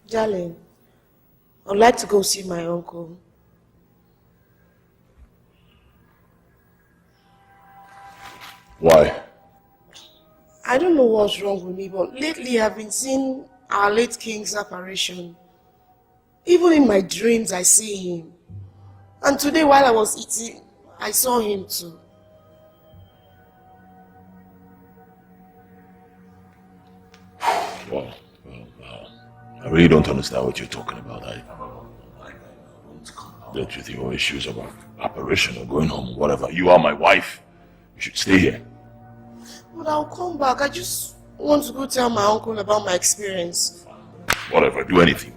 Darling, I'd like to go see my uncle. Why? I don't know what's wrong with me, but lately I've been seeing our late king's apparition. Even in my dreams, I see him. And today while I was eating, I saw him too. Well, I really don't understand what you're talking about. I don't with your issues about apparition or going home or whatever. You are my wife. You should stay here. But I'll come back. I just want to go tell my uncle about my experience. Whatever, do anything.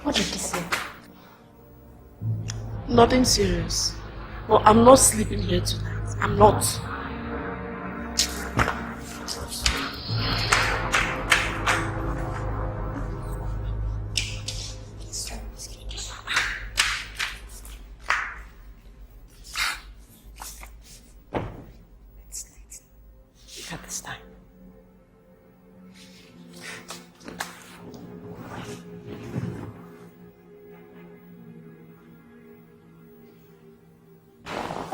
What did he say? Nothing serious. But I'm not sleeping here tonight. I'm not. At this time.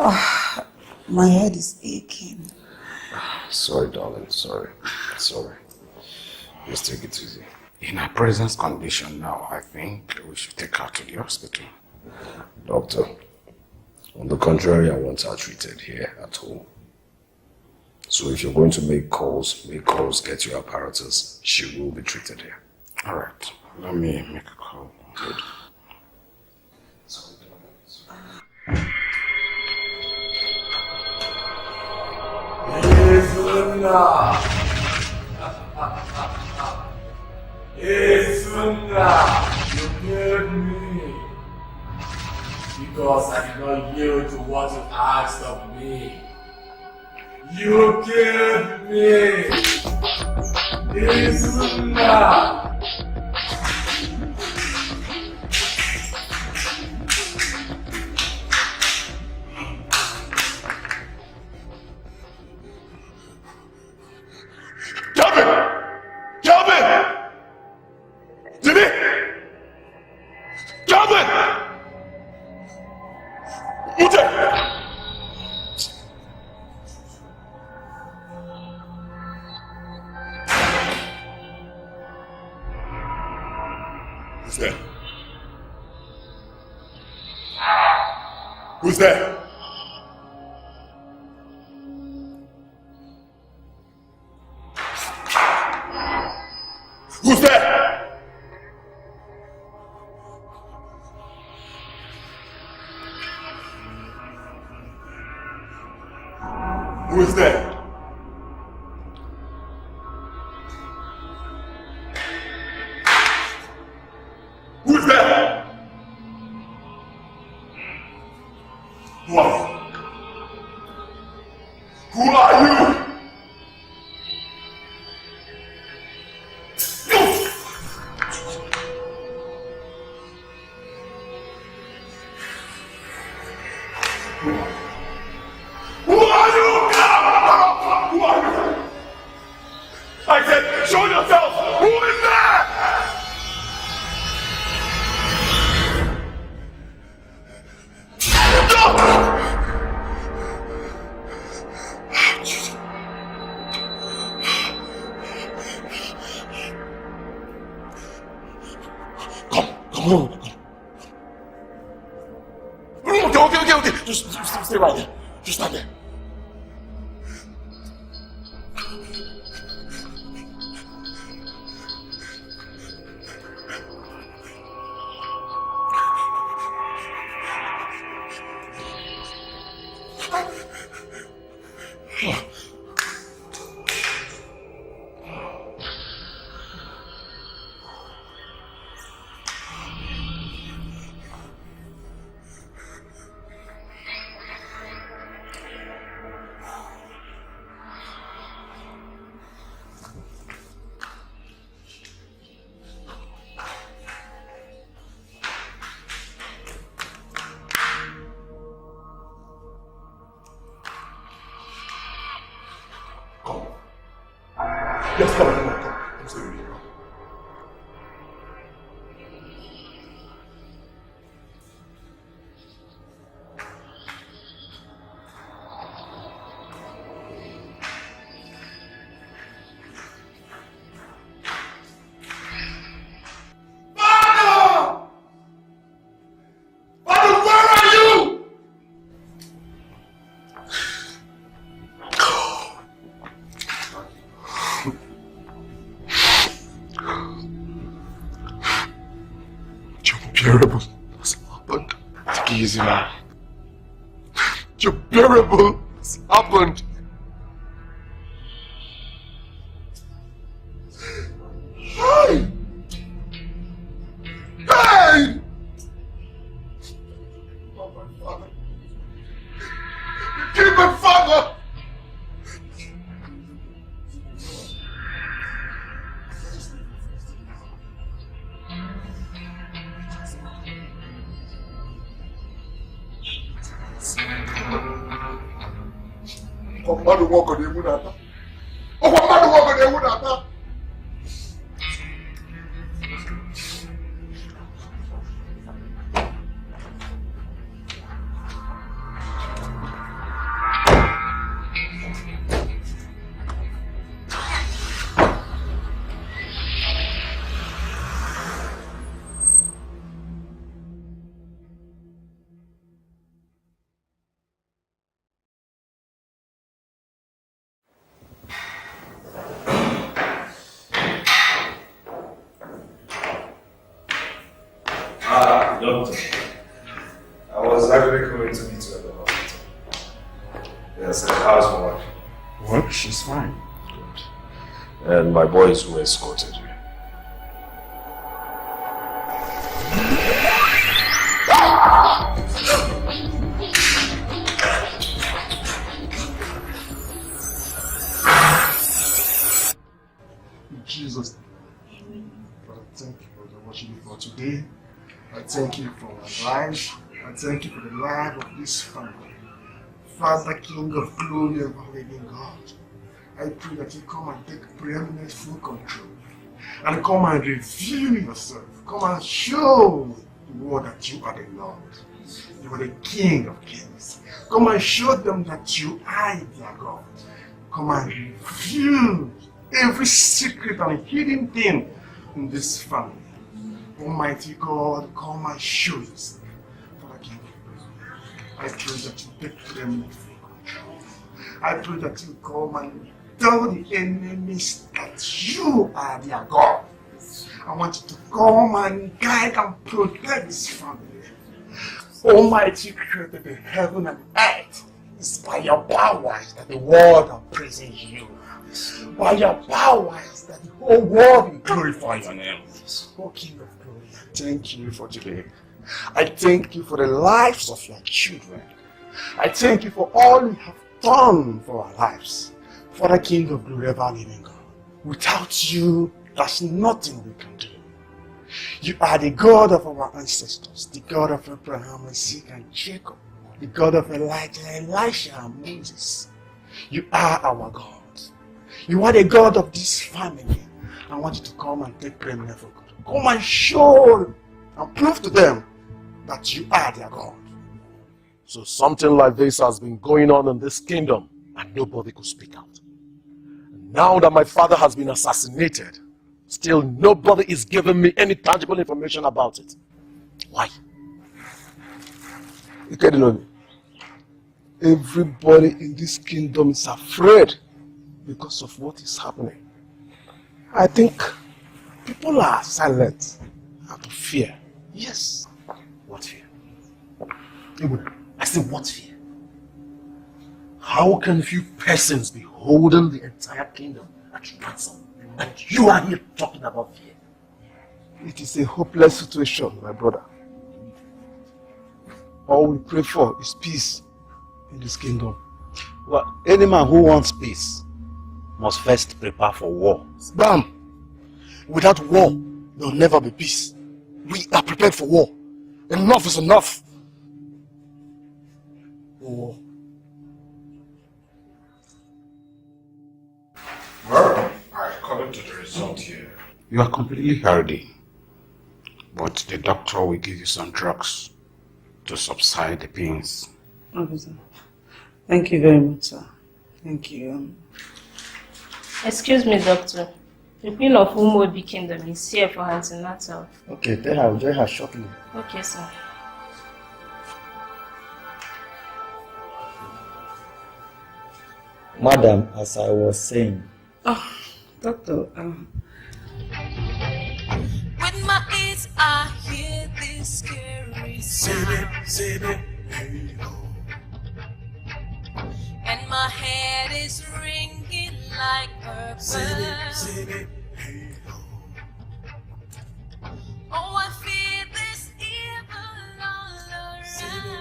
Oh, my head is aching. Sorry, darling. Sorry. Just take it easy. In her present condition now, I think we should take her to the hospital. Doctor, on the contrary, I want her treated here at home. So if you're going to make calls, get your apparatus. She will be treated here. All right. Let me make a call. Good. You killed me because I did not yield to what you asked of me. You killed me. Isuna. Who's there? Who's there? Who is there? Who is there? Who are you? Who are you? Who are you? Who are you? I said, show yourself! Who is there? Come on. Okay. Just stay right there. Just stand there. Yes, come on. I'm staying with you. Unbearable has happened. Take it easy, man. Unbearable has happened. Hey! Hey! Oh, my father. You killed my father! Mmadụ nwoke na-ewu n'ata. Ọkwa mmadụ nwoke na-ewu n'ata. Doctor, I was actually going to meet you at the hospital. Yes, how's my wife? What? She's fine. Good. And my boys who escorted you. In Jesus' name. Father, thank you for the worship for today. I thank you for my life. I thank you for the life of this family. Father, King of glory and living God, I pray that you come and take preeminent full control. And come and reveal yourself. Come and show the world that you are the Lord. You are the King of kings. Come and show them that you are their God. Come and reveal every secret and hidden thing in this family. Almighty God, come and show yourself. Father King, I pray that you take preeminent full control. I pray that you come and tell the enemies that you are their God. I want you to come and guide and protect this family. Almighty creator of heaven and earth, it's by your powers that the world are praising you. By your powers that the whole world will glorify your name. Oh King of glory, thank you for today. I thank you for the lives of your children. I thank you for all you have done for our lives. Father King of glory, ever living God. Without you, there's nothing we can do. You are the God of our ancestors, the God of Abraham, Isaac, and Jacob, the God of Elijah, Elisha, and Moses. You are our God. You are the God of this family. I want you to come and take preeminent for God. Come and show and prove to them that you are their God. So something like this has been going on in this kingdom and nobody could speak out. Now that my father has been assassinated, still nobody is giving me any tangible information about it. Why? Everybody in this kingdom is afraid because of what is happening. I think people are silent out of fear. Yes. What fear? I say what fear? How can a few persons be holding the entire kingdom at ransom? And you are here talking about fear? It is a hopeless situation, my brother. All we pray for is peace in this kingdom. Well, any man who wants peace must first prepare for war. Bam! Without war, there will never be peace. We are prepared for war. Enough is enough. War. Well, according to the result here, you are completely healthy. But the doctor will give you some drugs to subside the pains. Okay, sir. Thank you very much, sir. Thank you. Excuse me, doctor. The Queen of Umobi Kingdom is here for antenatal. Okay, tell her I'll join her shortly. Okay, sir. Madam, as I was saying. Oh, doctor, When my ears I hear this scary sound, and my head is ringing like a bell. Oh, I feel this evil all around.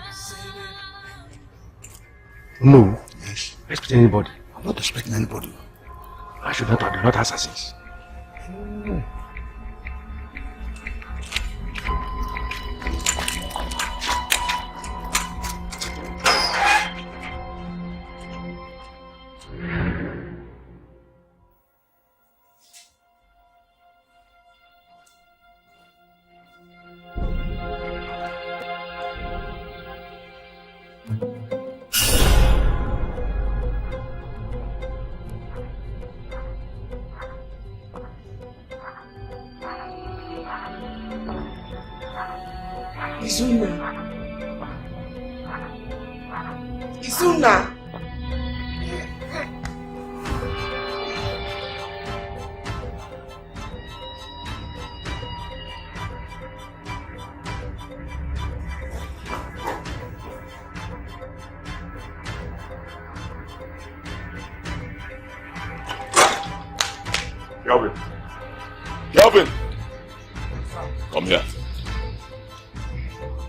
No. Yes. Respect anybody. I'm not expecting anybody. I should not are not assassins. Izuna. Kelvin! Kelvin! Come here.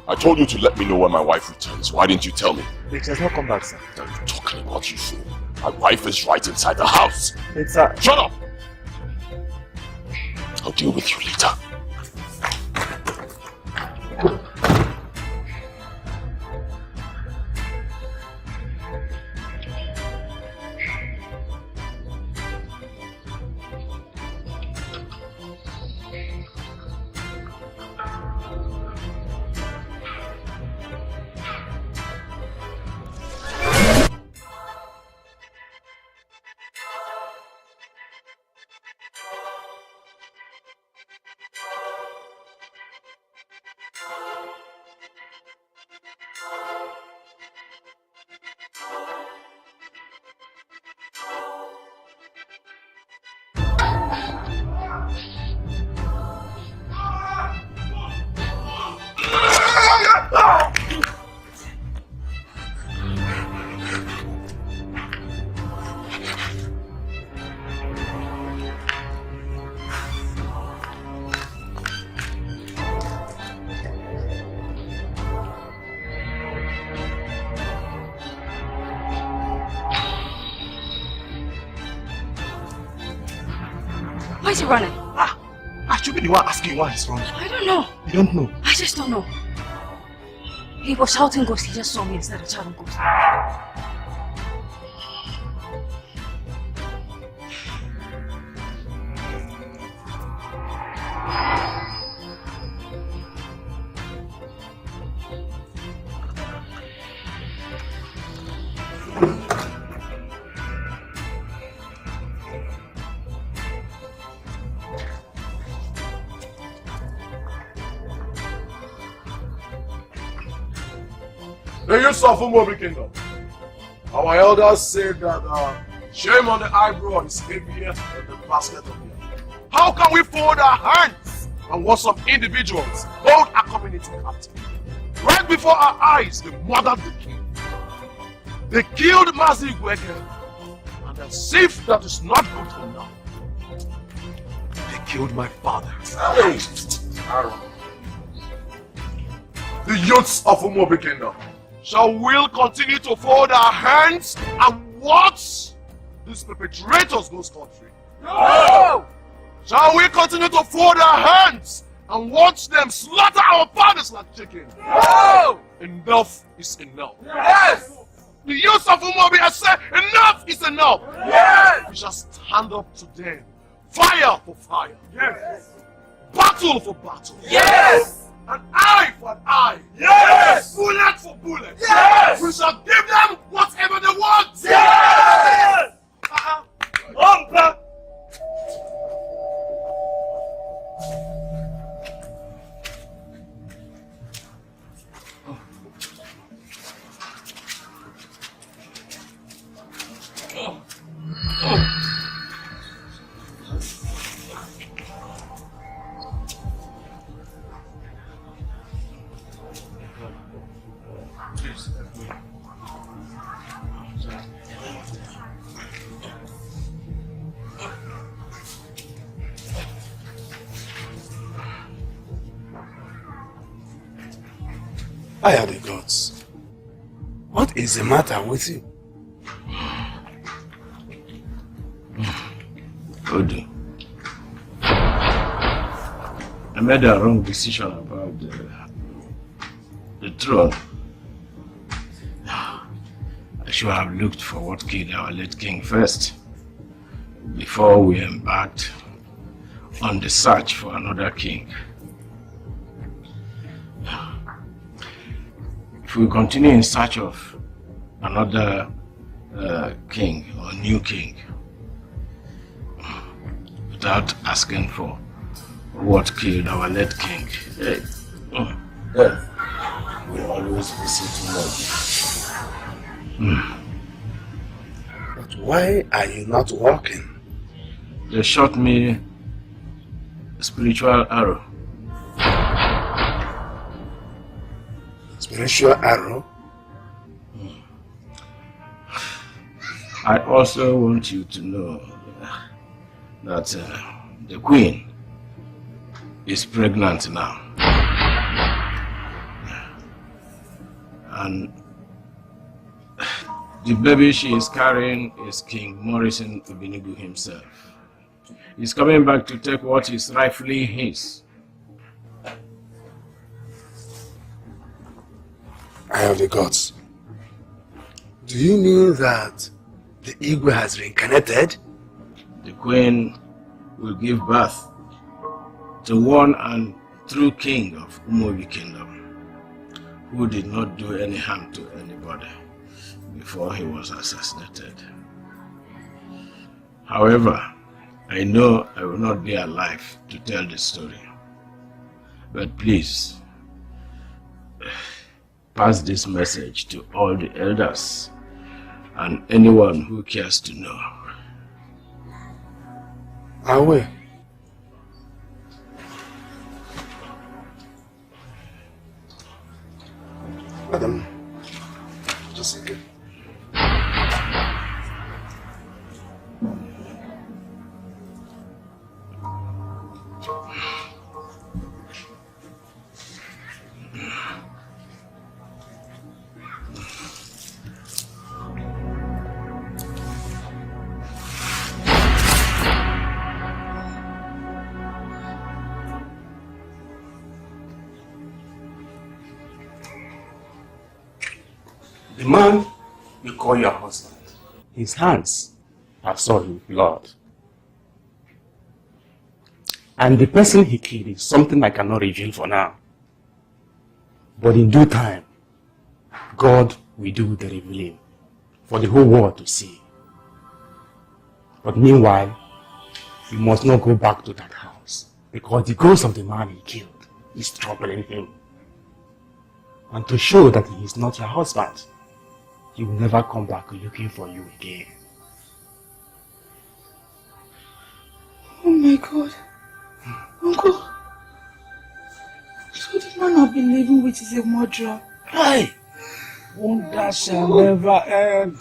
I told you to let me know when my wife returns. Why didn't you tell me? She has not come back, sir. What are you talking about, you fool? My wife is right inside the house. It's Shut up! I'll deal with you later. Why is he running? I should be the one asking why he's running. I don't know. You don't know? I just don't know. He was shouting ghost. He just saw me instead of shouting ghost. The use of Umobi Kingdom. Our elders say that shame on the eyebrow is heavier than the basket of yam. How can we fold our hands and watch some individuals hold a community captive? Right before our eyes, they murdered the king. They killed Mazi Gweke, and as if that is not good enough, they killed my father. Hey. The youths of Umobi Kingdom, shall we continue to fold our hands and watch these perpetrators go scot-free? No! Shall we continue to fold our hands and watch them slaughter our fathers like chicken? No! Enough is enough. Yes! The youth of Umobi has said enough is enough. Yes! We shall stand up to them. Fire for fire. Yes! Battle for battle. Yes! An eye for an eye. Yes! Bullet for bullet. Yes! We shall give them whatever they want. Yes! I are the gods. What is the matter with you? Odu, I made a wrong decision about the throne. I should have looked for what killed our late king first, before we embarked on the search for another king. If we continue in search of another king or new king, without asking for what killed our late king, we always listen to more. But why are you not walking? They shot me a spiritual arrow. Spiritual arrow? I also want you to know that the queen is pregnant now. And the baby she is carrying is King Morrison Ubinigu himself. He's coming back to take what is rightfully his. I have the gods. Do you mean that the Igwe has reincarnated? The queen will give birth to one and true king of Umobi Kingdom, who did not do any harm to anybody before he was assassinated. However, I know I will not be alive to tell the story. But please, pass this message to all the elders and anyone who cares to know. I will. Madam, just a second. The man you call your husband, his hands are soiled with blood. And the person he killed is something I cannot reveal for now. But in due time, God will do the revealing for the whole world to see. But meanwhile, you must not go back to that house, because the ghost of the man he killed is troubling him. And to show that he is not your husband, he will never come back looking for you again. Oh my God. Uncle. So the man I've been living with is a murderer. Hey! Wonder shall never end.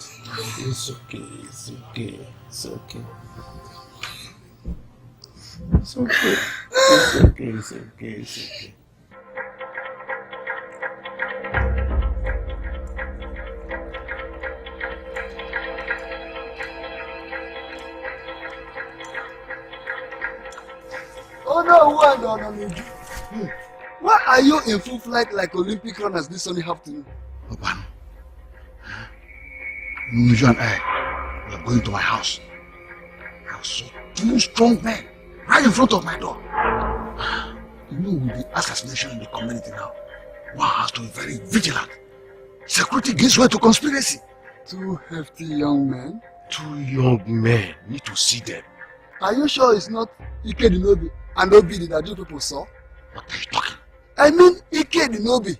It's okay, it's okay, it's okay. It's okay. It's okay, it's okay, it's okay. Oh no. Why are you in full flight like Olympic runners this only have to do? Oban, you and I, we are going to my house. I saw 2 strong men right in front of my door. You know, with the assassination in the community now, one has to be very vigilant. Security gives way to conspiracy. 2 hefty young men? 2 young men. Need to see them. Are you sure it's not Ike Dinobi and Obidi that you people saw? What are you talking? I mean Ike Dinobi.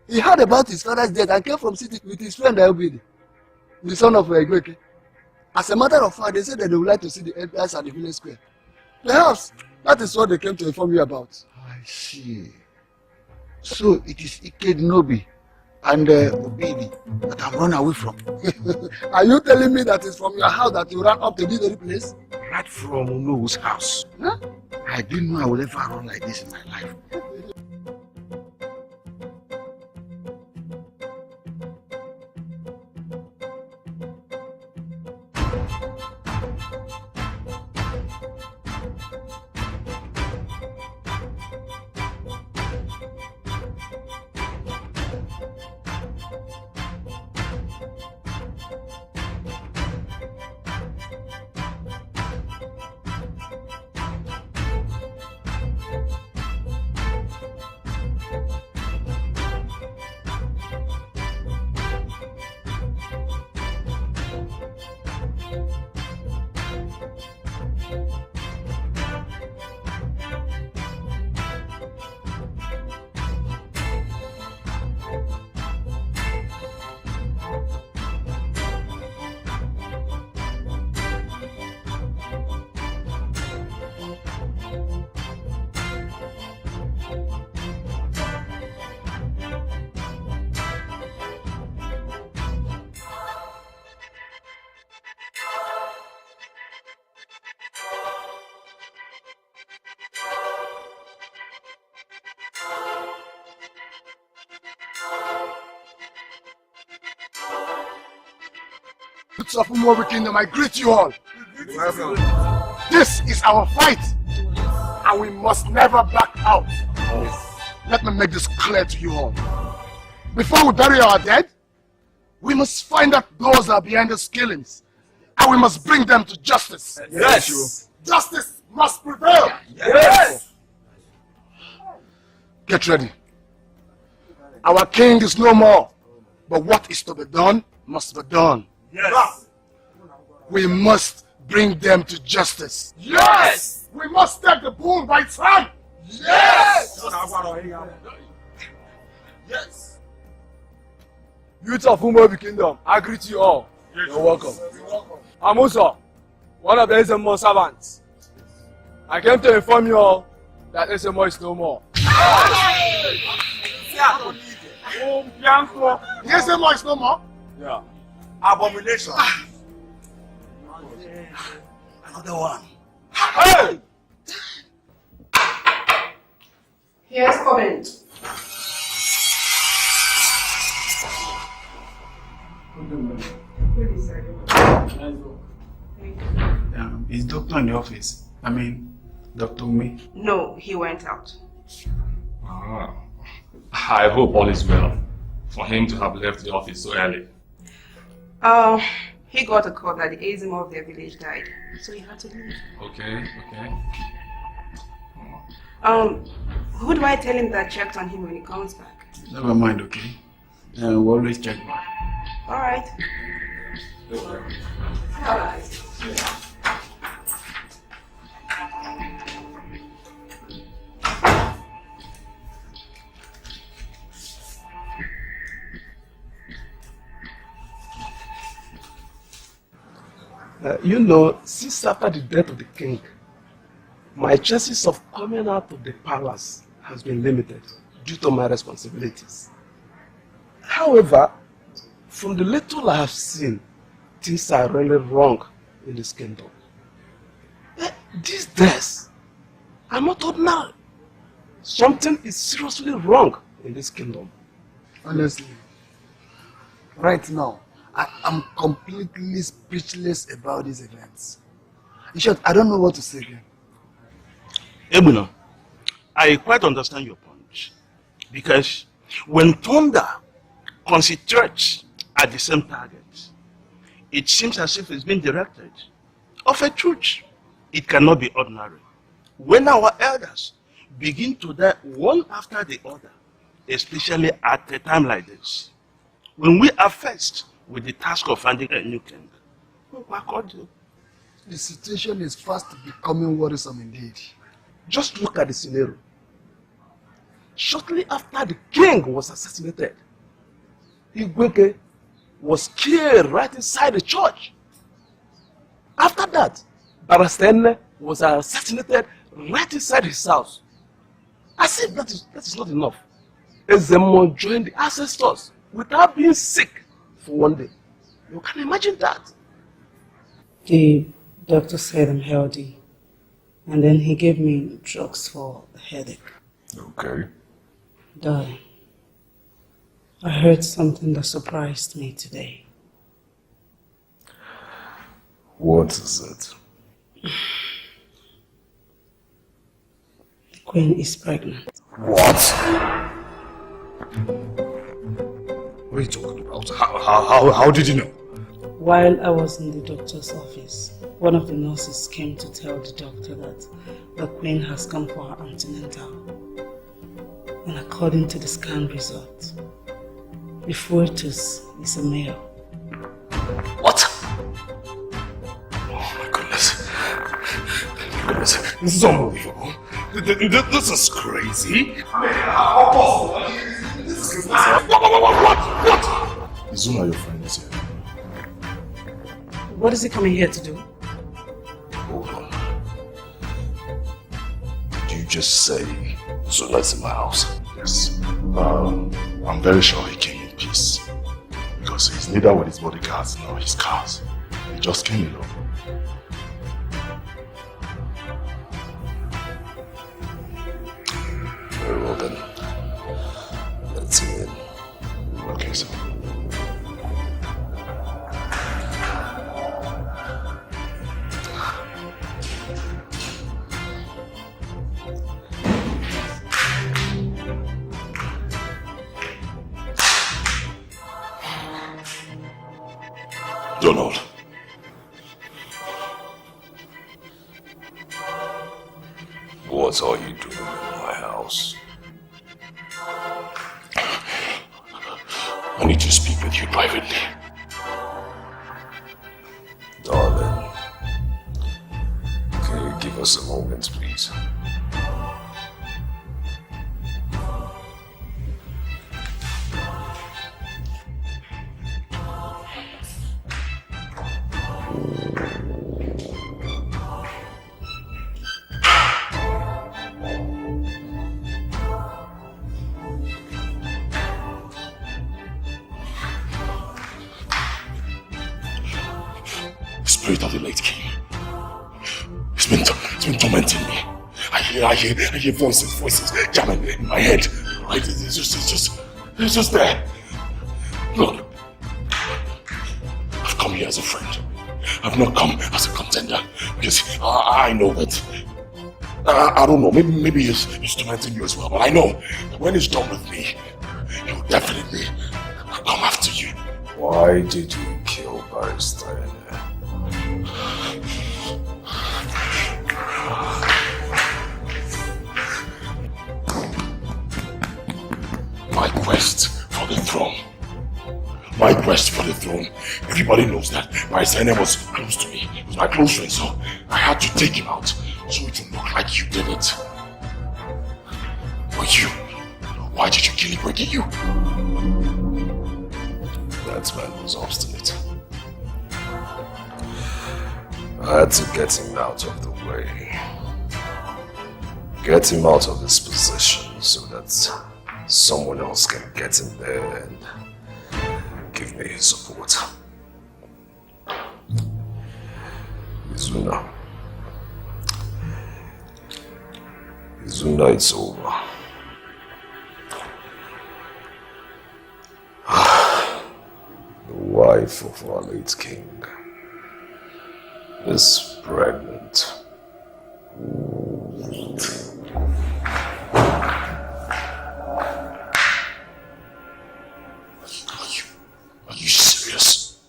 He heard about his father's death and came from city with his friend Obidi, the son of Egweke. As a matter of fact, they said that they would like to see the heirs at the village square. Perhaps that is what they came to inform you about. I see. So it is Ike Dinobi and Obidi that I'm running away from. Are you telling me that it's from your house that you ran up to this very place? Right from Uno's house. Huh? I didn't know I would ever run like this in my life. Roots of Umobi Kingdom, I greet you all. This is our fight, and we must never back out. Let me make this clear to you all. Before we bury our dead, we must find out those that are behind these killings, and we must bring them to justice. Yes. Justice must prevail. Yes. Get ready. Our king is no more, but what is to be done must be done. Yes. We must bring them to justice. Yes. We must take the bull by its hand. Yes. Yes. Youth of Umobi Kingdom, I greet you all. Yes. You're welcome. I'm also one of the SMO servants. I came to inform you all that SMO is no more. Yes, SMO is no more? Yeah. Abomination. Another one. Hey! Here's comment. Is doctor in the office? I mean, Dr. Umi? No, he went out. Ah. I hope all is well for him to have left the office so early. He got a call that the Azim of their village died, so he had to leave. Okay. Who do I tell him that checked on him when he comes back? Never mind, okay? We'll always check back. Alright. Alright. You know, since after the death of the king, my chances of coming out of the palace has been limited due to my responsibilities. However, from the little I have seen, things are really wrong in this kingdom. These days, I'm not ordinary. Something is seriously wrong in this kingdom. Honestly, right now, I am completely speechless about these events. In short, I don't know what to say again. Ebuno, I quite understand your point. Because when thunder concentrates at the same target, it seems as if it's been directed. Of a truth, it cannot be ordinary. When our elders begin to die one after the other, especially at a time like this, when we are faced with the task of finding a new king, the situation is fast becoming worrisome indeed. Just look at the scenario. Shortly after the king was assassinated, Igweke was killed right inside the church. After that, Barastene was assassinated right inside his house. As if that is not enough. Ezemo joined the ancestors without being sick for one day. You can imagine that. The doctor said I'm healthy, and then he gave me drugs for the headache. Okay. Darling, I heard something that surprised me today. What is it? The queen is pregnant. What? What are you talking about? How did you know? While I was in the doctor's office, one of the nurses came to tell the doctor that the queen has come for her antenatal. And according to the scan result, the fetus is a male. What? Oh my goodness. This is unbelievable. This is crazy. What? Izuna, your friend is here. What is he coming here to do? Hold on. Did you just say Izuna's in my house? Yes. I'm very sure he came in peace. Because he's neither with his bodyguards nor his cars. He just came alone. Very well then. Let's him in. Okay, sir. Donald. What are you doing in my house? I need to speak with you privately. Darling, can you give us a moment, please? Spirit of the late king. It's been tormenting me. I hear voices jamming in my head. Right? It's just there. Look, I've come here as a friend. I've not come as a contender because I know that. I don't know. Maybe it's tormenting you as well. But I know that when it's done with me, it will definitely come after you. Why did you kill Barrister? My quest for the throne. My quest for the throne. Everybody knows that Barrister was close to me. He was my close friend, so I had to take him out so it would look like you did it. But you, why did you kill him? Did you? That man was obstinate. I had to get him out of the way. Get him out of this position so that someone else can get him there and give me his support. Izuna, it's over. The wife of our late king is pregnant. Are you serious?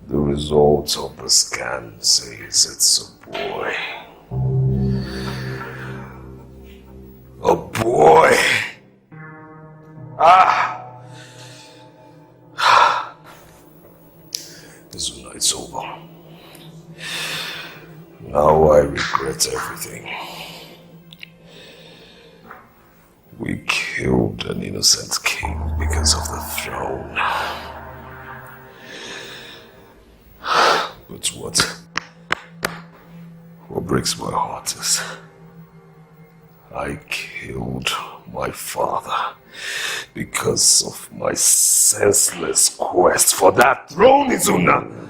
The result of the scan says it's a boy. A boy! Izuna, it's over. Now I regret everything. We killed an innocent king because of the throne. But what breaks my heart is I killed my father because of my senseless quest for that throne, Izuna!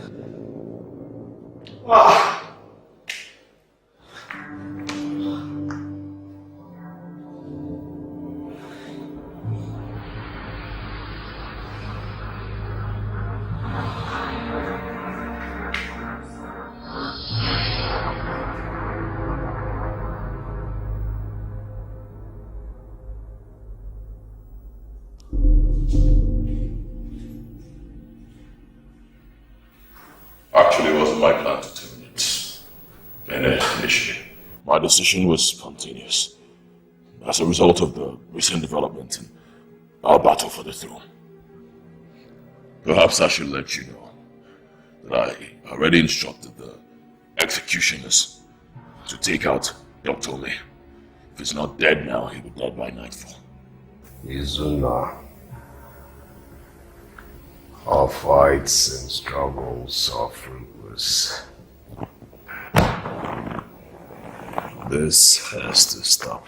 Actually, it wasn't my plan to terminate Bennett initially. My decision was spontaneous, as a result of the recent development in our battle for the throne. Perhaps I should let you know that I already instructed the executioners to take out Dr. Ole. If he's not dead now, he'll be dead by nightfall. Izuna, our fights and struggles are fruitless. This has to stop.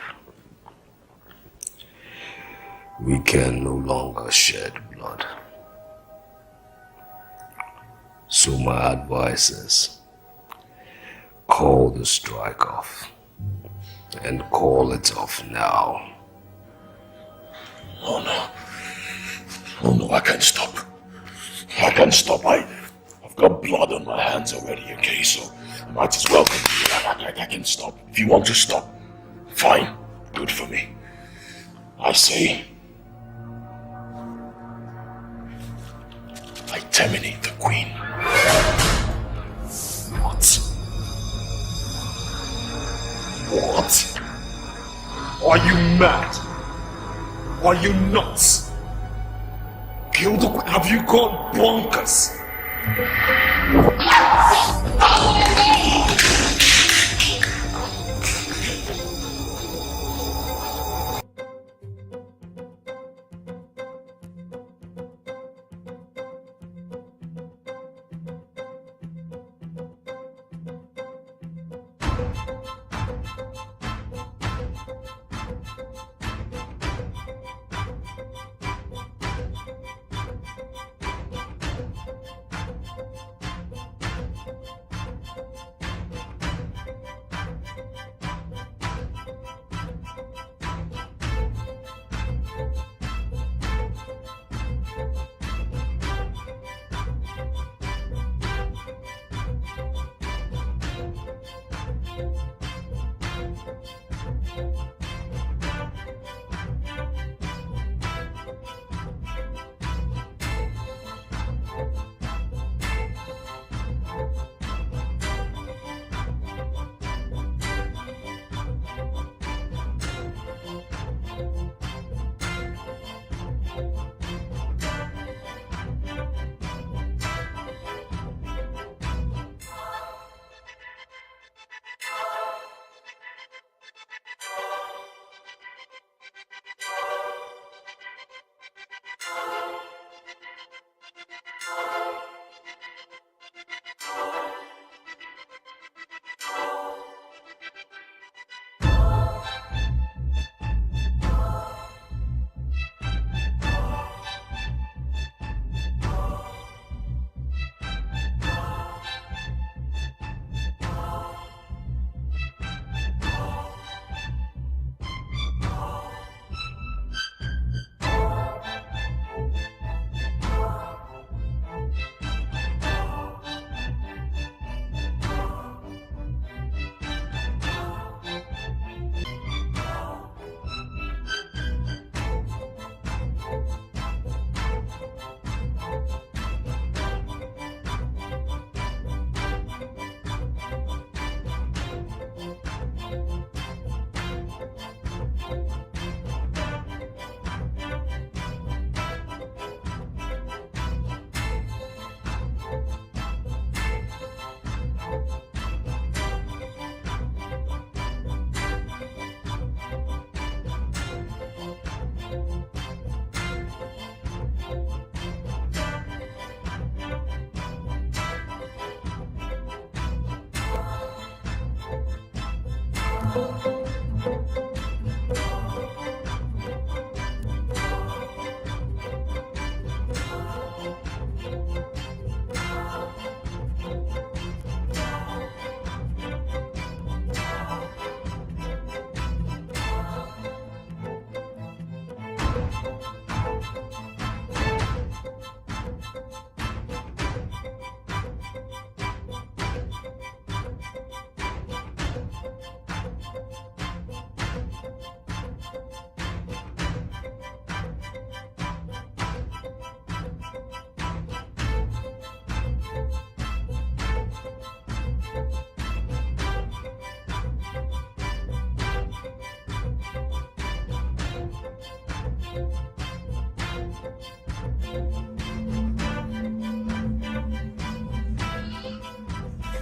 We can no longer shed blood. So my advice is, call the strike off. And call it off now. Oh no. Oh no, I can't stop. I can't stop. I've got blood on my hands already, okay? So I might as well continue. I can stop. If you want to stop, fine. Good for me. I say, I terminate the queen. What? What? Are you mad? Are you nuts? Kill the queen? Have you gone bonkers?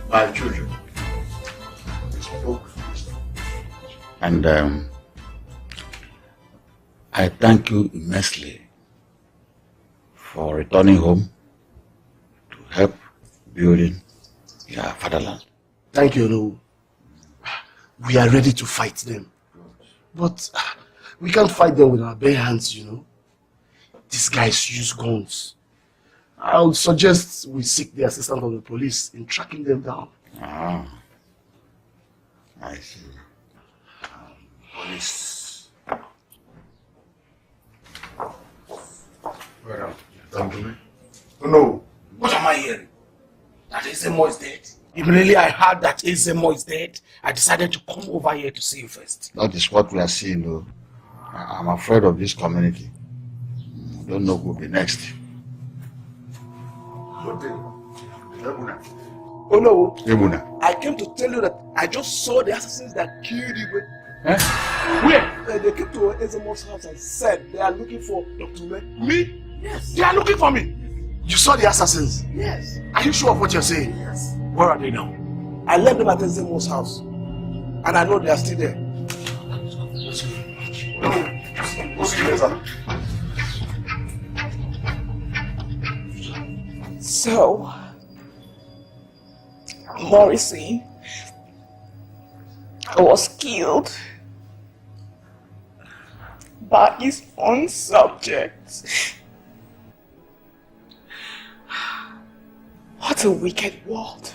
My children, and I thank you immensely for returning home to help building your fatherland. Thank you, no. We are ready to fight them. But we can't fight them with our bare hands, you know. These guys use guns. I would suggest we seek the assistance of the police in tracking them down. Ah, I see. Police. Well, don't do it. No, what am I hearing? That Ezemo is dead. Immediately I heard that Ezemo is dead, I decided to come over here to see you first. That is what we are seeing, though. I'm afraid of this community. I don't know who will be next. Oh no, Ebuna. I came to tell you that I just saw the assassins that killed you. Where? They came to Ezemo's house and said they are looking for Dr. Me? Yes. They are looking for me. You saw the assassins? Yes. Are you sure of what you're saying? Yes. Where are they now? I left them at Ezemo's house. And I know they are still there. We'll see you later. So, Morrissey was killed by his own subjects. What a wicked world.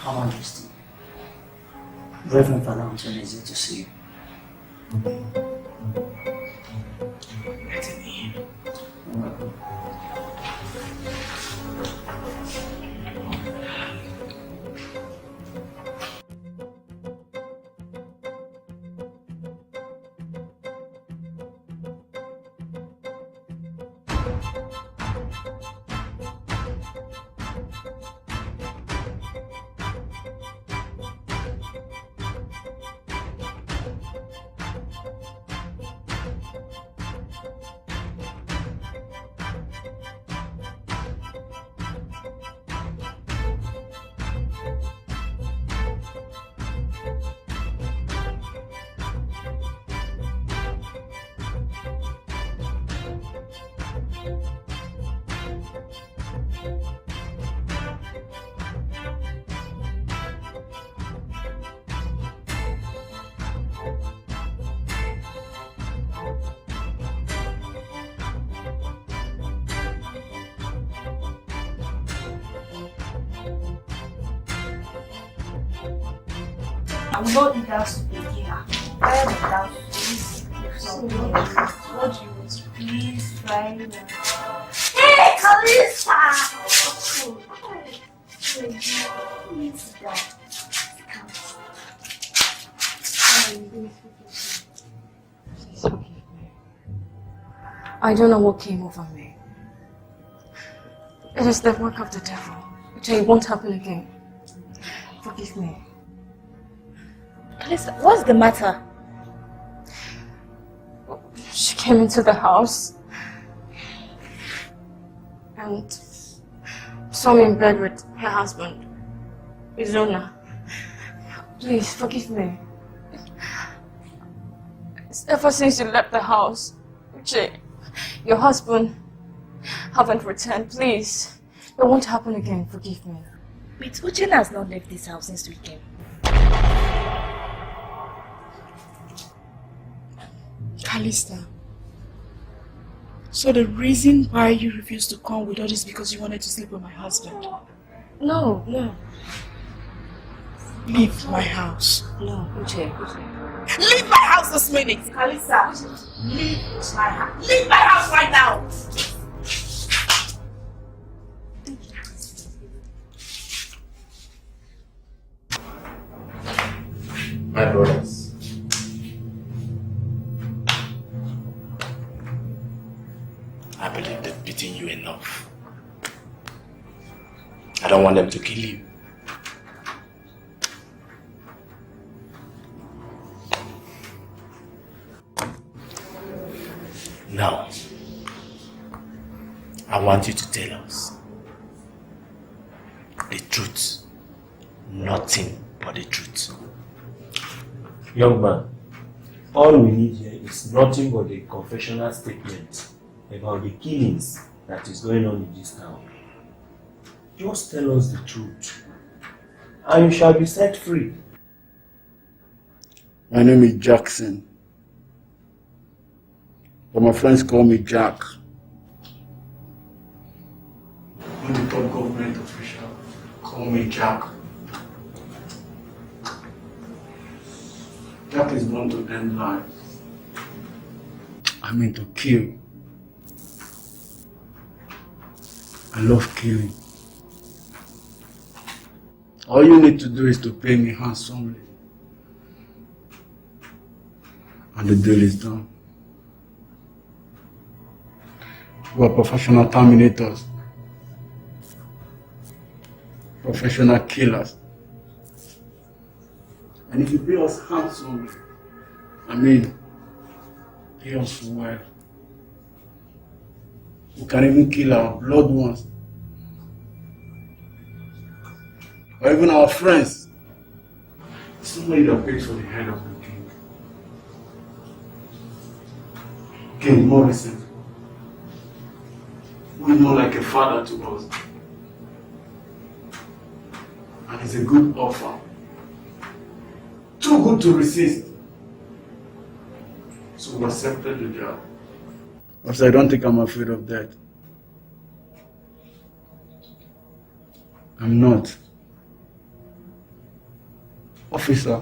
Her Majesty, Reverend Father Anthony is here to see you. Let him in. I'm not eager to be here. I am without please. What do you want? Please try now. Hey, Kalista! Please down. I don't know what came over me. It is the work of the devil, which it won't happen again. Forgive me. Kalista, what's the matter? She came into the house and saw me in bed with her husband, Ezuronye. Please, forgive me. Ever since you left the house, your husband haven't returned. Please, It won't happen again, forgive me. Wait, Uchenna has not left this house since we came. Kalista. So the reason why you refused to come with us is because you wanted to sleep with my husband? No. Leave my house. No, Uche. Leave my house this minute! Kalista, leave my house. Leave my house right now! My brothers, I believe they've beaten you enough. I don't want them to kill you. Now, I want you to tell us the truth, nothing but the truth. Young man, all we need here is nothing but a confessional statement about the killings that is going on in this town. Just tell us the truth, and you shall be set free. My name is Jackson, but my friends call me Jack. I'm the top government official. Call me Jack. Jack is born to end life. I mean to kill. I love killing. All you need to do is to pay me handsomely. And the deal is done. We are professional terminators. Professional killers. And if you pay us handsomely, pay us well, we can even kill our loved ones. Or even our friends. Somebody that pays for the head of the king. King Morrison. Who is more like a father to us. And it's a good offer. Too good to resist. So we accepted the job. Officer, I don't think I'm afraid of that. I'm not. Officer,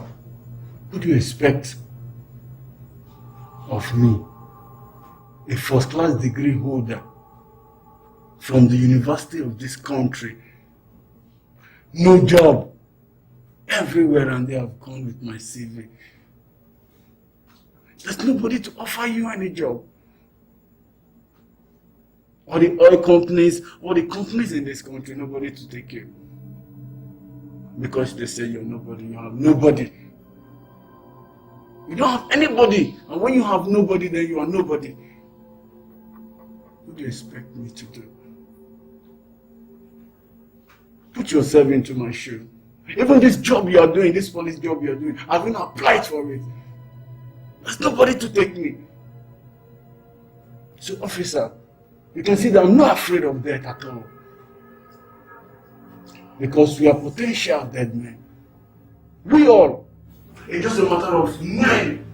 what do you expect of me? A first-class degree holder from the university of this country. No job. Everywhere and they have gone with my CV. There's nobody to offer you any job. All the oil companies, all the companies in this country, nobody to take you. Because they say you're nobody, you have nobody. You don't have anybody. And when you have nobody, then you are nobody. What do you expect me to do? Put yourself into my shoe. Even this job you are doing, this police job you are doing, I've even applied for it. There's nobody to take me. So, officer, you can see that I'm not afraid of death at all. Because we are potential dead men. We all. It's just a matter of when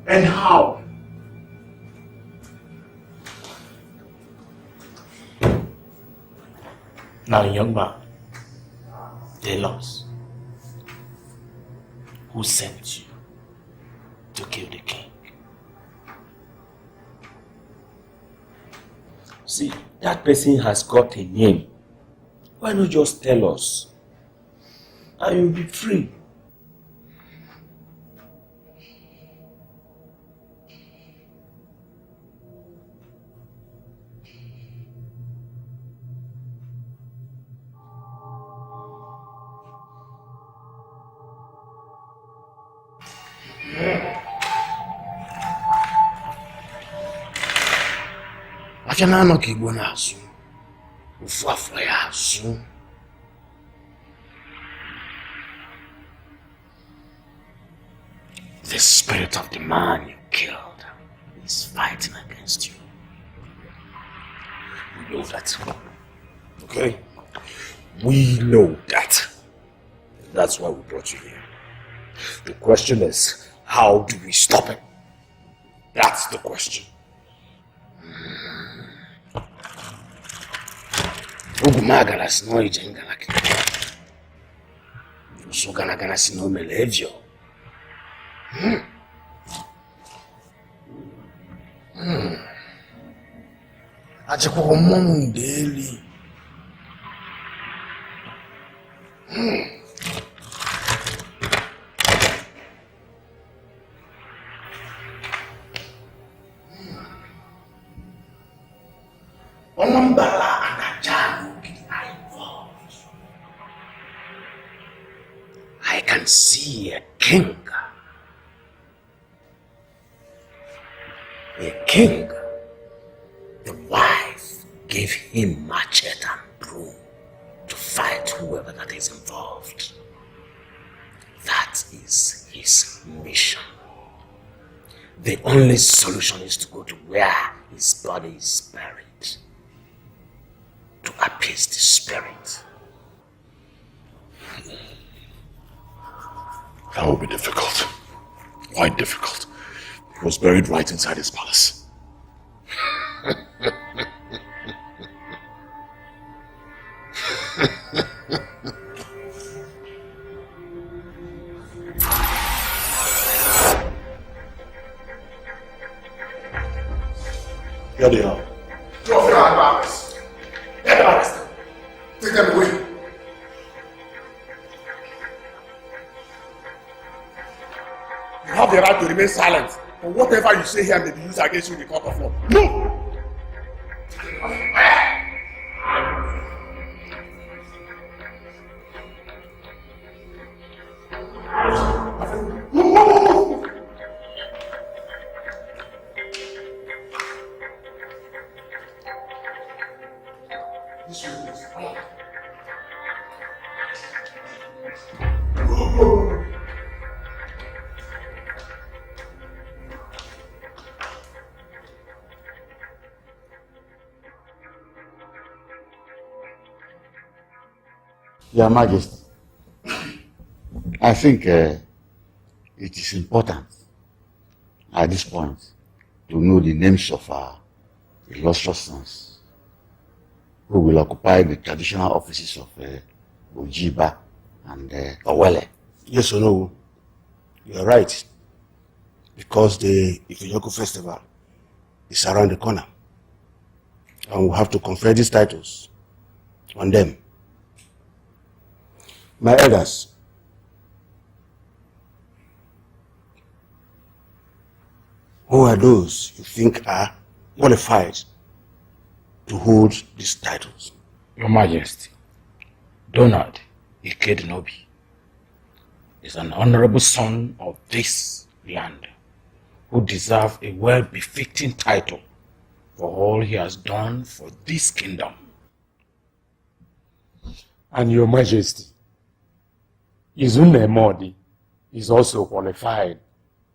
and how. Now, young man, tell us, who sent you to kill the king? See, that person has got a name. Why not just tell us? And you'll be free. Achana ano ka Igbo na-asụ, ofu afọ ya asụ. The spirit of the man you killed is fighting against you. We know that Okay? We know that. That's why we brought you here. The question is, how do we stop it? That's the question. Ugumagala sino ijengalaki. Suganagana sino melevio. Achikuko mundeli. Onambala anajanu involved. I can see a king. A king. The wife gave him machete and broom to fight whoever that is involved. That is his mission. The only solution is to go to where his body is buried, to appease the spirit. That will be difficult. Quite difficult. He was buried right inside his palace. Here they are. Drop your handbags. Get the bags. Take them away. You have the right to remain silent. But whatever you say here may be used against you in the court of law. No! Your Majesty, I think it is important at this point to know the names of our illustrious sons who will occupy the traditional offices of Ojiba and Owele. Yes or no? You are right. Because the Ifeanyi festival is around the corner. And we have to confer these titles on them. My elders, who are those you think are qualified to hold these titles? Your Majesty, Donald Ikedinobi is an honorable son of this land who deserves a well-befitting title for all he has done for this kingdom. And Your Majesty, Ezuronye is also qualified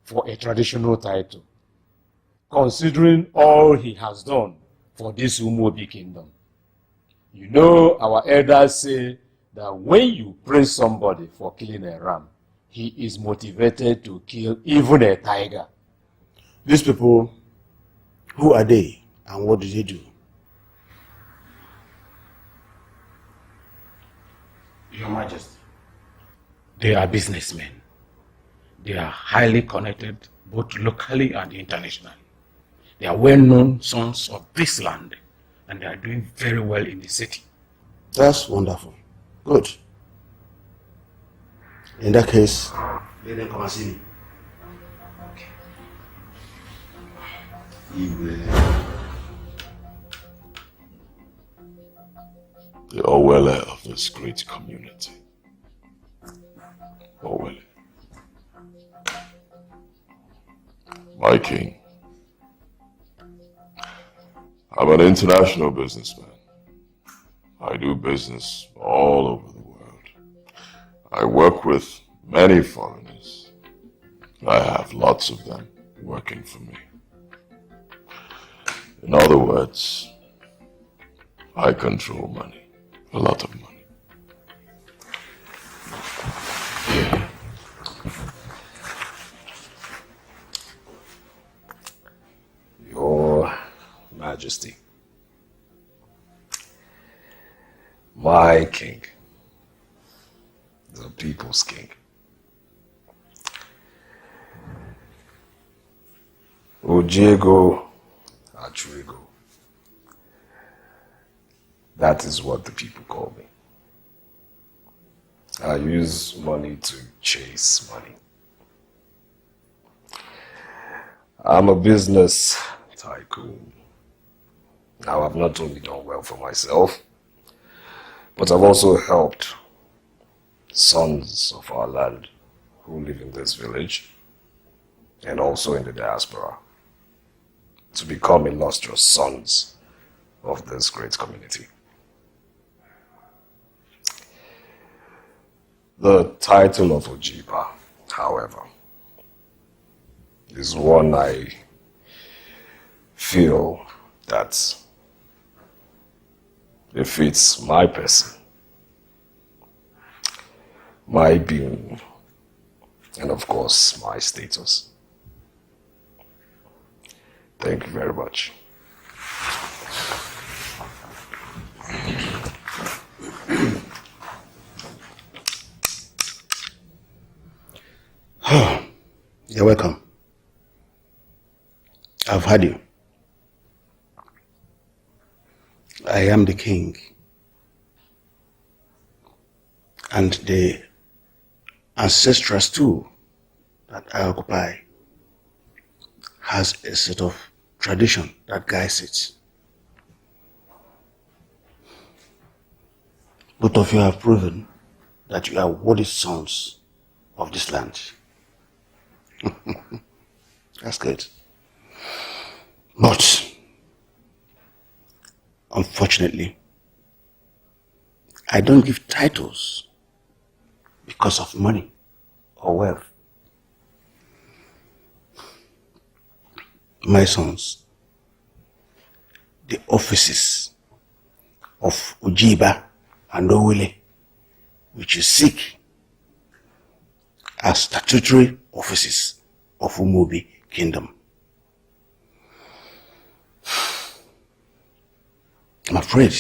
for a traditional title, considering all he has done for this Umuobi kingdom. You know, our elders say that when you praise somebody for killing a ram, he is motivated to kill even a tiger. These people, who are they and what do they do? Your Majesty, they are businessmen. They are highly connected both locally and internationally. They are well-known sons of this land and they are doing very well in the city. That's wonderful. Good. In that case, let them come and see me. The Owele of this great community. Owele. My king. I'm an international businessman. I do business all over the world. I work with many foreigners. I have lots of them working for me. In other words, I control money. A lot of money. Your Majesty, my king, the people's king, Ojego Achurigo. That is what the people call me. I use money to chase money. I'm a business tycoon. Now, I've not only done well for myself, but I've also helped sons of our land who live in this village and also in the diaspora to become illustrious sons of this great community. The title of Ojiba, however, is one I feel that befits my person, my being, and of course, my status. Thank you very much. You're welcome. I've heard you. I am the king, and the ancestral stool that I occupy has a set of tradition that guides it. Both of you have proven that you are worthy sons of this land. That's good. But, unfortunately, I don't give titles because of money or wealth. My sons, the offices of Ujiba and Owele, which you seek, are statutory offices of Umubi Kingdom. I'm afraid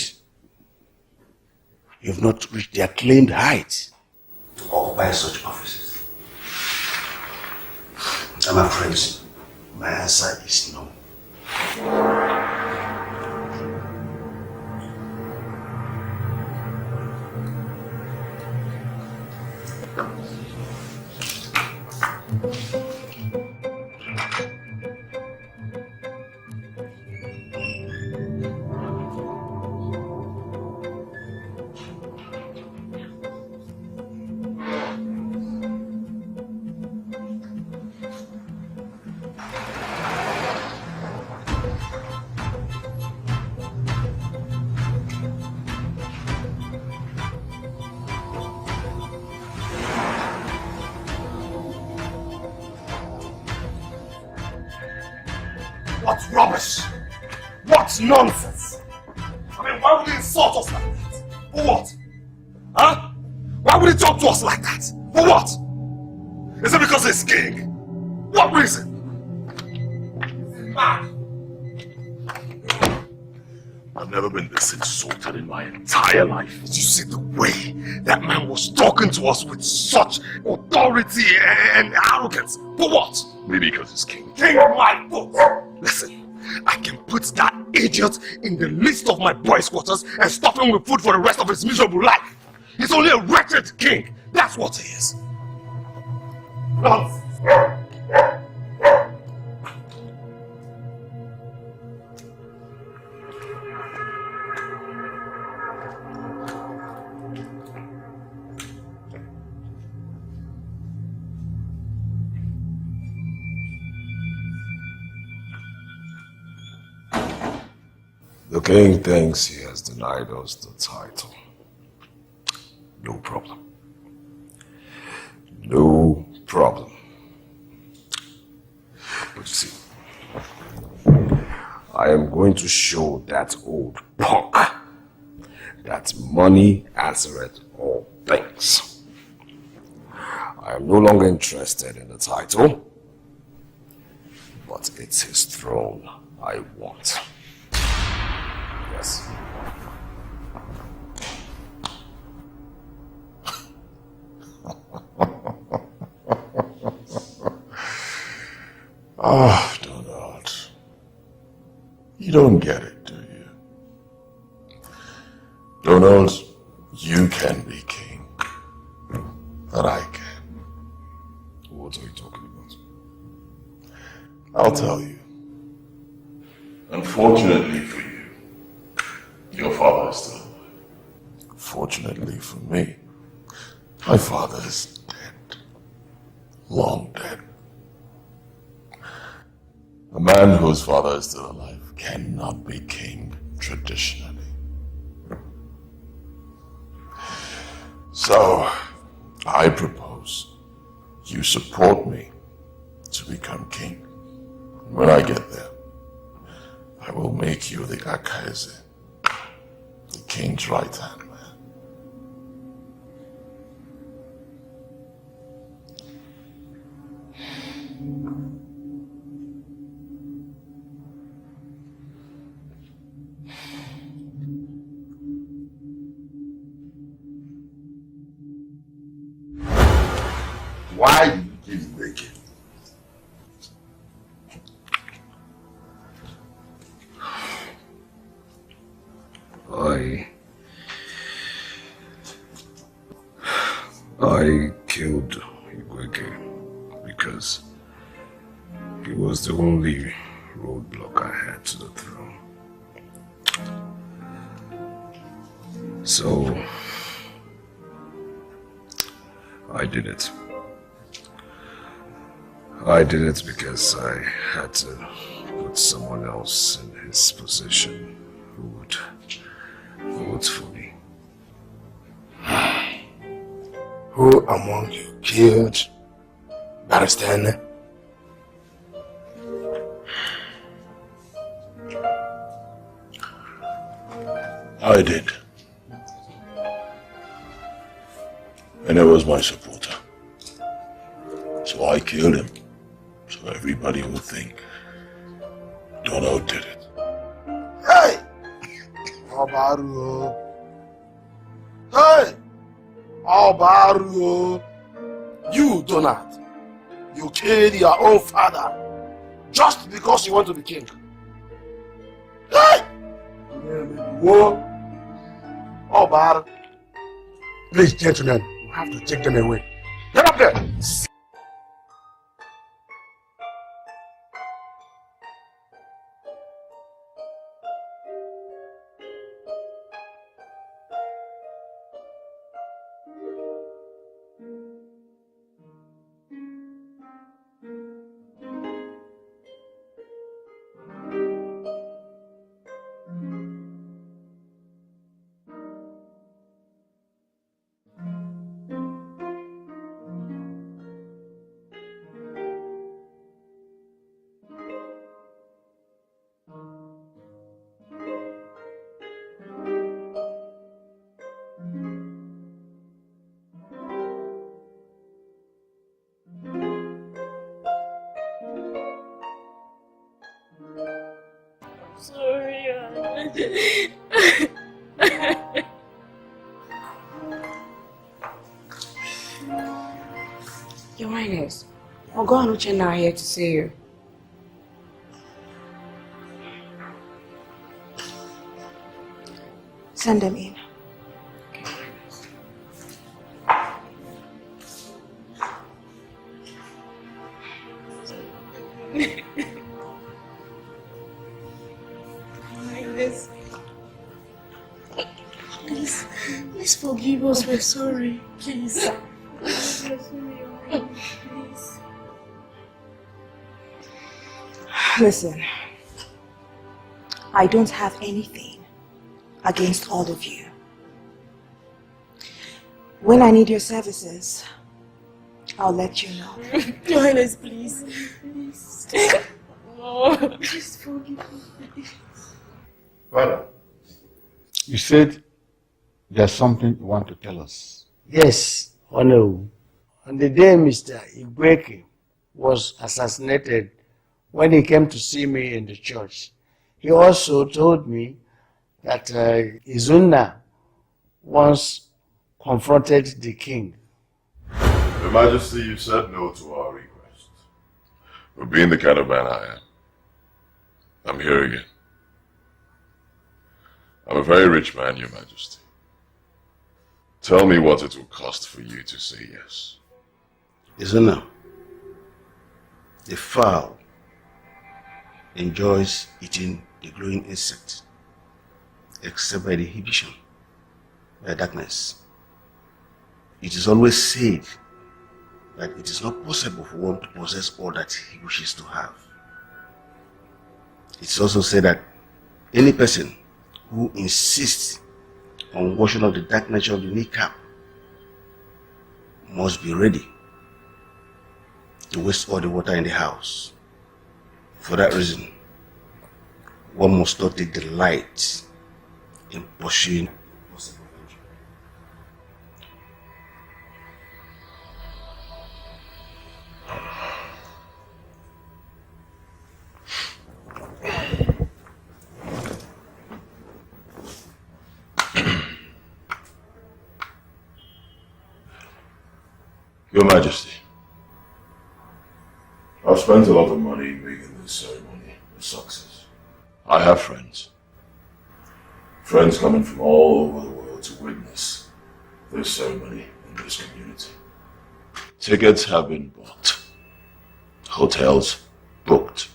you've not reached the acclaimed height to occupy such offices. I'm afraid my answer is no. What rubbish! What nonsense! I mean, why would he insult us like that? For what? Huh? Why would he talk to us like that? For what? Is it because he's king? What reason? Mad! I've never been this insulted in my entire life. Did you see the way that man was talking to us with such authority and arrogance? For what? Maybe because he's king. King of my book! Listen, I can put that idiot in the list of my boys' quarters and stuff him with food for the rest of his miserable life. He's only a wretched king. That's what he is. Nonsense. The king thinks he has denied us the title. No problem. No problem. But you see, I am going to show that old punk that money answereth all things. I am no longer interested in the title, but it's his throne I want. Yes. Ah, Donald. You don't get it, do you? Donald, you can be king. But I can. What are you talking about? I'll tell you. Unfortunately for you, your father is still alive. Fortunately for me, my father is dead. Long dead. A man whose father is still alive cannot be king traditionally. So, I propose you support me to become king. When I get there, I will make you the Akaeze, the king's right hand man. Why do you keep breaking? I killed Igweke because he was the only roadblock I had to the throne. So I did it. I did it because I had to put someone else in his position who would vote for me. Who among you killed Barrister? I did. And it was my supporter. So I killed him. So everybody will think Donald did it. Hey! Obaru. Hey! Obaru. You, Donald, you killed your own father just because you want to be king. Hey! Whoa! Obaru. Please, gentlemen, you have to take them away. Get up there! Sorry, Your Highness, Ogo and Uchenna are here to see you. Send them in. Please forgive us, we're sorry. Please. Please. Listen, I don't have anything against all of you. When I need your services, I'll let you know. Your Highness, please. Please. No. Please forgive me. Father, You said there's something you want to tell us. Yes, Honorable. On the day Mr. Igweke was assassinated, when he came to see me in the church, he also told me that Izuna once confronted the king. Your Majesty, you said no to our request. But being the kind of man I am, I'm here again. I'm a very rich man, Your Majesty. Tell me what it will cost for you to say yes. Izuna, the fowl enjoys eating the glowing insect, except by the inhibition, by darkness. It is always said that it is not possible for one to possess all that he wishes to have. It's also said that any person who insists on washing off the dark nature of the kneecap must be ready to waste all the water in the house. For that reason, one must not take delight in pursuing possible venture. Your Majesty, I've spent a lot of money making this ceremony a success. I have friends. Friends coming from all over the world to witness this ceremony in this community. Tickets have been bought. Hotels booked.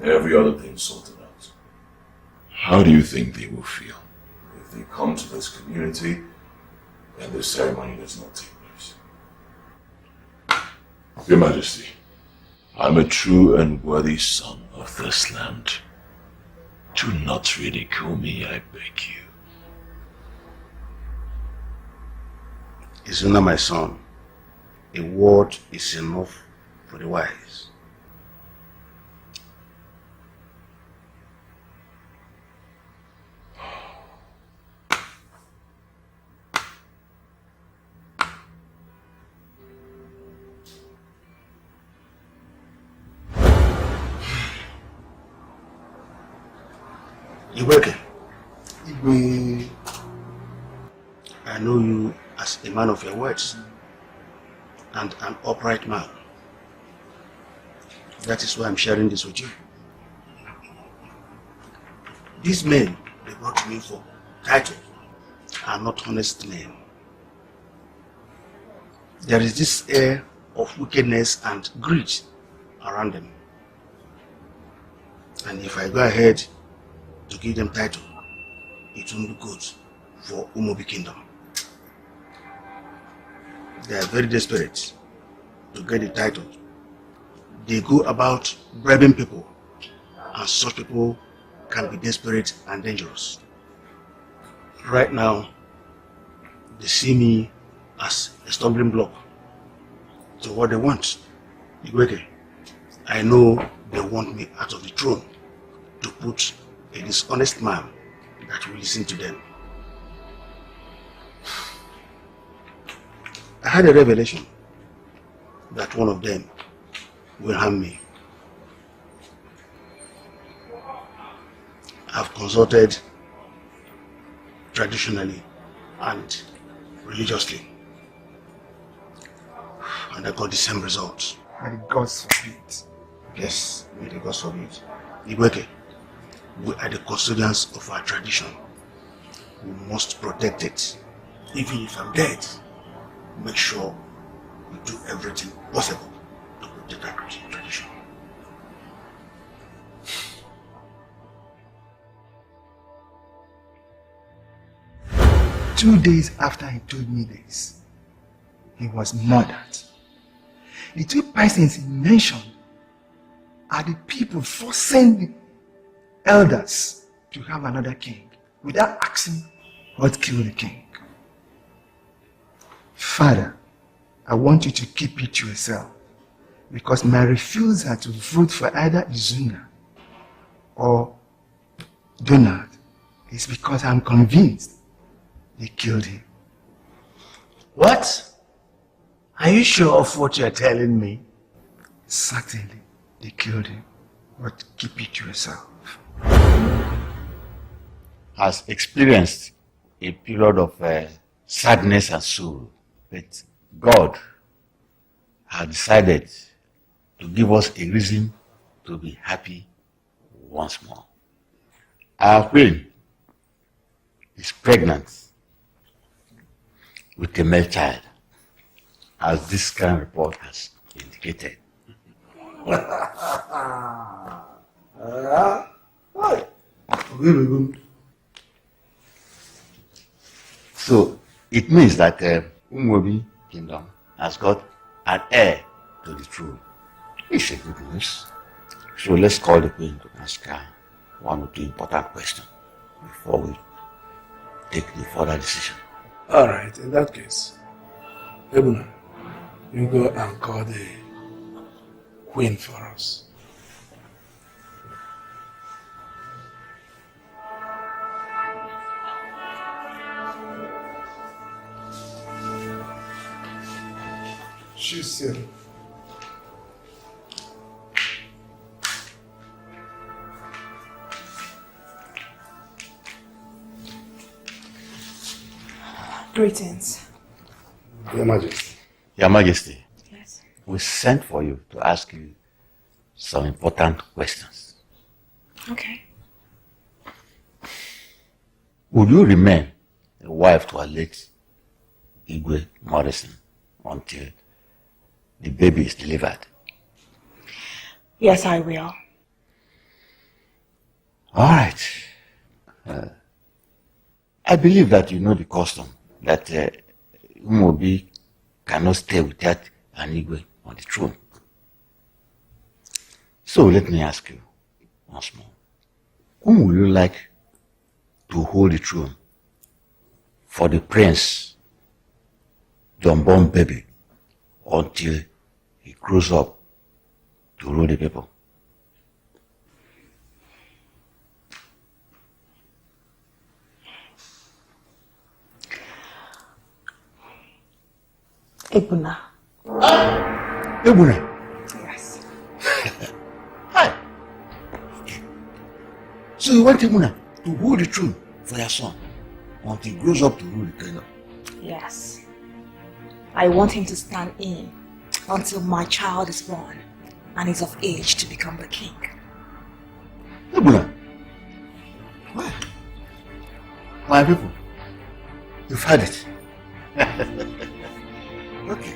Every other thing sorted out. How do you think they will feel if they come to this community and this ceremony does not take place? Your Majesty, I'm a true and worthy son of this land. Do not ridicule me, I beg you. Izuna, my son, a word is enough for the wise. Igweke, I know you as a man of your words and an upright man. That is why I'm sharing this with you. These men they brought to me for title are not honest men. There is this air of wickedness and greed around them. And if I go ahead to give them title, it won't be good for Umobi Kingdom. They are very desperate to get the title. They go about bribing people, and such people can be desperate and dangerous. Right now, they see me as a stumbling block to what they want. Igweke, I know they want me out of the throne to put a dishonest man that will listen to them. I had a revelation that one of them will harm me. I've consulted traditionally and religiously, and I got the same result. May the gods forbid. Yes, may the gods forbid. Igweke, we are the custodians of our tradition. We must protect it. Even if I'm dead, make sure we do everything possible to protect our tradition. Two days after he told me this, he was murdered. The two persons he mentioned are the people forcing the elders to have another king without asking what killed the king. Father, I want you to keep it to yourself, because my refusal to vote for either Izuna or Donald is because I'm convinced They killed him. What? Are you sure of what you're telling me? Certainly, they killed him. But keep it to yourself. Has experienced a period of sadness and sorrow, but God has decided to give us a reason to be happy once more. Our queen is pregnant with a male child, as this current report has indicated. So it means that Umuobi Kingdom has got an heir to the throne. It's a good news. So let's call the queen to ask her one or two important questions before we take the further decision. Alright, in that case, Ebuna, you go and call the queen for us. She's here. Greetings. Your Majesty. Your Majesty. Yes. We sent for you to ask you some important questions. Okay. Would you remain a wife to our late Igwe Morrison until the baby is delivered? Yes, I will. All right. I believe that you know the custom that Umuobi cannot stay without an Igwe on the throne. So let me ask you once more. Whom would you like to hold the throne for the prince, the unborn baby, until he grows up to rule the people? Ebuna. Ebuna? Yes. Hi. Okay. So you want Ebuna to hold the throne for your son until he grows up to rule the kingdom? Yes. I want him to stand in until my child is born and is of age to become the king. Ebuna. Why? My people, you've had it. Okay.